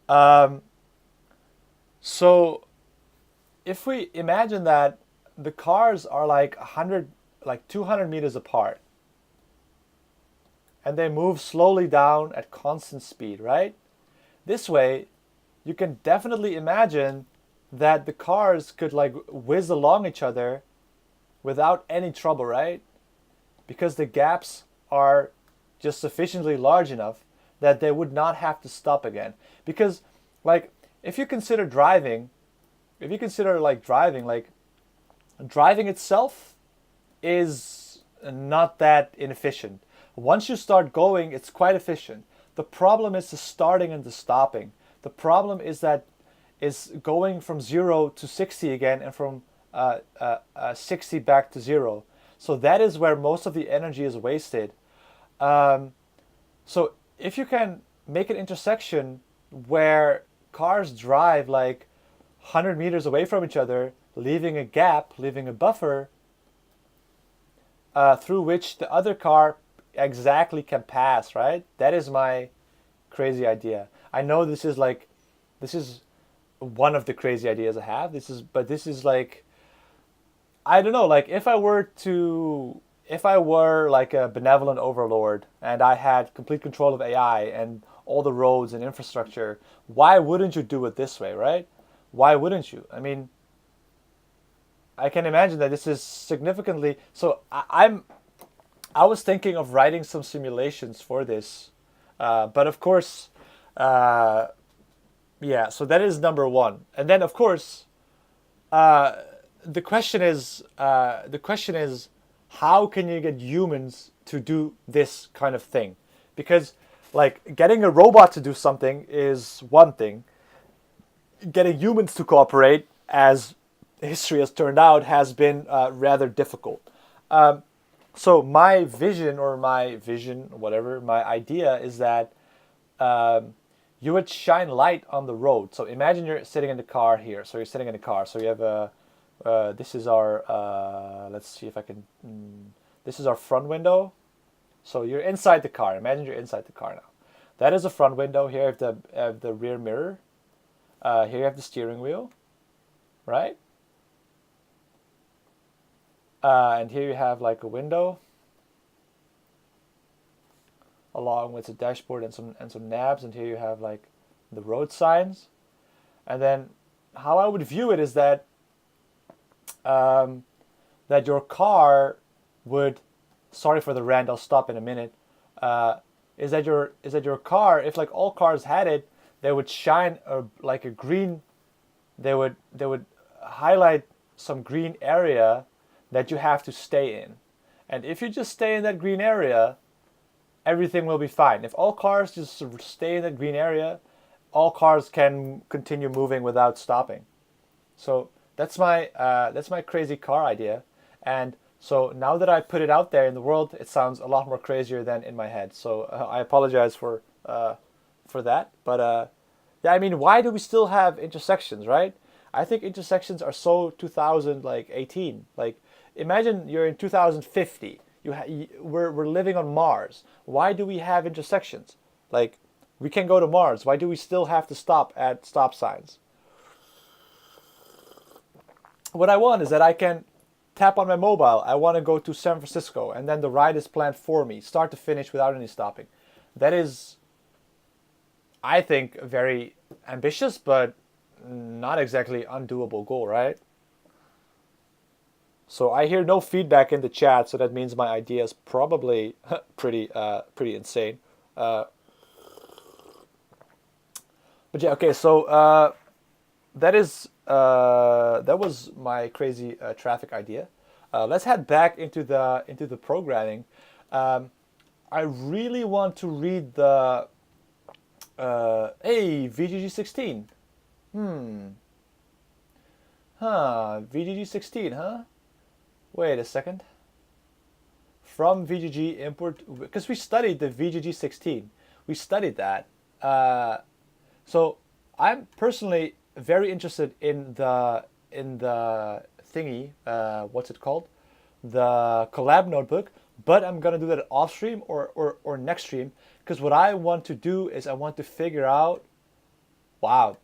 Um, so if we imagine that the cars are like 100, like 200 meters apart, and they move slowly down at constant speed, right? This way, you can definitely imagine that the cars could like whiz along each other without any trouble, right? Because the gaps are just sufficiently large enough that they would not have to stop again. Because like if you consider driving, if you consider like driving itself is not that inefficient. Once you start going, it's quite efficient. The problem is the starting and the stopping. The problem is that is going from 0 to 60 again and from 60 back to 0. So that is where most of the energy is wasted. Um, so if you can make an intersection where cars drive like 100 meters away from each other, leaving a gap, leaving a buffer, through which the other car exactly can pass, right? That is my crazy idea. I know this is one of the crazy ideas I have. But this is like, I don't know, like if I were like a benevolent overlord and I had complete control of AI and all the roads and infrastructure, why wouldn't you do it this way, right? Why wouldn't you? I mean, I can imagine that this is significantly. So I was thinking of writing some simulations for this, but of course, uh, yeah. So that is number one, and then of course, uh, the question is, how can you get humans to do this kind of thing? Because like getting a robot to do something is one thing. Getting humans to cooperate, as history has turned out, has been rather difficult. Um, so my vision, whatever, my idea is that um, you would shine light on the road. So imagine you're sitting in the car here. So you're sitting in the car. So you have this is our, let's see if I can, this is our front window. So you're inside the car. Imagine you're inside the car now. That is a front window. Here I have the rear mirror. Here you have the steering wheel, right? And here you have like a window along with the dashboard and some knobs, and here you have like the road signs. And then how I would view it is that um, that your car would, sorry for the rant, I'll stop in a minute. Is that your car, if like all cars had it, they would shine like a green, they would highlight some green area that you have to stay in. And if you just stay in that green area, everything will be fine. If all cars just stay in that green area, all cars can continue moving without stopping. So that's my crazy car idea. And so now that I put it out there in the world, it sounds a lot more crazier than in my head. So I apologize for that. But yeah, I mean, why do we still have intersections, right? I think intersections are so 2018. Like, imagine you're in 2050. We're living on Mars. Why do we have intersections? Like, we can go to Mars. Why do we still have to stop at stop signs? What I want is that I can tap on my mobile. I want to go to San Francisco, and then the ride is planned for me, start to finish, without any stopping. That is, I think, a very ambitious, but not exactly undoable goal, right? So I hear no feedback in the chat, so that means my idea is probably pretty insane. Uh, but yeah, okay. So that was my crazy traffic idea. Let's head back into the programming. Um, I really want to read the hey, VGG16. Hmm. VGG16, huh? Wait a second. From VGG import, because we studied the VGG16. We studied that. So I'm personally very interested in the in the thingy. What's it called? The collab notebook. But I'm gonna do that off stream or next stream, because what I want to do is I want to figure out. Wow,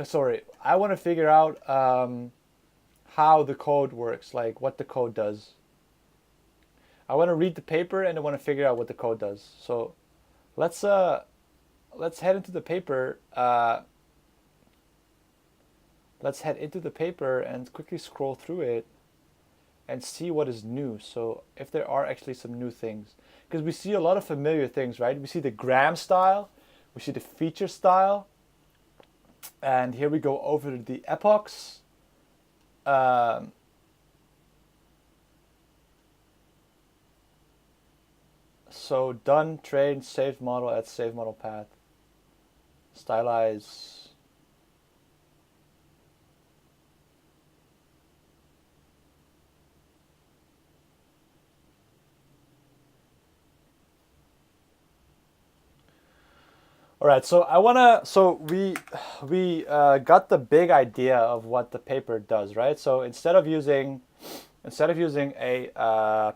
sorry. I want to figure out how the code works, like what the code does. I want to read the paper and I want to figure out what the code does. So let's head into the paper. Let's head into the paper and quickly scroll through it and see what is new. So if there are actually some new things, because we see a lot of familiar things, right? We see the gram style, we see the feature style, and here we go over the epochs. So done, train, saved model, add saved model path, stylize. All right, so we got the big idea of what the paper does, right? So instead of using a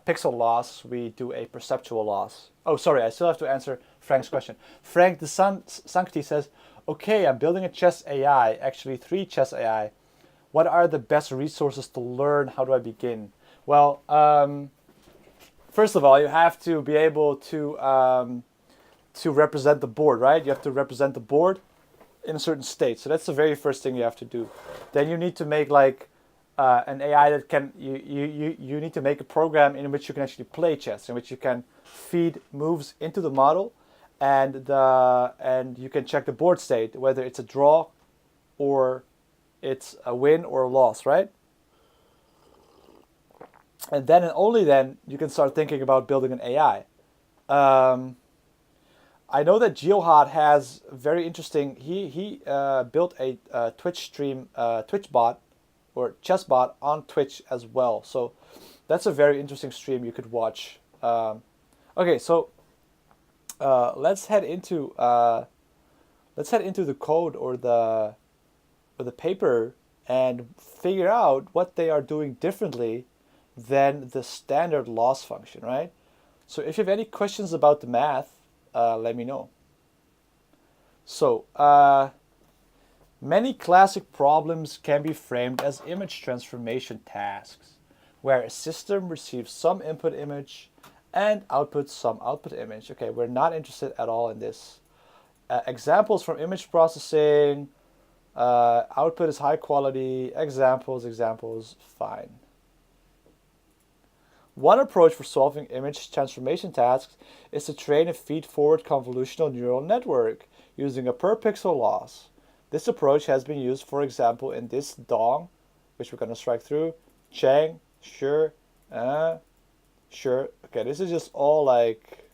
pixel loss, we do a perceptual loss. Oh, sorry, I still have to answer Frank's question. Frank the Sancti says, okay, I'm building a chess AI, actually 3 chess AI. What are the best resources to learn? How do I begin? Well, first of all, you have to be able to represent the board, right? You have to represent the board in a certain state. So that's the very first thing you have to do. Then you need to make like an AI that can, you need to make a program in which you can actually play chess, in which you can feed moves into the model, and you can check the board state, whether it's a draw or it's a win or a loss, right? And then and only then you can start thinking about building an AI. I know that GeoHot has very interesting. He built a Twitch stream, Twitch bot, or chess bot on Twitch as well. So that's a very interesting stream you could watch. Okay, so let's head into the code or the paper and figure out what they are doing differently than the standard loss function, right? So if you have any questions about the math, let me know. So, many classic problems can be framed as image transformation tasks, where a system receives some input image and outputs some output image. Okay, we're not interested at all in this. Examples from image processing, output is high quality, examples, fine. One approach for solving image transformation tasks is to train a feed-forward convolutional neural network using a per-pixel loss. This approach has been used, for example, in this Dong, which we're going to strike through, Chang, sure, sure. Okay, this is just all like,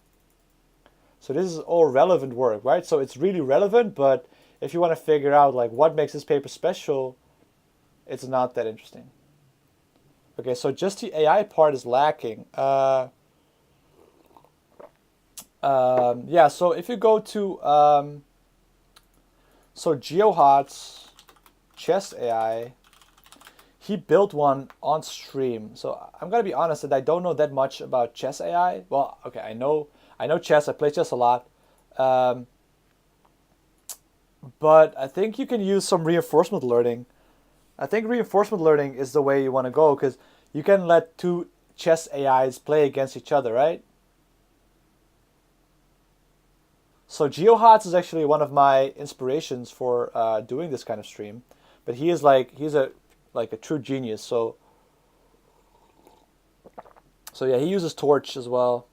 so this is all relevant work, right? So it's really relevant, but if you want to figure out like what makes this paper special, it's not that interesting. Okay, so just the AI part is lacking. Yeah, so if you go to so GeoHot's chess AI, he built one on stream. So I'm gonna be honest that I don't know that much about chess AI. Well, okay, I know chess. I play chess a lot, but I think you can use some reinforcement learning. I think reinforcement learning is the way you want to go, because you can let 2 chess AIs play against each other, right? So GeoHots is actually one of my inspirations for doing this kind of stream, but he's a true genius. So yeah, he uses Torch as well.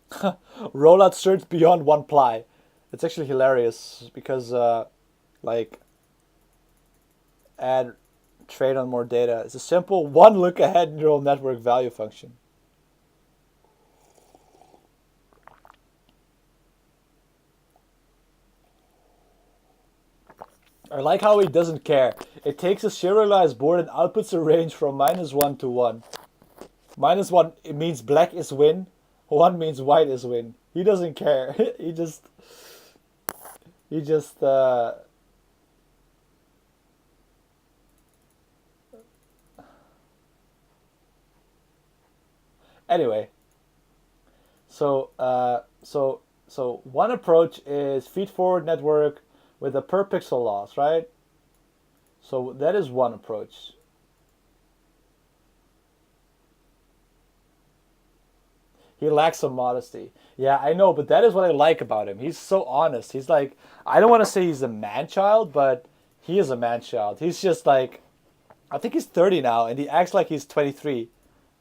Rollout search beyond 1 ply. It's actually hilarious because add train on more data. It's a simple 1 look ahead neural network value function. I like how he doesn't care. It takes a serialized board and outputs a range from -1 to 1. -1 it means black is win. 1 means white is win. He doesn't care. You just anyway. So one approach is feed-forward network with a per pixel loss, right? So that is one approach. He lacks some modesty. Yeah, I know, but that is what I like about him. He's so honest. He's like, I don't want to say he's a man child, but he is a man child. He's just like, I think he's 30 now, and he acts like he's 23,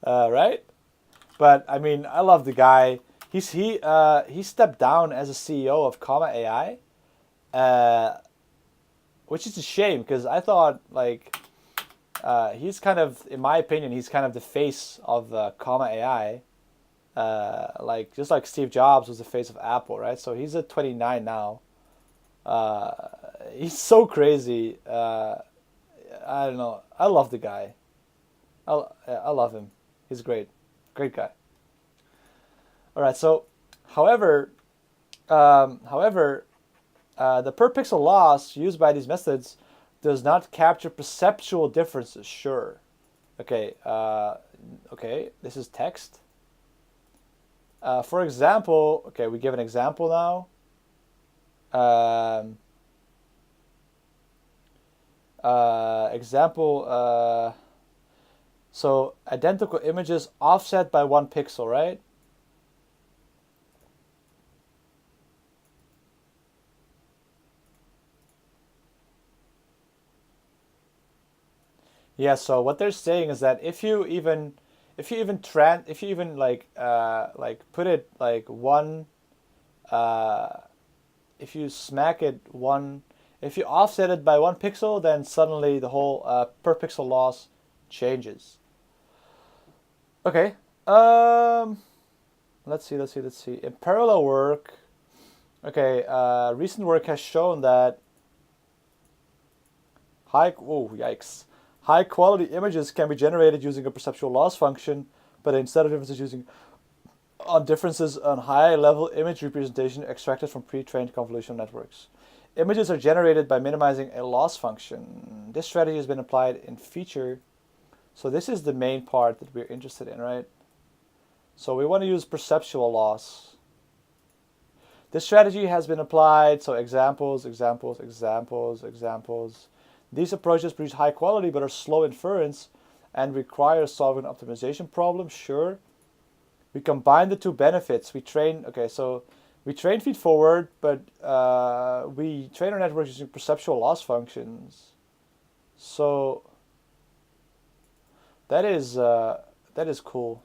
right? But I mean, I love the guy. He stepped down as a CEO of Comma AI, uh, which is a shame because I thought like he's kind of, in my opinion, he's kind of the face of Comma AI. Like just like Steve Jobs was the face of Apple, right? So he's at 29 now. Uh, he's so crazy. I don't know. I love the guy. I love him. He's great, great guy. All right. So, however, the per pixel loss used by these methods does not capture perceptual differences. Sure. Okay. Okay. This is text. For example, okay, we give an example now. Um, Example. So identical images offset by 1 pixel, right? Yeah. So what they're saying is that if you even like put it like one uh, if you smack it one if you offset it by 1 pixel, then suddenly the whole per pixel loss changes. Okay. Um, let's see. In parallel work, okay, recent work has shown that yikes, high quality images can be generated using a perceptual loss function, but instead of differences on high level image representation extracted from pre-trained convolutional networks. Images are generated by minimizing a loss function. This strategy has been applied in feature. So this is the main part that we're interested in, right? So we want to use perceptual loss. This strategy has been applied. So examples. These approaches produce high quality but are slow inference and require solving an optimization problem. Sure. We combine the two benefits. We train feed forward, but we train our networks using perceptual loss functions. So that is cool.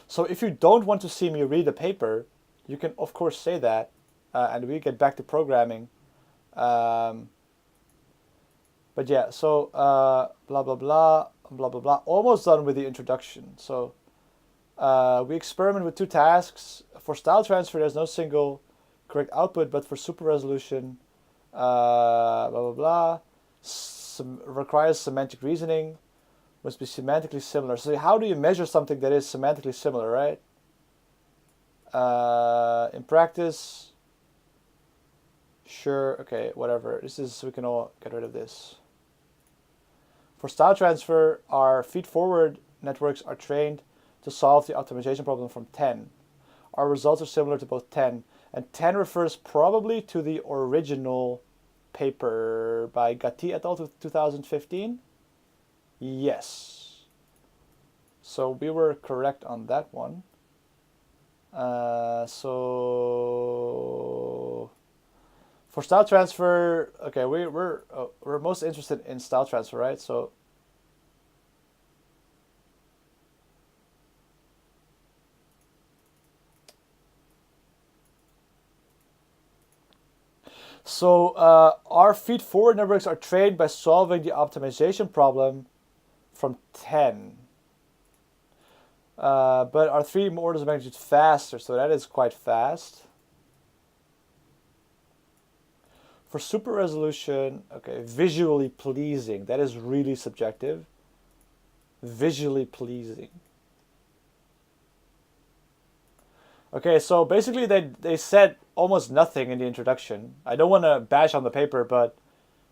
So if you don't want to see me read the paper, you can of course say that, and we get back to programming. Um, but yeah, so blah blah blah blah blah blah. Almost done with the introduction. So we experiment with two tasks. For style transfer, there's no single correct output, but for super resolution, blah blah blah, requires semantic reasoning, must be semantically similar. So how do you measure something that is semantically similar, right? In practice, sure, okay, whatever. This is, we can all get rid of this. For style transfer, our feed-forward networks are trained to solve the optimization problem from 10. Our results are similar to both 10, and 10 refers probably to the original paper by Gatti et al. 2015. Yes. So we were correct on that one. So for style transfer, okay, we're most interested in style transfer, right? So our feed forward networks are trained by solving the optimization problem from 10. But are 3 orders of magnitude faster, so that is quite fast. For super resolution, okay, visually pleasing. That is really subjective. Visually pleasing. Okay, so basically they said almost nothing in the introduction. I don't want to bash on the paper, but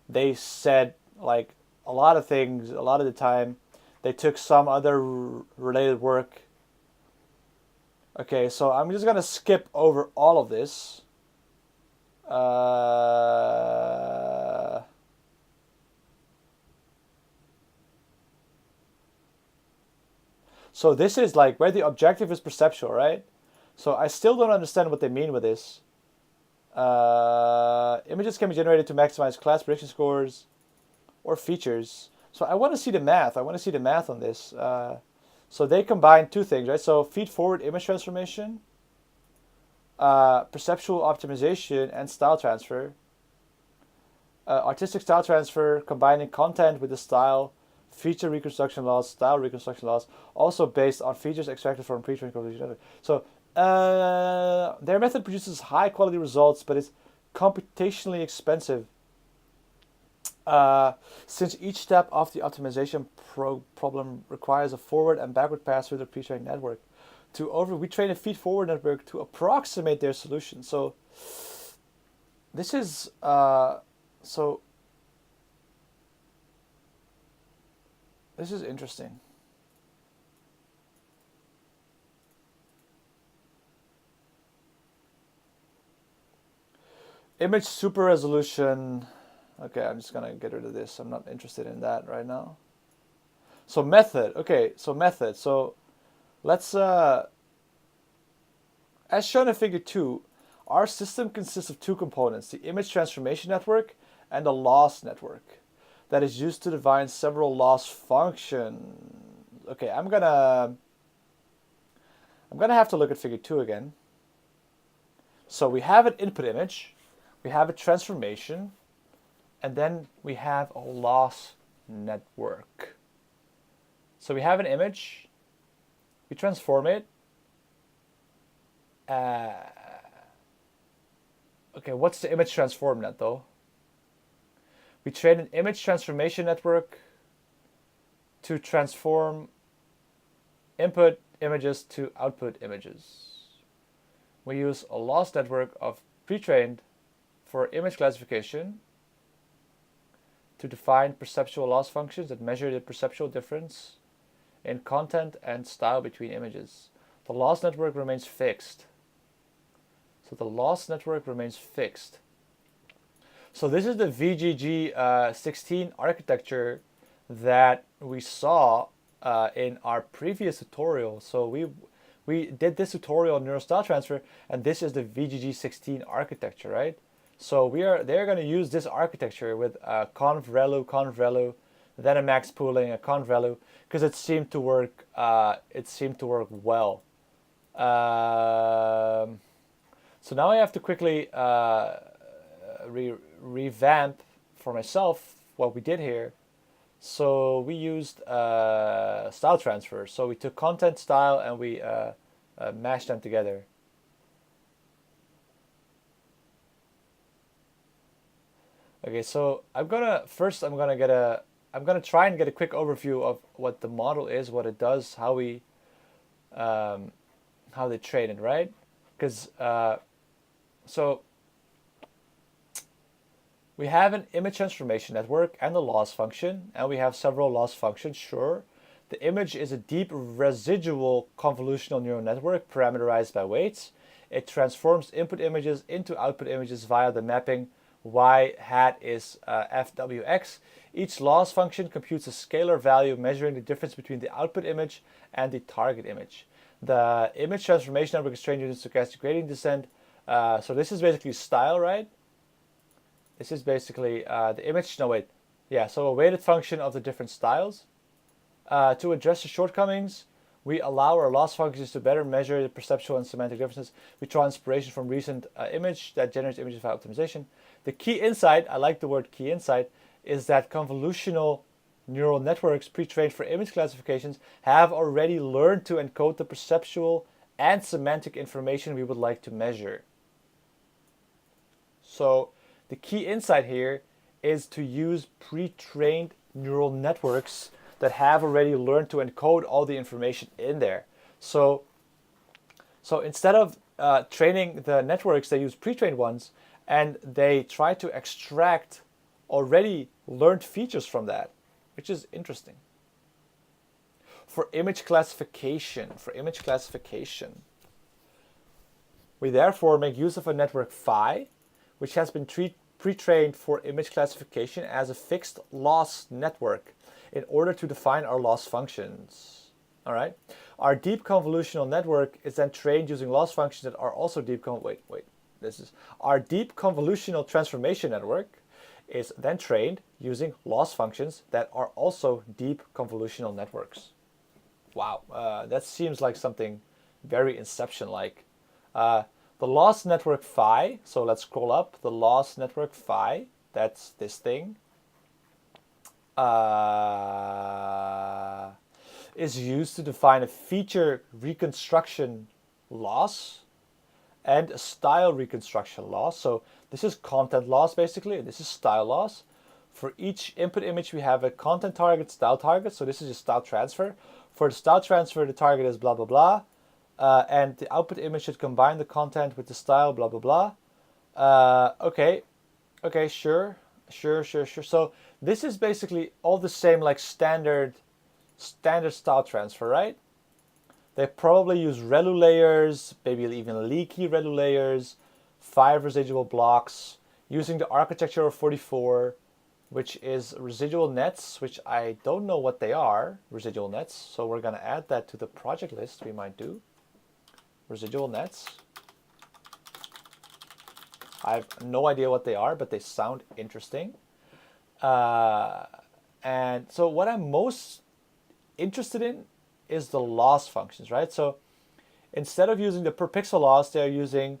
they said like a lot of things a lot of the time. They took some other related work. Okay, so I'm just gonna skip over all of this. Uh, so this is like where the objective is perceptual, right? So I still don't understand what they mean with this. Images can be generated to maximize class prediction scores or features. So I want to see the math. I want to see the math on this. So they combine two things, right? So feed-forward image transformation, perceptual optimization, and style transfer. Artistic style transfer, combining content with the style, feature reconstruction laws, style reconstruction laws, also based on features extracted from pre-trained convolutional. So their method produces high quality results, but it's computationally expensive. Since each step of the optimization problem requires a forward and backward pass through the pre-trained network. We train a feed-forward network to approximate their solution. So this is so this is interesting. Image super resolution. Okay, I'm just gonna get rid of this. I'm not interested in that right now. So method. Okay, so method. So let's as shown in figure 2, our system consists of two components, the image transformation network and the loss network that is used to define several loss functions. Okay, I'm gonna have to look at figure 2 again. So we have an input image, we have a transformation, and then we have a loss network. So we have an image, we transform it. Okay, what's the image transform net though? We train an image transformation network to transform input images to output images. We use a loss network of pre-trained for image classification to define perceptual loss functions that measure the perceptual difference in content and style between images. The loss network remains fixed. So the loss network remains fixed. So this is the VGG16 architecture that we saw in our previous tutorial. So we did this tutorial on neural style transfer, and this is the VGG16 architecture, right? So they're going to use this architecture with conv-relu, then a max pooling, a conv-relu, because it seemed to work. It seemed to work well. So now I have to quickly revamp for myself what we did here. So we used style transfer. So we took content, style, and we mashed them together. Okay, so I'm gonna try and get a quick overview of what the model is, what it does, how they train it, right? Because so we have an image transformation network and a loss function, and we have several loss functions, sure. The image is a deep residual convolutional neural network parameterized by weights. It transforms input images into output images via the mapping y hat is fwx. Each loss function computes a scalar value measuring the difference between the output image and the target image. The image transformation network is trained using stochastic gradient descent. So this is basically style, right? This is basically the image. No, wait. Yeah, so a weighted function of the different styles. To address the shortcomings, we allow our loss functions to better measure the perceptual and semantic differences. We draw inspiration from recent image that generates images for optimization. The key insight, I like the word key insight, is that convolutional neural networks pre-trained for image classifications have already learned to encode the perceptual and semantic information we would like to measure. So the key insight here is to use pre-trained neural networks that have already learned to encode all the information in there. So instead of training the networks, they use pre-trained ones, and they try to extract already learned features from that, which is interesting. For image classification, we therefore make use of a network phi, which has been pre-trained for image classification as a fixed loss network in order to define our loss functions. All right. Our deep convolutional network is then trained using loss functions that are also our deep convolutional transformation network is then trained using loss functions that are also deep convolutional networks. Wow, that seems like something very Inception-like. The loss network phi, so let's scroll up, the loss network phi, that's this thing, is used to define a feature reconstruction loss and a style reconstruction loss. So this is content loss basically, and this is style loss. For each input image we have a content target, style target, so this is just style transfer. For the style transfer, the target is blah blah blah, and the output image should combine the content with the style blah blah blah. Okay, sure. So this is basically all the same like standard style transfer, right? They probably use ReLU layers, maybe even leaky ReLU layers, 5 residual blocks, using the architecture of 44, which is residual nets, which I don't know what they are, residual nets. So we're going to add that to the project list we might do. Residual nets. I have no idea what they are, but they sound interesting. And so what I'm most interested in is the loss functions, right? So instead of using the per pixel loss, they're using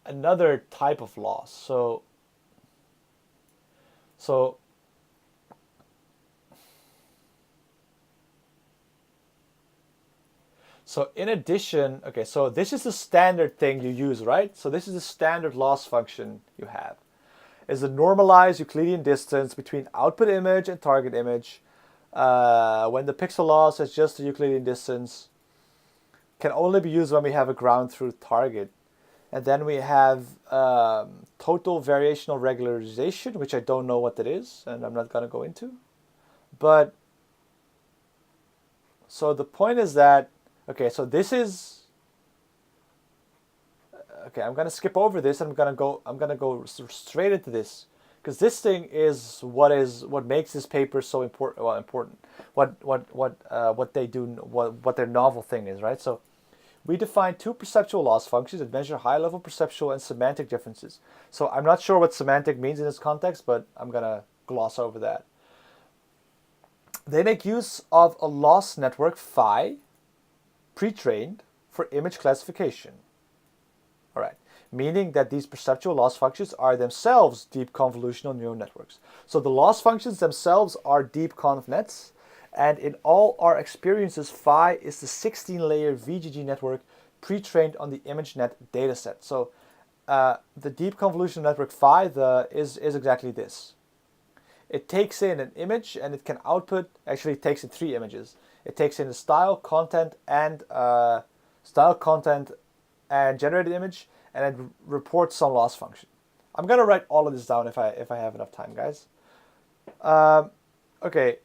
another type of loss. So in addition, okay, so this is the standard thing you use, right? So this is the standard loss function you have. Is the normalized Euclidean distance between output image and target image. When the pixel loss is just the Euclidean distance, can only be used when we have a ground truth target. And then we have total variational regularization, which I don't know what that is, and I'm not going to go into. But so the point is that, okay, so this is, okay, I'm going to skip over this and I'm going to go straight into this, because this thing is what makes this paper so important. Well, important. What they do, what their novel thing is, right? So we define 2 perceptual loss functions that measure high-level perceptual and semantic differences. So I'm not sure what semantic means in this context, but I'm going to gloss over that. They make use of a loss network phi, pre-trained for image classification. All right, meaning that these perceptual loss functions are themselves deep convolutional neural networks. So the loss functions themselves are deep conv nets. And in all our experiences, phi is the 16-layer VGG network pre-trained on the ImageNet dataset. So the deep convolutional network phi is exactly this. It takes in an image and it can output, actually it takes in 3 images. It takes in the style, content, and generated image, and it reports some loss function. I'm going to write all of this down if I have enough time, guys. Okay,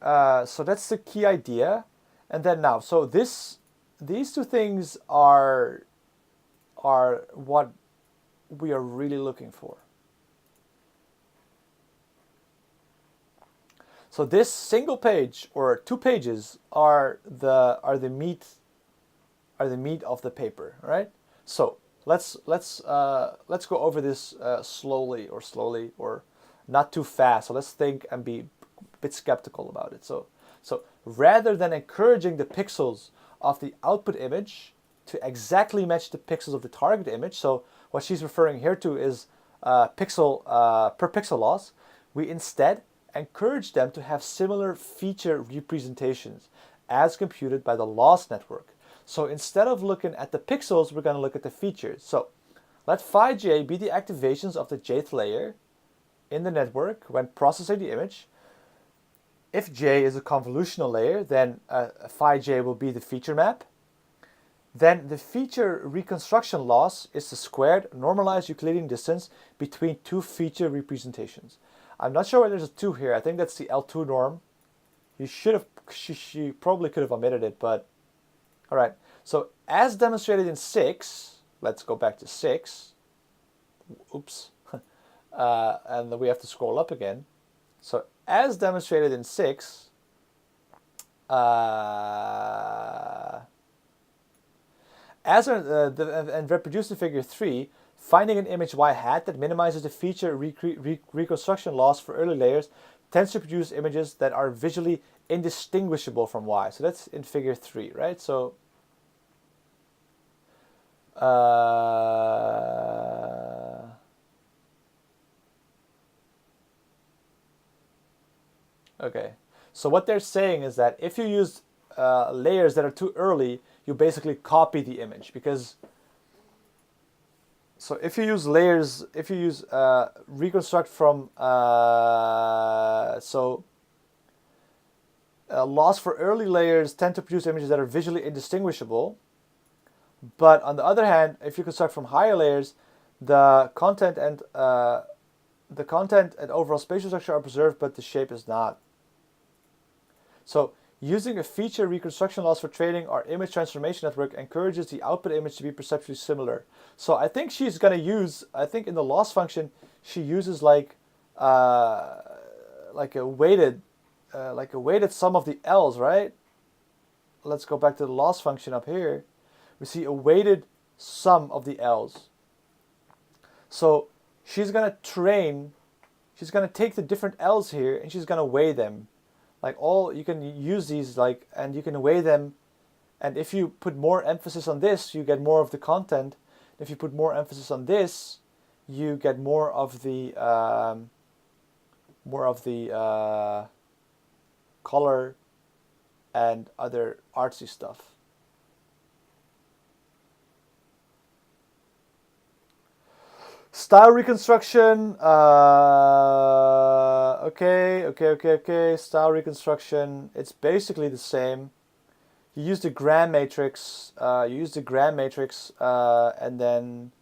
so that's the key idea. And then now, so these 2 things are what we are really looking for. So this single page or 2 pages are the meat of the paper, right? So let's go over this slowly or not too fast. So let's think and be bit skeptical about it. So rather than encouraging the pixels of the output image to exactly match the pixels of the target image, so what she's referring here to is per pixel loss, we instead encourage them to have similar feature representations as computed by the loss network. So instead of looking at the pixels, we're going to look at the features. So let phi j be the activations of the jth layer in the network when processing the image. If j is a convolutional layer, then phi j will be the feature map. then the feature reconstruction loss is the squared normalized Euclidean distance between two feature representations. I'm not sure why there's a 2 here. I think that's the L2 norm. You should have, she probably could have omitted it, but all right. So as demonstrated in 6, let's go back to 6. Oops. And then we have to scroll up again. So as demonstrated in 6, and reproduced in figure 3, finding an image y hat that minimizes the feature reconstruction loss for early layers tends to produce images that are visually indistinguishable from y. So that's in figure 3, right? So okay. So what they're saying is that if you use layers that are too early, you basically copy the image, because so if you use layers, if you use reconstruct from loss for early layers tend to produce images that are visually indistinguishable. But on the other hand, if you construct from higher layers, the content and overall spatial structure are preserved, but the shape is not. So using a feature reconstruction loss for training our image transformation network encourages the output image to be perceptually similar. So I think she's going to use, I think in the loss function, she uses like a weighted sum of the L's, right? Let's go back to the loss function up here. We see a weighted sum of the L's. So she's going to take the different L's here and she's going to weigh them. You can use these and you can weigh them, and if you put more emphasis on this, you get more of the content. If you put more emphasis on this, you get more of the color and other artsy stuff. Style reconstruction. Okay. Style reconstruction. It's basically the same. You use the Gram matrix. And then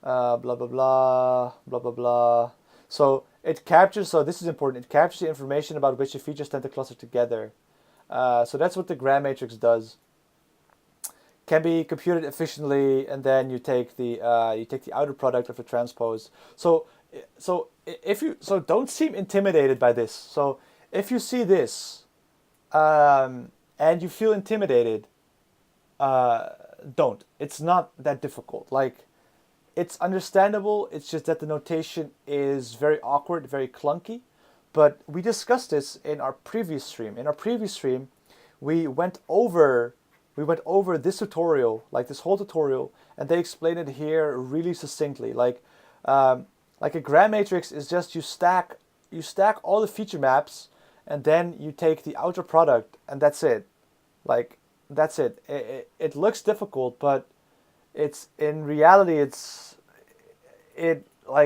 blah blah blah blah blah blah. So it captures. So this is important. It captures the information about which the features tend to cluster together. So that's what the Gram matrix does. Can be computed efficiently, and then you take the outer product of the transpose. So don't seem intimidated by this. So if you see this and you feel intimidated, don't. It's not that difficult. It's understandable. It's just that the notation is very awkward, very clunky. But we discussed this in our previous stream. In our previous stream, we went over this tutorial, this whole tutorial, and they explain it here really succinctly. A Gram matrix is just you stack all the feature maps, and then you take the outer product, and that's it. That's it. It looks difficult, but it's in reality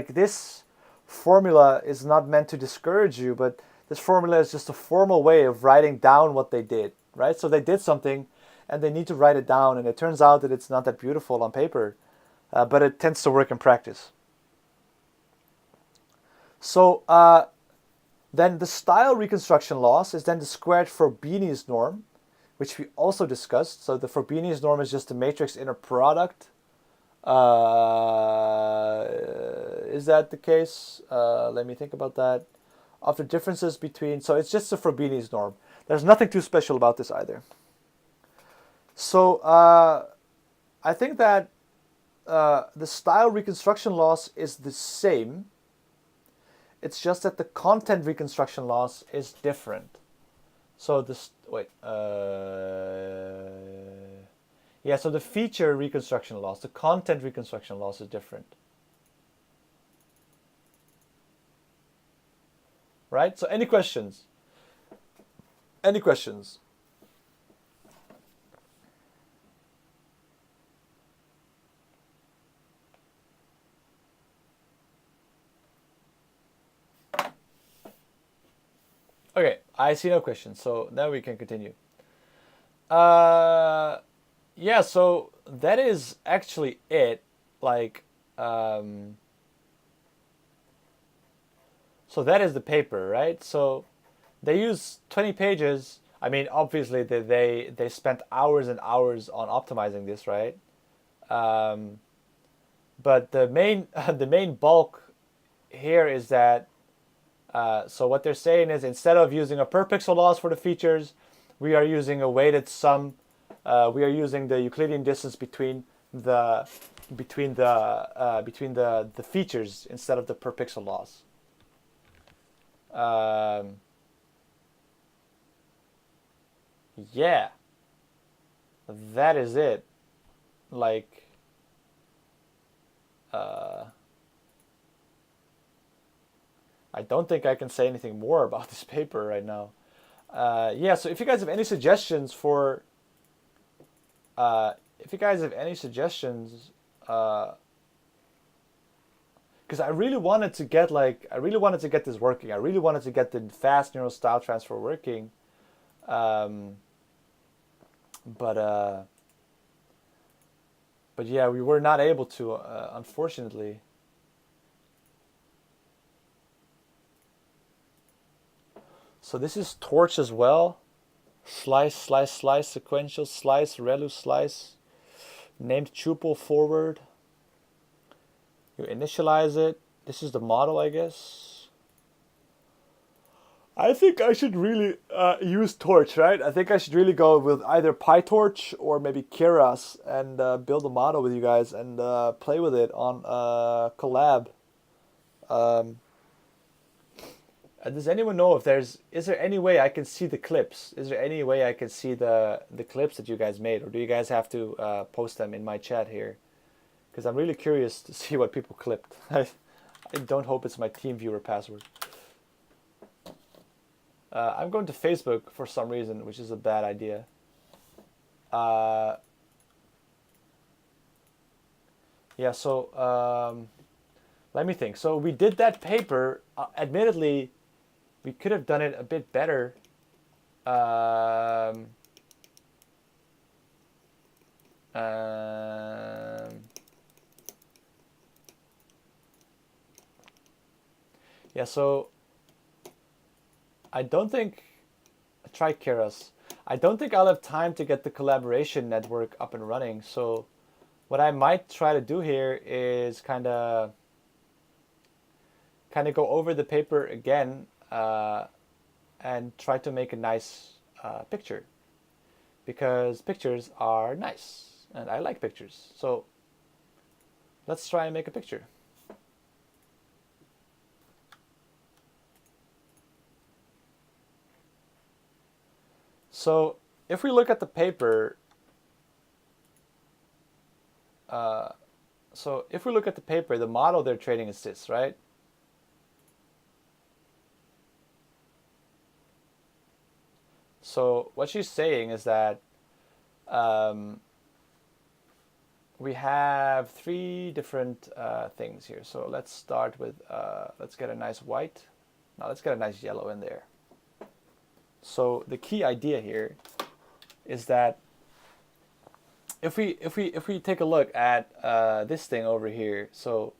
this formula is not meant to discourage you, but this formula is just a formal way of writing down what they did, right? So they did something, and they need to write it down, and it turns out that it's not that beautiful on paper, but it tends to work in practice. So then the style reconstruction loss is then the squared Frobenius norm, which we also discussed. So the Frobenius norm is just the matrix inner product. Is that the case? Let me think about that. Of the differences between, so it's just the Frobenius norm. There's nothing too special about this either. So I think that the style reconstruction loss is the same. It's just that the content reconstruction loss is different. So this, so the feature reconstruction loss, the content reconstruction loss is different. Right? So any questions? Any questions? Okay, I see no questions, so now we can continue. Yeah, so that is actually it. Like, um, so that is the paper, right? So they use 20 pages. I mean, obviously they spent hours and hours on optimizing this, right? Um, but the main the main bulk here is that so what they're saying is instead of using a per pixel loss for the features, we are using a weighted sum. We are using the Euclidean distance the between the features instead of the per pixel loss. Um, yeah, that is it. Like, uh, I don't think I can say anything more about this paper right now. Yeah, so if you guys have any suggestions for, if you guys have any suggestions, because I really wanted to get I really wanted to get this working. I really wanted to get the fast neural style transfer working, um, but uh, but yeah, we were not able to, unfortunately. So this is torch as well. Slice, slice, slice, sequential slice, relu slice, named tuple forward. You initialize it. This is the model, I guess. I think I should really use Torch, right? I think I should really go with either PyTorch or maybe Keras and build a model with you guys and play with it on collab. Um, does anyone know if is there any way I can see the clips? Is there any way I can see the clips that you guys made, or do you guys have to post them in my chat here? Because I'm really curious to see what people clipped. I don't hope it's my TeamViewer password. I'm going to Facebook for some reason, which is a bad idea. Uh, yeah, so let me think. So we did that paper. Admittedly, we could have done it a bit better. Um, um, yeah, so I don't think try Keras. I don't think I'll have time to get the collaboration network up and running. So what I might try to do here is kind of go over the paper again and try to make a nice picture, because pictures are nice and I like pictures. So let's try and make a picture. So if we look at the paper, the model they're training is this, right? So what she's saying is that we have three different things here. So let's start with, let's get a nice white. Now let's get a nice yellow in there. So the key idea here is that if we take a look at this thing over here, so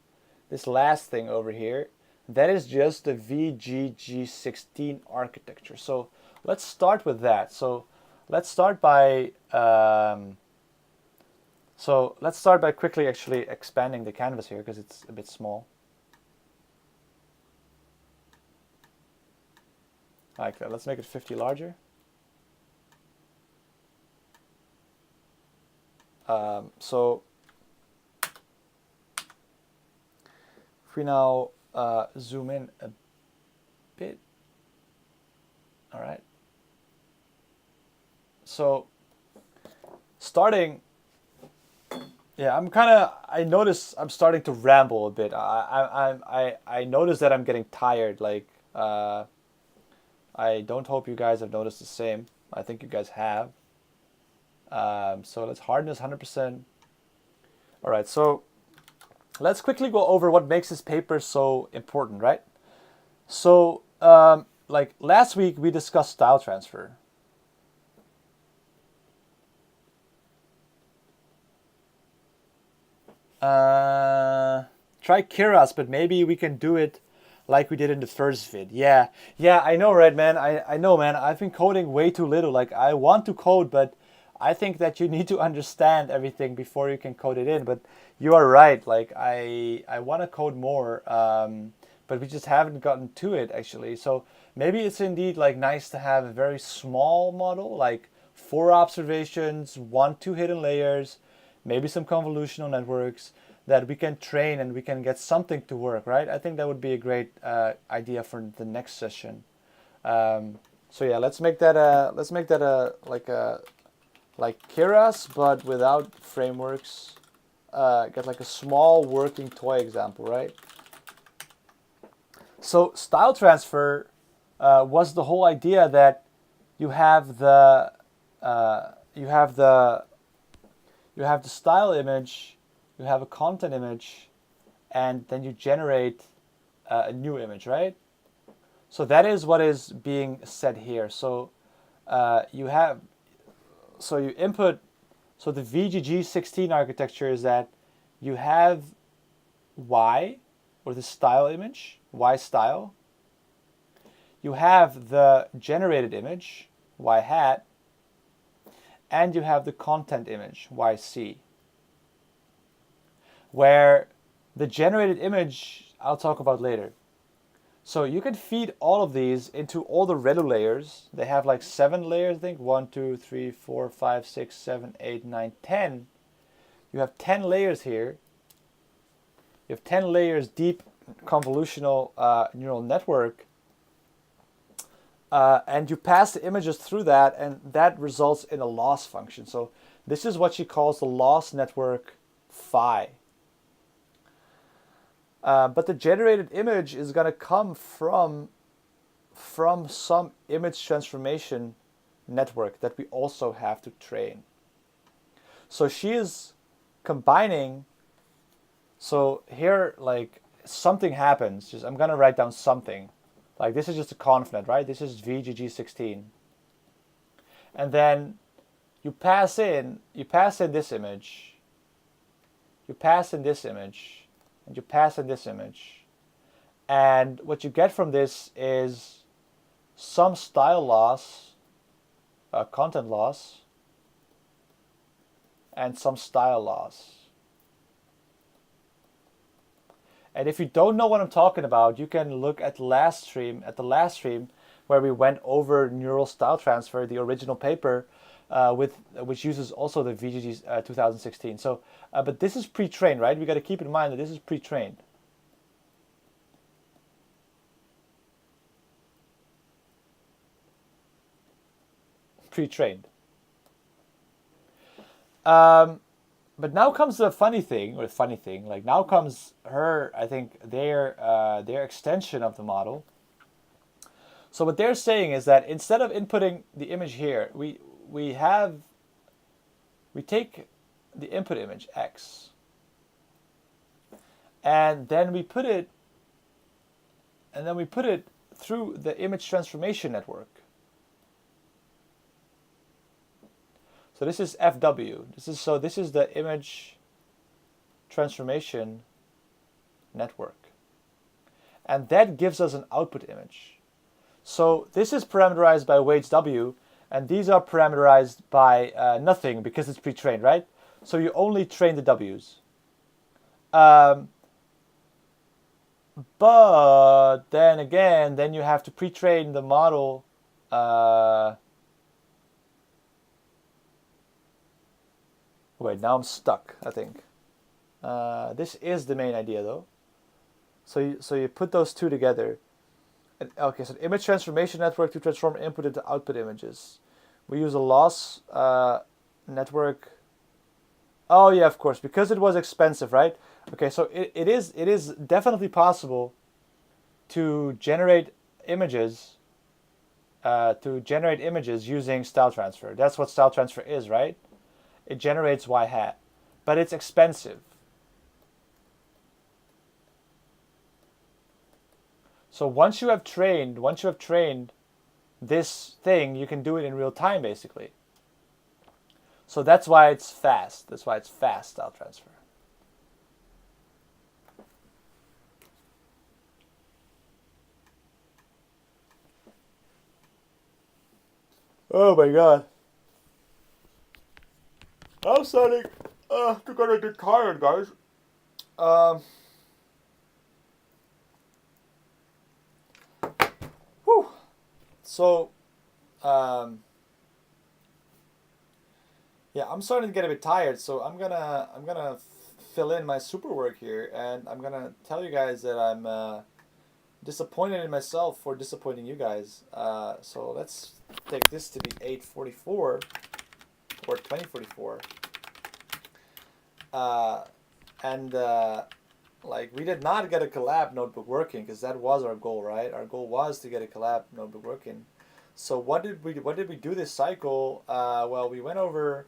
this last thing over here, that is just the VGG16 architecture. So let's start with that. So let's start by quickly actually expanding the canvas here because it's a bit small. Like that. Let's make it 50 larger. So if we now zoom in a bit, all right. So starting, yeah, I notice I'm starting to ramble a bit. I notice that I'm getting tired. Like, I don't hope you guys have noticed the same. I think you guys have. So let's harden this 100%. All right, so let's quickly go over what makes this paper so important, right? So, like last week, we discussed style transfer. Try Keras, but maybe we can do it like we did in the first vid. Yeah, I know, right, man. I know, man. I've been coding way too little. Like, I want to code, but I think that you need to understand everything before you can code it in. But you are right. Like, I want to code more, but we just haven't gotten to it, actually. So maybe it's indeed, like, nice to have a very small model, like 4 observations, 1, 2 hidden layers, maybe some convolutional networks that we can train and we can get something to work, right? I think that would be a great idea for the next session. So yeah, let's make that a like Keras, but without frameworks. Get like a small working toy example, right? So style transfer was the whole idea that you have the style image, you have a content image, and then you generate a new image, right? So that is what is being said here. So you input. So the VGG16 architecture is that you have Y, or the style image, Y style. You have the generated image, Y hat, and you have the content image, YC. Where the generated image, I'll talk about later. So you can feed all of these into all the ReLU layers. They have like 7 layers, I think. 1, 2, 3, 4, 5, 6, 7, 8, 9, 10. You have 10 layers here. You have 10 layers deep convolutional neural network. And you pass the images through that, and that results in a loss function. So this is what she calls the loss network phi. But the generated image is going to come from some image transformation network that we also have to train. So she is combining. So here, like, something happens. I'm going to write down something. Like, this is just a ConvNet, right? This is VGG16. And then you pass in this image. You pass in this image. And you pass in this image. And what you get from this is some style loss, content loss, and some style loss. And if you don't know what I'm talking about, you can look at the last stream where we went over neural style transfer, the original paper, which uses also the VGG 2016. So, but this is pre-trained, right? We got to keep in mind that this is pre-trained. Pre-trained. But now comes the funny thing. Like, now comes I think their extension of the model. So what they're saying is that instead of inputting the image here, we take the input image X, and then we put it through the image transformation network. So this is FW. This is the image transformation network. And that gives us an output image. So this is parameterized by weights W, and these are parameterized by nothing because it's pre-trained, right? So you only train the W's. But then again, you have to pre-train the model. Wait, now I'm stuck, I think. This is the main idea, though. So you put those two together. Okay, so image transformation network to transform input into output images. We use a loss network. Oh yeah, of course, because it was expensive, right? Okay, so it is definitely possible to generate images using style transfer. That's what style transfer is, right? It generates Y hat, but it's expensive. So once you have trained this thing, you can do it in real time, basically. So that's why it's fast. That's why it's fast style transfer. Oh my god. I'm starting to get a bit tired, guys. Um, whew. So, um, yeah, I'm starting to get a bit tired. So I'm gonna fill in my super work here, and I'm gonna tell you guys that I'm disappointed in myself for disappointing you guys. So let's take this to be 8:44 or 20:44. Uh, and like we did not get a collab notebook working because that was our goal, right? Our goal was to get a collab notebook working. So what did we do this cycle? Well, we went over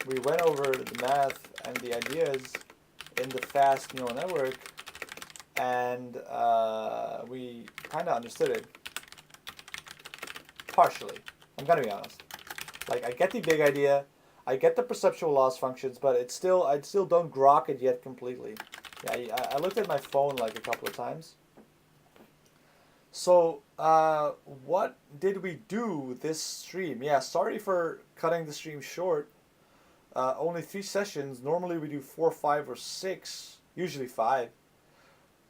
the math and the ideas in the fast neural network, and we kind of understood it partially. I'm gonna be honest. Like I get the big idea, I get the perceptual loss functions, but I still don't grok it yet completely. Yeah, I looked at my phone like a couple of times. So, what did we do this stream? Yeah, sorry for cutting the stream short. Only 3 sessions. Normally we do 4, 5, or 6. Usually 5.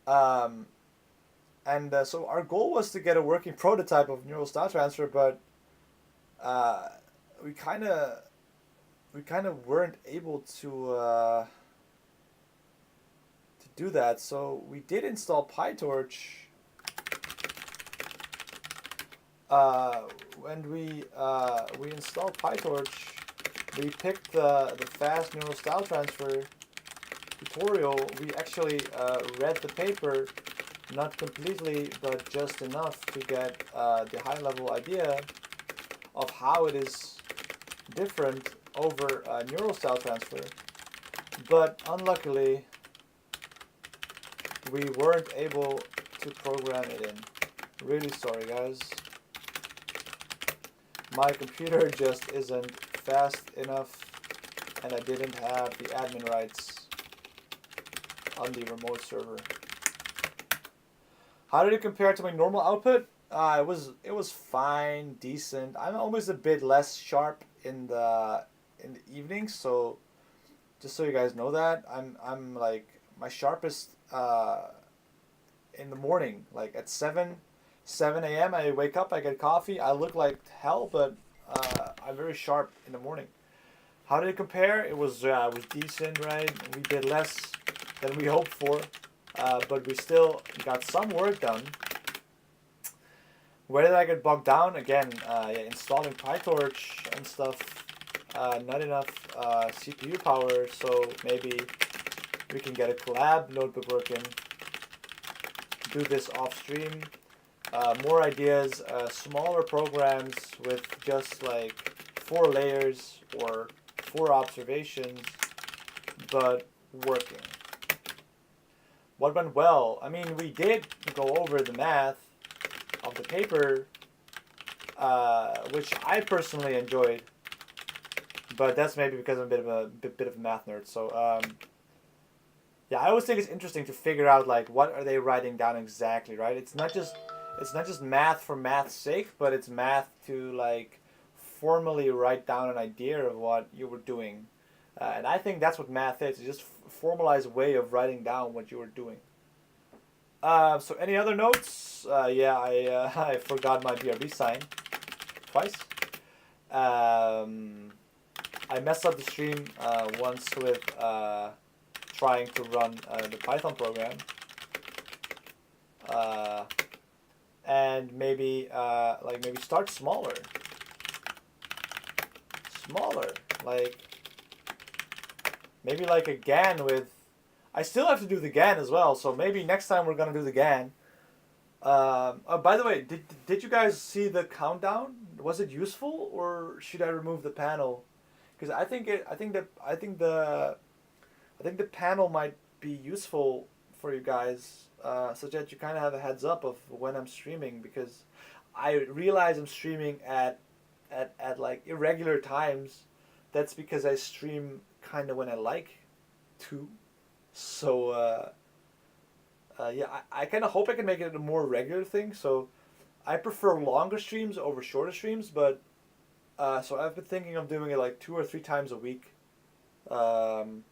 Um, and so our goal was to get a working prototype of neural style transfer, but uh, we kind of weren't able to do that. So we did install PyTorch. Uh, when we installed PyTorch, we picked the fast neural style transfer tutorial. We actually read the paper, not completely, but just enough to get the high level idea of how it is different over neural style transfer. But unluckily, we weren't able to program it in. Really sorry, guys. My computer just isn't fast enough, and I didn't have the admin rights on the remote server. How did it compare to my normal output? It was fine, decent. I'm always a bit less sharp in the evening, so just so you guys know that I'm like my sharpest in the morning, like at 7 a.m. I wake up, I get coffee, I look like hell, but I'm very sharp in the morning. How did it compare? It was decent, right? We did less than we hoped for, but we still got some work done. Where did I get bogged down? Again, yeah, installing PyTorch and stuff. Not enough CPU power, so maybe we can get a collab notebook working. Do this off stream. More ideas, smaller programs with just like 4 layers or 4 observations, but working. What went well? I mean, we did go over the math of the paper, which I personally enjoyed, but that's maybe because I'm a bit of a math nerd. So yeah, I always think it's interesting to figure out like what are they writing down exactly, right? It's not just math for math's sake, but it's math to like formally write down an idea of what you were doing. And I think that's what math is. It's just a formalized way of writing down what you were doing. So any other notes? Yeah, I forgot my BRB sign twice. Um, I messed up the stream once with trying to run the Python program. Uh, and maybe start smaller. Smaller. Like maybe like a GAN with. I still have to do the GAN as well, so maybe next time we're gonna do the GAN. Oh, by the way, did you guys see the countdown? Was it useful, or should I remove the panel? Because I think the panel might be useful for you guys, such that you kind of have a heads up of when I'm streaming. Because I realize I'm streaming at like irregular times. That's because I stream kind of when I like to. So yeah, I kind of hope I can make it a more regular thing. So I prefer longer streams over shorter streams, but So I've been thinking of doing it like 2 or 3 times a week, um,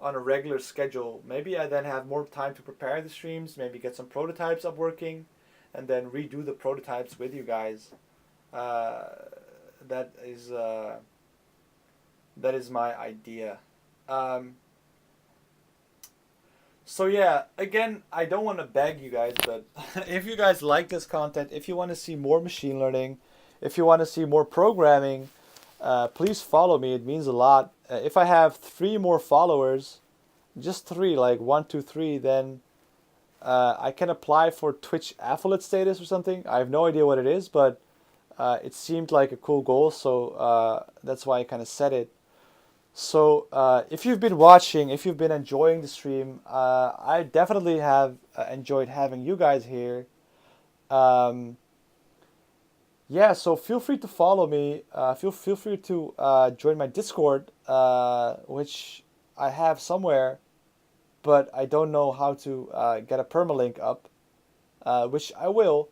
on a regular schedule. Maybe I then have more time to prepare the streams. Maybe get some prototypes up working, and then redo the prototypes with you guys. Uh, that is uh, that is my idea. Um, so yeah, again, I don't want to beg you guys, but if you guys like this content, if you want to see more machine learning, if you want to see more programming, please follow me. It means a lot. If I have 3 more followers, just 3, like 1, 2, 3, then I can apply for Twitch affiliate status or something. I have no idea what it is, but it seemed like a cool goal, so that's why I kind of set it. So if you've been watching, if you've been enjoying the stream, I definitely have enjoyed having you guys here. Um, yeah, so feel free to follow me. Feel free to join my Discord, which I have somewhere, but I don't know how to get a permalink up, which I will.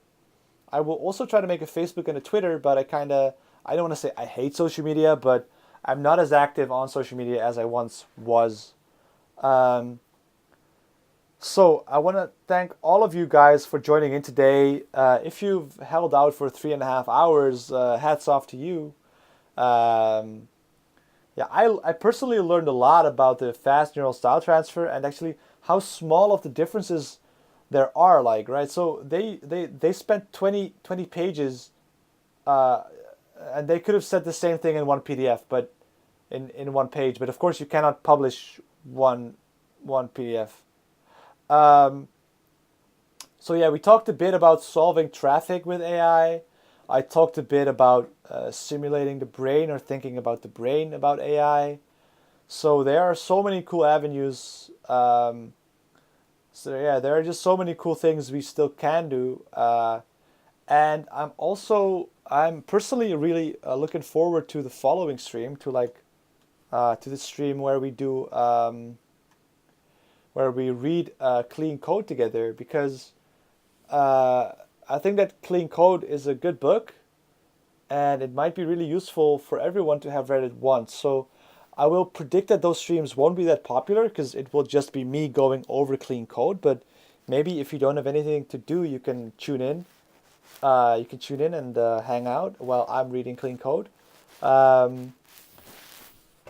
I will also try to make a Facebook and a Twitter, but I don't want to say I hate social media, but I'm not as active on social media as I once was. Um, so I want to thank all of you guys for joining in today. If you've held out for 3.5 hours, hats off to you. Um, yeah, I personally learned a lot about the fast neural style transfer and actually how small of the differences there are, like, right? So they spent 20 pages, uh, and they could have said the same thing in one PDF, but in one page. But of course, you cannot publish one PDF. Um, so yeah, we talked a bit about solving traffic with AI. I talked a bit about simulating the brain or thinking about the brain about AI. So there are so many cool avenues. So yeah, there are just so many cool things we still can do. And I'm personally really looking forward to the following stream, to the stream where we do where we read Clean Code together, because uh, I think that Clean Code is a good book, and it might be really useful for everyone to have read it once. So I will predict that those streams won't be that popular because it will just be me going over Clean Code. But maybe if you don't have anything to do, you can tune in. You can tune in and hang out while I'm reading Clean Code. Um,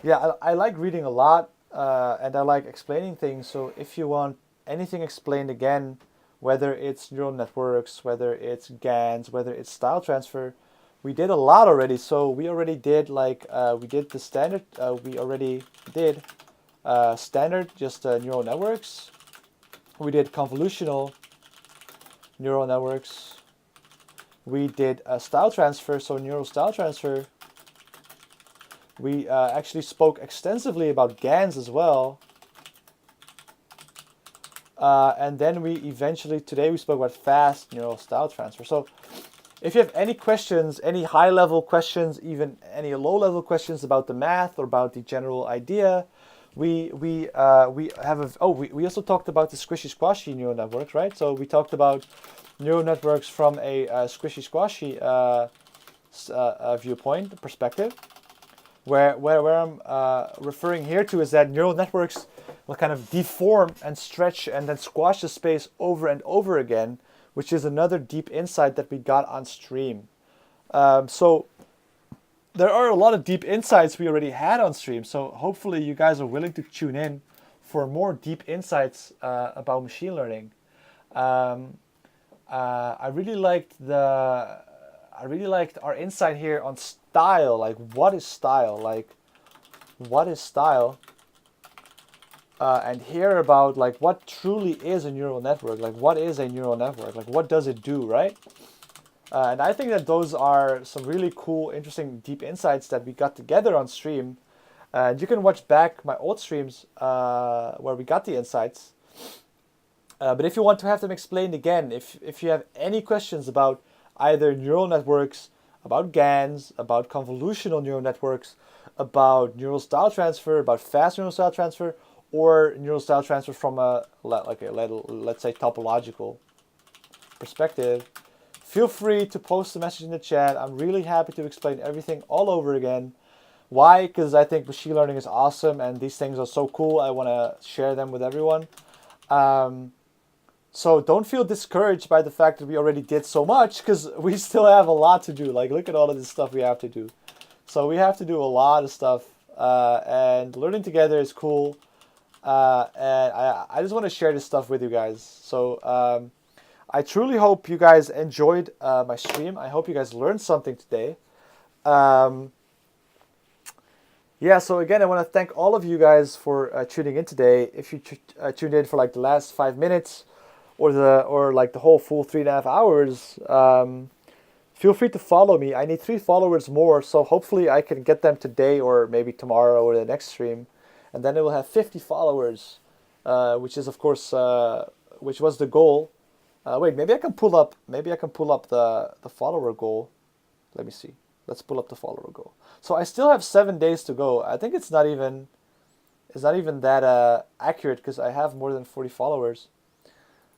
yeah, I like reading a lot, and I like explaining things. So if you want anything explained again, whether it's neural networks, whether it's GANs, whether it's style transfer, we did a lot already. So we already did we did the standard. We already did standard just neural networks. We did convolutional neural networks. We did style transfer, so neural style transfer. We actually spoke extensively about GANs as well. And then today we spoke about fast neural style transfer. So if you have any questions, any high-level questions, even any low-level questions about the math or about the general idea, we also talked about the squishy squashy neural networks, right? So we talked about neural networks from a squishy squashy viewpoint perspective. Where I'm referring here to is that neural networks will kind of deform and stretch and then squash the space over and over again, which is another deep insight that we got on stream. So there are a lot of deep insights we already had on stream. So hopefully you guys are willing to tune in for more deep insights about machine learning. I really liked our insight here on style. Like, what is style? And hear about like what truly is a neural network. Like, what is a neural network? Like, what does it do, right? And I think that those are some really cool, interesting, deep insights that we got together on stream. And you can watch back my old streams where we got the insights. But if you want to have them explained again, if you have any questions about either neural networks, about GANs, about convolutional neural networks, about neural style transfer, about fast neural style transfer, or neural style transfer from let's say topological perspective, feel free to post a message in the chat. I'm really happy to explain everything all over again. Why? Because I think machine learning is awesome and these things are so cool. I want to share them with everyone. So don't feel discouraged by the fact that we already did so much, because we still have a lot to do. Like, look at all of this stuff we have to do. So we have to do a lot of stuff, and learning together is cool. And I just want to share this stuff with you guys. So I truly hope you guys enjoyed my stream. I hope you guys learned something today. Yeah, so again, I want to thank all of you guys for tuning in today. If you tuned in for like the last 5 minutes, or like the whole full 3.5 hours, feel free to follow me. I need 3 followers more, so hopefully I can get them today or maybe tomorrow or the next stream, and then it will have 50 followers, which is of course which was the goal. Wait, maybe I can pull up the follower goal. Let me see. Let's pull up the follower goal. So I still have 7 days to go. I think it's not even that accurate, because I have more than 40 followers.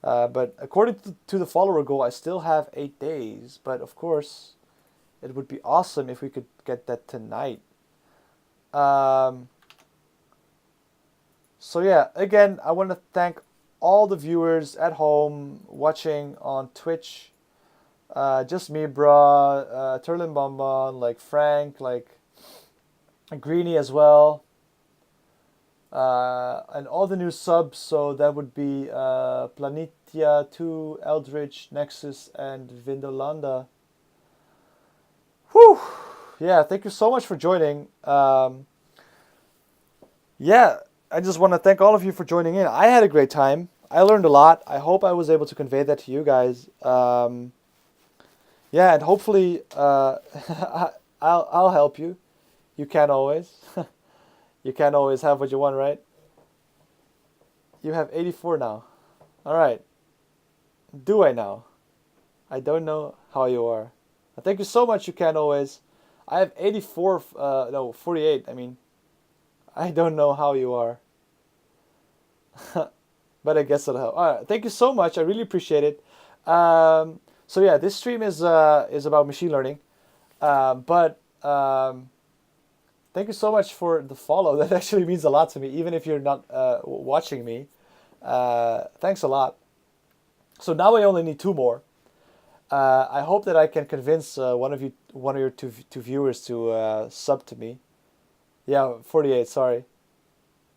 But according to the follower goal, I still have 8 days. But of course, it would be awesome if we could get that tonight. So yeah, again, I want to thank all the viewers at home watching on Twitch. Just me, bro, Turlin Bonbon, like Frank, like Greeny as well. And all the new subs, so that would be Planitia 2, Eldridge, Nexus, and Vindolanda. Whew! Yeah, thank you so much for joining. Yeah, I just want to thank all of you for joining in. I had a great time. I learned a lot. I hope I was able to convey that to you guys. Yeah, and hopefully I'll help you. You can always. You can't always have what you want, right? You have 84 now. All right. Do I now? I don't know how you are. Thank you so much. You can't always. I have 84. No, 48. I mean, I don't know how you are. But I guess it'll help. All right. Thank you so much. I really appreciate it. So yeah, this stream is about machine learning. But thank you so much for the follow. That actually means a lot to me, even if you're not watching me. Thanks a lot. So now I only need 2 more. I hope that I can convince one of your two viewers to sub to me. Yeah, 48. Sorry.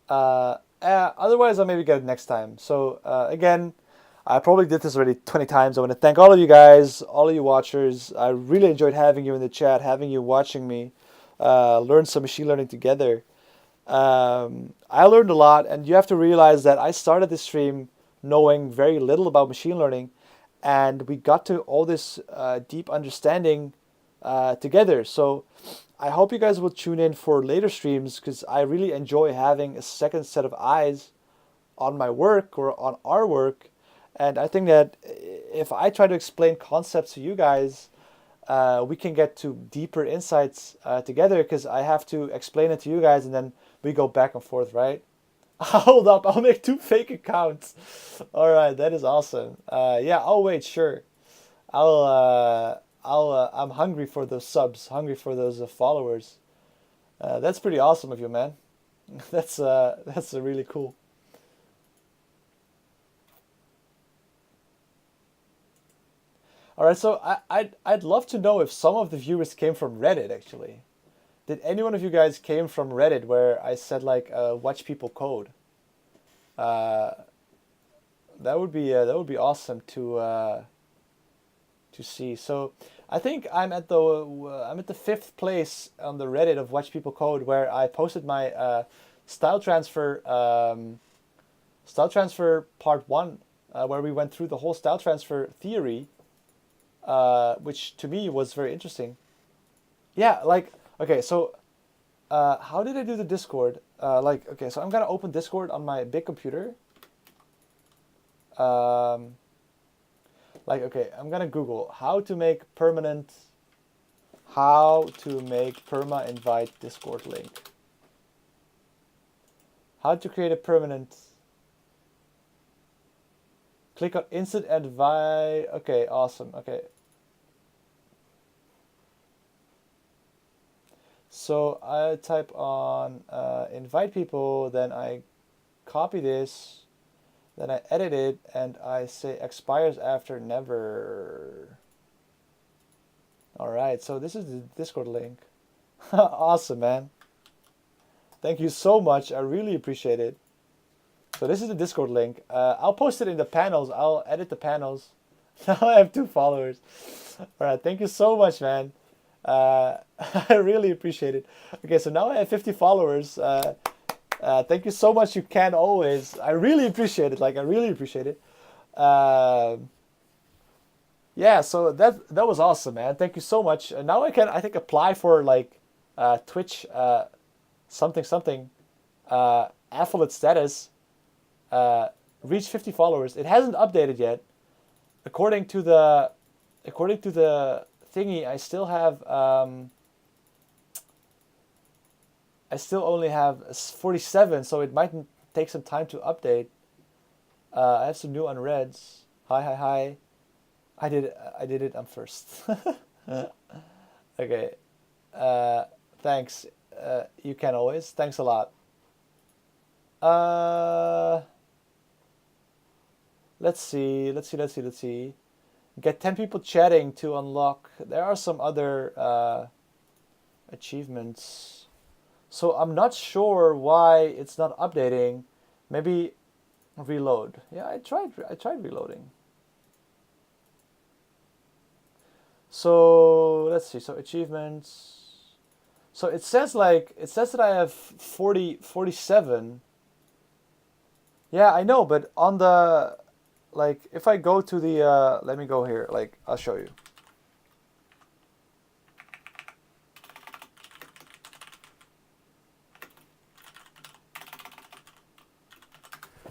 Otherwise, I'll maybe get it next time. So again, I probably did this already 20 times. I want to thank all of you guys, all of you watchers. I really enjoyed having you in the chat, having you watching me. Learn some machine learning together. I learned a lot, and you have to realize that I started this stream knowing very little about machine learning, and we got to all this deep understanding together. So I hope you guys will tune in for later streams, because I really enjoy having a second set of eyes on my work or on our work. And I think that if I try to explain concepts to you guys, we can get to deeper insights together, because I have to explain it to you guys and then we go back and forth, right? Hold up, I'll make 2 fake accounts. All right, that is awesome. Yeah, oh wait, sure. I'm hungry for those subs, hungry for those followers. That's pretty awesome of you, man. That's really cool. All right, so I'd love to know if some of the viewers came from Reddit, actually. Did any one of you guys came from Reddit, where I said like watch people code? That would be awesome to see. So I think I'm at the 5th place on the Reddit of Watch People Code, where I posted my style transfer part 1, where we went through the whole style transfer theory, which to me was very interesting. Yeah, like, okay, so how did I do the Discord? Okay, so I'm gonna open Discord on my big computer. Okay, I'm gonna Google how to make perma invite Discord link. How to create a permanent. Click on instant invite. Okay, awesome. Okay. So I type on invite people, then I copy this, then I edit it, and I say expires after never. All right, so this is the Discord link. Awesome, man. Thank you so much. I really appreciate it. So this is the Discord link. I'll post it in the panels. I'll edit the panels. Now I have 2 followers. All right, thank you so much, man. I really appreciate it. Okay, so now I have 50 followers. Thank you so much. You can always. I really appreciate it. Like, I really appreciate it. Yeah, so that was awesome, man. Thank you so much. And now I can, I think, apply for like Twitch something something affiliate status. Reach 50 followers. It hasn't updated yet. According to the thingy, I still have I still only have 47, so it might take some time to update. I have some new unreads. Hi, hi, hi. I did it. I'm first. Okay. Thanks. You can always. Thanks a lot. Let's see. Get 10 people chatting to unlock. There are some other achievements. So I'm not sure why it's not updating. Maybe reload. Yeah, I tried reloading. So let's see. So achievements. So it says that I have 47. Yeah, I know, but on the like if I go to the let me go here. Like I'll show you.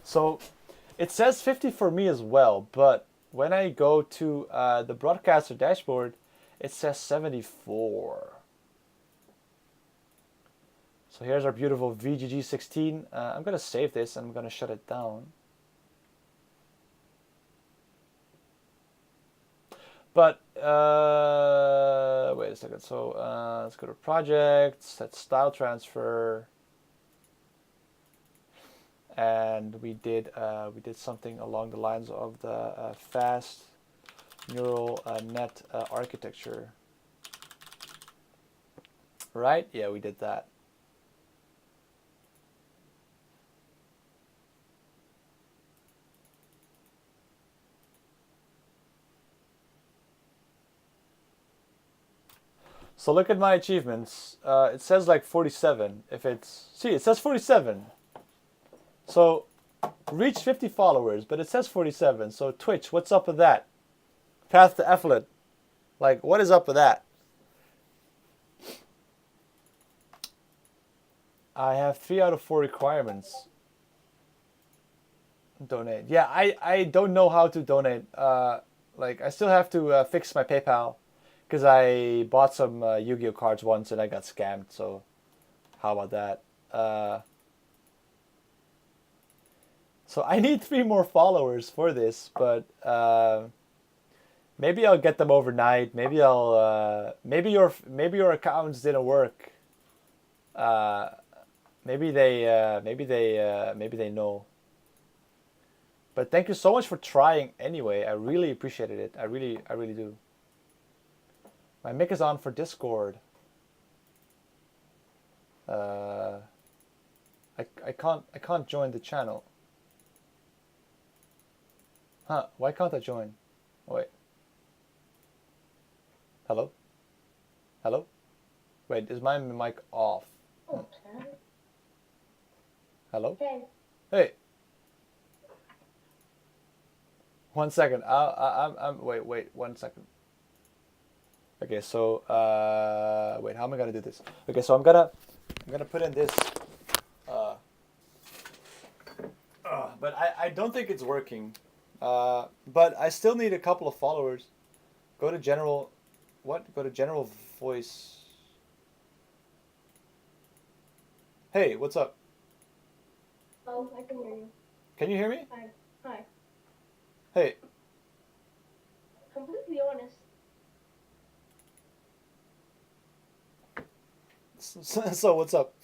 So it says 50 for me as well, but when I go to the broadcaster dashboard, it says 74. So here's our beautiful VGG16. I'm going to save this and I'm going to shut it down. But wait a second. So let's go to projects, set style transfer. And we did something along the lines of the fast neural net architecture. Right? Yeah, we did that. So look at my achievements. It says like 47. If it's, see, it says 47. So reach 50 followers, but it says 47. So Twitch, what's up with that? Path to Affiliate. Like, what is up with that? I have 3 out of 4 requirements. Donate. Yeah, I don't know how to donate. Like, I still have to fix my PayPal. Because I bought some Yu-Gi-Oh cards once and I got scammed, so how about that? So I need 3 more followers for this, but maybe I'll get them overnight. Maybe I'll maybe your accounts didn't work. Maybe they know. But thank you so much for trying anyway. I really appreciated it. I really do. My mic is on for Discord. I can't join the channel. Huh? Why can't I join? Oh, wait. Hello? Hello? Wait, is my mic off? Okay. Hello? Hey. Hey. 1 second. I'm wait 1 second. Okay, so wait, how am I gonna do this? Okay, so I'm gonna put in this. But I don't think it's working. But I still need a couple of followers. Go to general. What? Go to general voice. Hey, what's up? Oh, I can hear you. Can you hear me? Hi. Hi. Hey. Completely honest. guys. So what's up?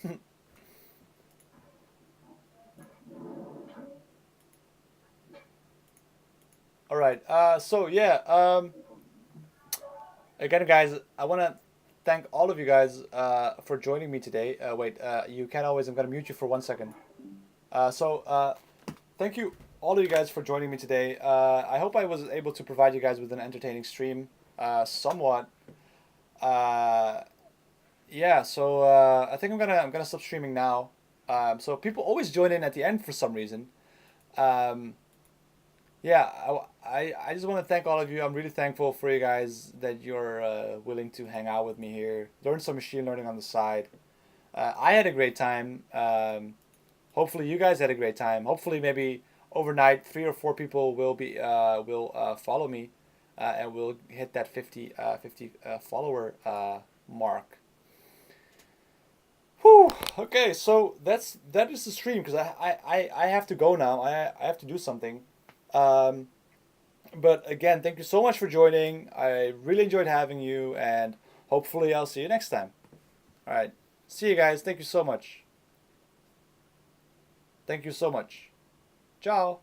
All right. So yeah. Again, guys, I want to thank all of you guys for joining me today. Wait. You can always. I'm gonna mute you for 1 second. Thank you all of you guys for joining me today. I hope I was able to provide you guys with an entertaining stream. Somewhat. Uh, yeah. I think I'm gonna stop streaming now. So people always join in at the end for some reason. Um, yeah, I just want to thank all of you. I'm really thankful for you guys that you're willing to hang out with me here, learn some machine learning on the side. I had a great time. Hopefully, you guys had a great time. Hopefully, maybe overnight, 3 or 4 people will follow me, and we'll hit that 50 follower mark. Whew. Okay, so that is the stream because I have to go now. I have to do something. Um, but again, thank you so much for joining. I really enjoyed having you, and hopefully, I'll see you next time. All right. See you guys. Thank you so much. Thank you so much. Ciao.